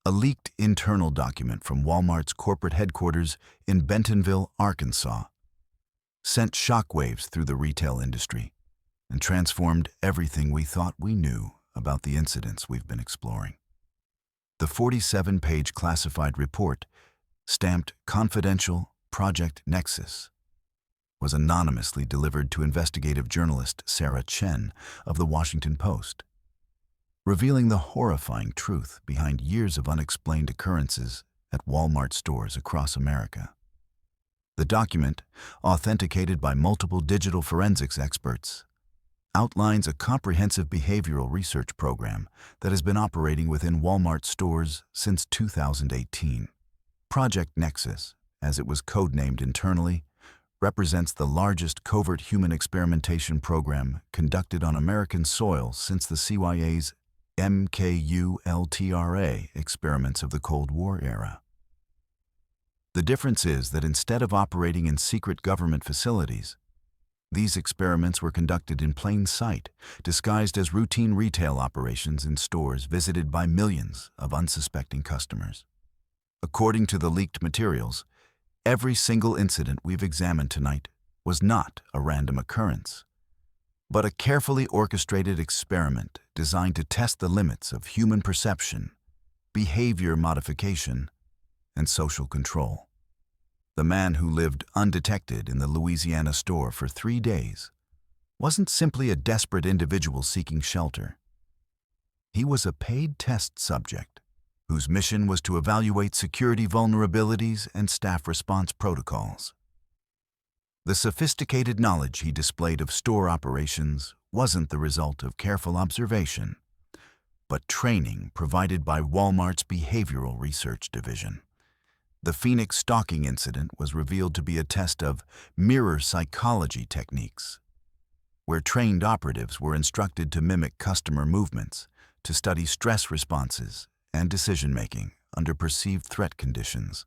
Speaker 1: a leaked internal document from Walmart's corporate headquarters in Bentonville, Arkansas, sent shockwaves through the retail industry and transformed everything we thought we knew about the incidents we've been exploring. The 47-page classified report, stamped Confidential Project Nexus, was anonymously delivered to investigative journalist Sarah Chen of The Washington Post, revealing the horrifying truth behind years of unexplained occurrences at Walmart stores across America. The document, authenticated by multiple digital forensics experts, outlines a comprehensive behavioral research program that has been operating within Walmart stores since 2018. Project Nexus, as it was codenamed internally, represents the largest covert human experimentation program conducted on American soil since the CYA's MKUltra experiments of the Cold War era. The difference is that instead of operating in secret government facilities, these experiments were conducted in plain sight, disguised as routine retail operations in stores visited by millions of unsuspecting customers. According to the leaked materials, every single incident we've examined tonight was not a random occurrence, but a carefully orchestrated experiment designed to test the limits of human perception, behavior modification, and social control. The man who lived undetected in the Louisiana store for 3 days wasn't simply a desperate individual seeking shelter. He was a paid test subject whose mission was to evaluate security vulnerabilities and staff response protocols. The sophisticated knowledge he displayed of store operations wasn't the result of careful observation, but training provided by Walmart's Behavioral Research Division. The Phoenix stalking incident was revealed to be a test of mirror psychology techniques, where trained operatives were instructed to mimic customer movements, to study stress responses and decision-making under perceived threat conditions.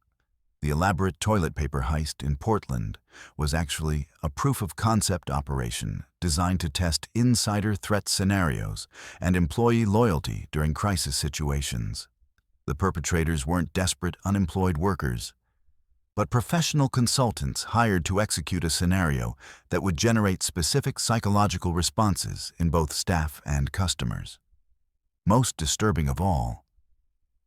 Speaker 1: The elaborate toilet paper heist in Portland was actually a proof-of-concept operation designed to test insider threat scenarios and employee loyalty during crisis situations. The perpetrators weren't desperate, unemployed workers, but professional consultants hired to execute a scenario that would generate specific psychological responses in both staff and customers. Most disturbing of all,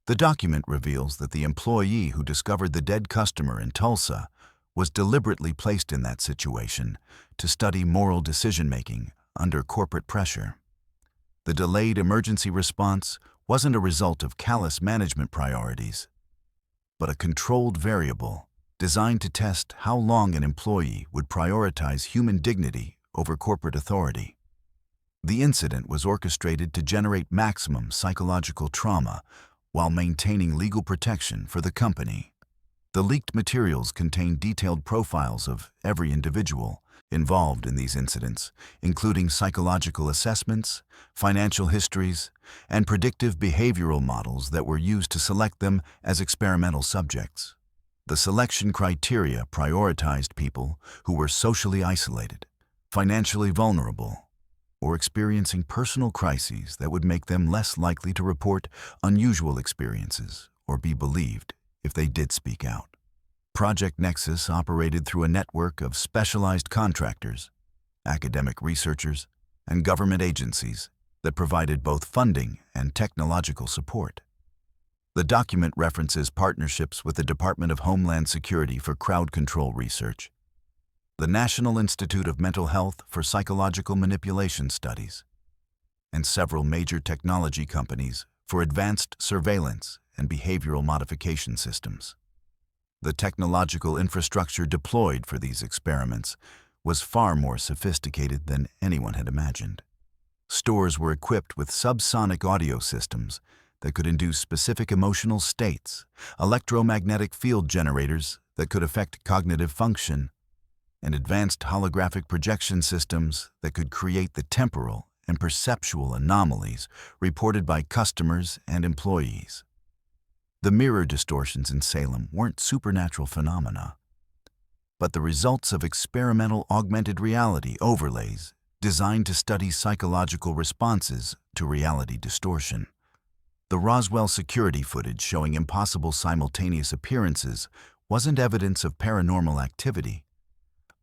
Speaker 1: the document reveals that the employee who discovered the dead customer in Tulsa was deliberately placed in that situation to study moral decision-making under corporate pressure. The delayed emergency response wasn't a result of callous management priorities, but a controlled variable designed to test how long an employee would prioritize human dignity over corporate authority. The incident was orchestrated to generate maximum psychological trauma while maintaining legal protection for the company. The leaked materials contain detailed profiles of every individual involved in these incidents, including psychological assessments, financial histories, and predictive behavioral models that were used to select them as experimental subjects. The selection criteria prioritized people who were socially isolated, financially vulnerable, or experiencing personal crises that would make them less likely to report unusual experiences or be believed if they did speak out. Project Nexus operated through a network of specialized contractors, academic researchers, and government agencies that provided both funding and technological support. The document references partnerships with the Department of Homeland Security for crowd control research, the National Institute of Mental Health for psychological manipulation studies, and several major technology companies for advanced surveillance and behavioral modification systems. The technological infrastructure deployed for these experiments was far more sophisticated than anyone had imagined. Stores were equipped with subsonic audio systems that could induce specific emotional states, electromagnetic field generators that could affect cognitive function, and advanced holographic projection systems that could create the temporal and perceptual anomalies reported by customers and employees. The mirror distortions in Salem weren't supernatural phenomena, but the results of experimental augmented reality overlays designed to study psychological responses to reality distortion. The Roswell security footage showing impossible simultaneous appearances wasn't evidence of paranormal activity,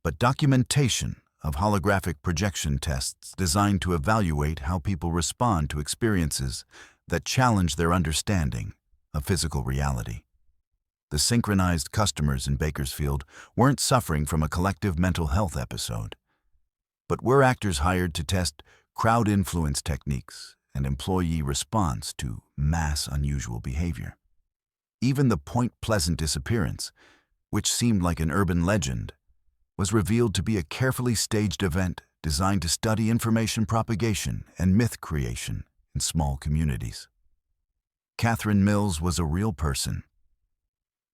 Speaker 1: but documentation of holographic projection tests designed to evaluate how people respond to experiences that challenge their understanding of physical reality. The synchronized customers in Bakersfield weren't suffering from a collective mental health episode, but were actors hired to test crowd influence techniques and employee response to mass unusual behavior. Even the Point Pleasant disappearance, which seemed like an urban legend, was revealed to be a carefully staged event designed to study information propagation and myth creation in small communities. Catherine Mills was a real person,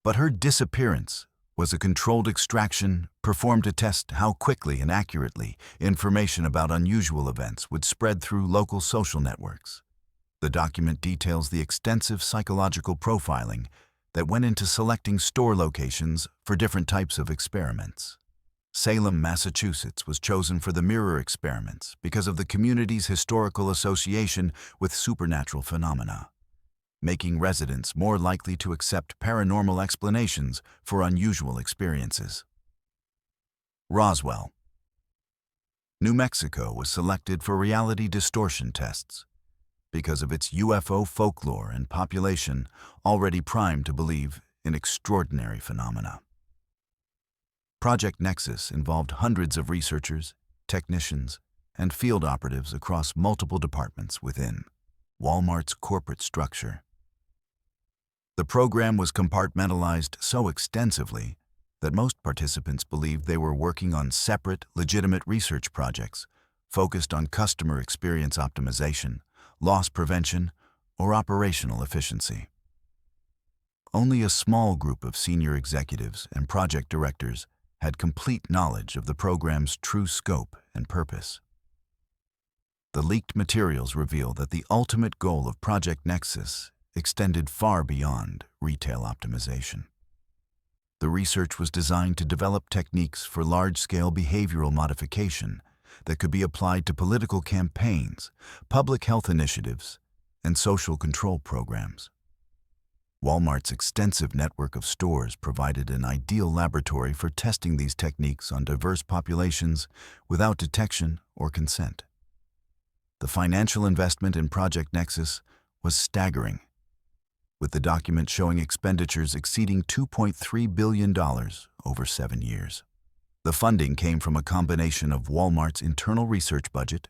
Speaker 1: but her disappearance was a controlled extraction performed to test how quickly and accurately information about unusual events would spread through local social networks. The document details the extensive psychological profiling that went into selecting store locations for different types of experiments. Salem, Massachusetts was chosen for the mirror experiments because of the community's historical association with supernatural phenomena, making residents more likely to accept paranormal explanations for unusual experiences. Roswell, New Mexico was selected for reality distortion tests because of its UFO folklore and population already primed to believe in extraordinary phenomena. Project Nexus involved hundreds of researchers, technicians, and field operatives across multiple departments within Walmart's corporate structure. The program was compartmentalized so extensively that most participants believed they were working on separate, legitimate research projects focused on customer experience optimization, loss prevention, or operational efficiency. Only a small group of senior executives and project directors had complete knowledge of the program's true scope and purpose. The leaked materials reveal that the ultimate goal of Project Nexus extended far beyond retail optimization. The research was designed to develop techniques for large-scale behavioral modification that could be applied to political campaigns, public health initiatives, and social control programs. Walmart's extensive network of stores provided an ideal laboratory for testing these techniques on diverse populations without detection or consent. The financial investment in Project Nexus was staggering, with the document showing expenditures exceeding $2.3 billion over 7 years. The funding came from a combination of Walmart's internal research budget,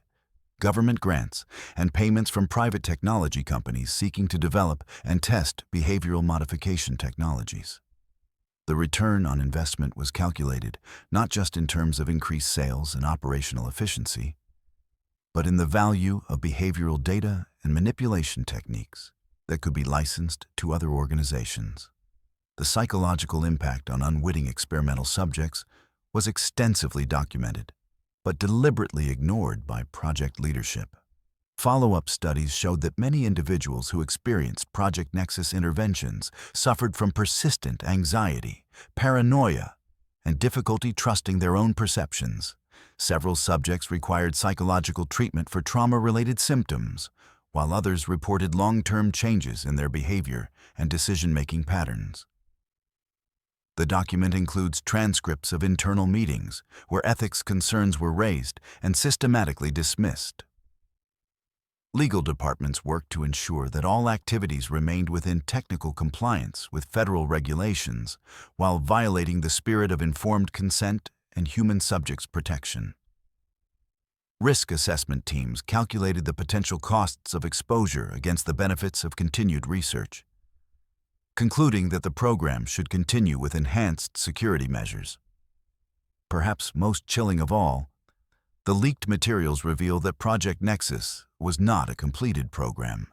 Speaker 1: government grants, and payments from private technology companies seeking to develop and test behavioral modification technologies. The return on investment was calculated not just in terms of increased sales and operational efficiency, but in the value of behavioral data and manipulation techniques that could be licensed to other organizations. The psychological impact on unwitting experimental subjects was extensively documented, but deliberately ignored by project leadership. Follow-up studies showed that many individuals who experienced Project Nexus interventions suffered from persistent anxiety, paranoia, and difficulty trusting their own perceptions. Several subjects required psychological treatment for trauma-related symptoms, while others reported long-term changes in their behavior and decision-making patterns. The document includes transcripts of internal meetings where ethics concerns were raised and systematically dismissed. Legal departments worked to ensure that all activities remained within technical compliance with federal regulations while violating the spirit of informed consent and human subjects protection. Risk assessment teams calculated the potential costs of exposure against the benefits of continued research, concluding that the program should continue with enhanced security measures. Perhaps most chilling of all, the leaked materials reveal that Project Nexus was not a completed program,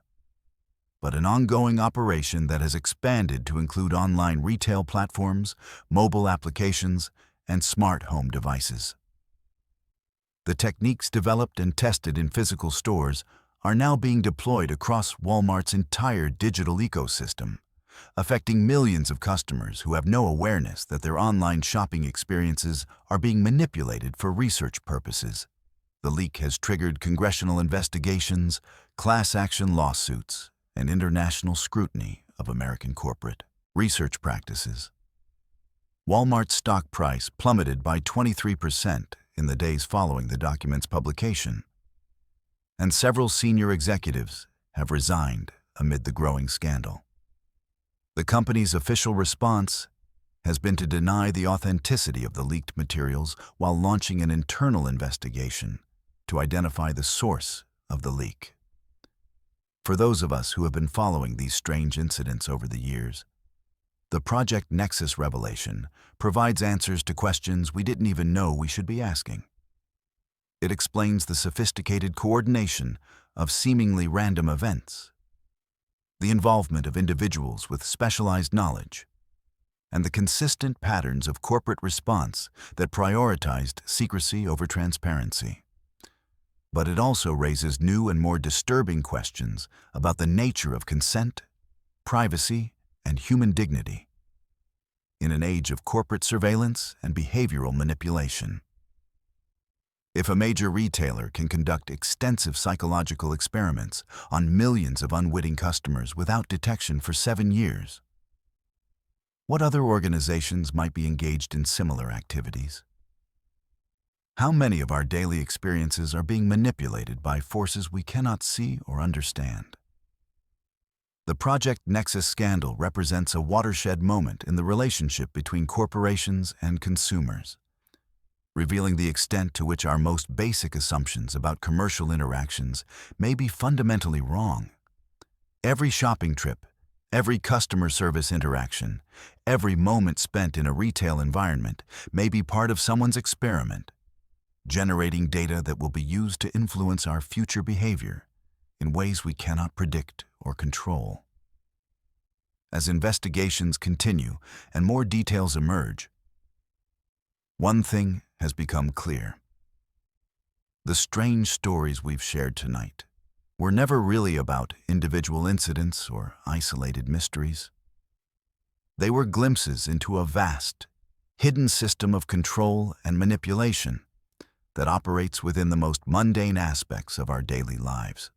Speaker 1: but an ongoing operation that has expanded to include online retail platforms, mobile applications, and smart home devices. The techniques developed and tested in physical stores are now being deployed across Walmart's entire digital ecosystem, affecting millions of customers who have no awareness that their online shopping experiences are being manipulated for research purposes. The leak has triggered congressional investigations, class action lawsuits, and international scrutiny of American corporate research practices. Walmart's stock price plummeted by 23% in the days following the document's publication, and several senior executives have resigned amid the growing scandal. The company's official response has been to deny the authenticity of the leaked materials while launching an internal investigation to identify the source of the leak. For those of us who have been following these strange incidents over the years, the Project Nexus revelation provides answers to questions we didn't even know we should be asking. It explains the sophisticated coordination of seemingly random events, the involvement of individuals with specialized knowledge, and the consistent patterns of corporate response that prioritized secrecy over transparency. But it also raises new and more disturbing questions about the nature of consent, privacy, and human dignity in an age of corporate surveillance and behavioral manipulation. If a major retailer can conduct extensive psychological experiments on millions of unwitting customers without detection for 7 years, what other organizations might be engaged in similar activities? How many of our daily experiences are being manipulated by forces we cannot see or understand? The Project Nexus scandal represents a watershed moment in the relationship between corporations and consumers, revealing the extent to which our most basic assumptions about commercial interactions may be fundamentally wrong. Every shopping trip, every customer service interaction, every moment spent in a retail environment may be part of someone's experiment, generating data that will be used to influence our future behavior in ways we cannot predict or control. As investigations continue and more details emerge, one thing has become clear. The strange stories we've shared tonight were never really about individual incidents or isolated mysteries. They were glimpses into a vast, hidden system of control and manipulation that operates within the most mundane aspects of our daily lives.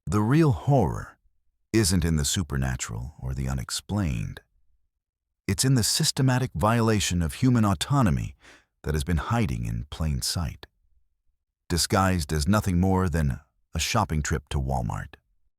Speaker 1: The real horror isn't in the supernatural or the unexplained. It's in the systematic violation of human autonomy that has been hiding in plain sight, disguised as nothing more than a shopping trip to Walmart.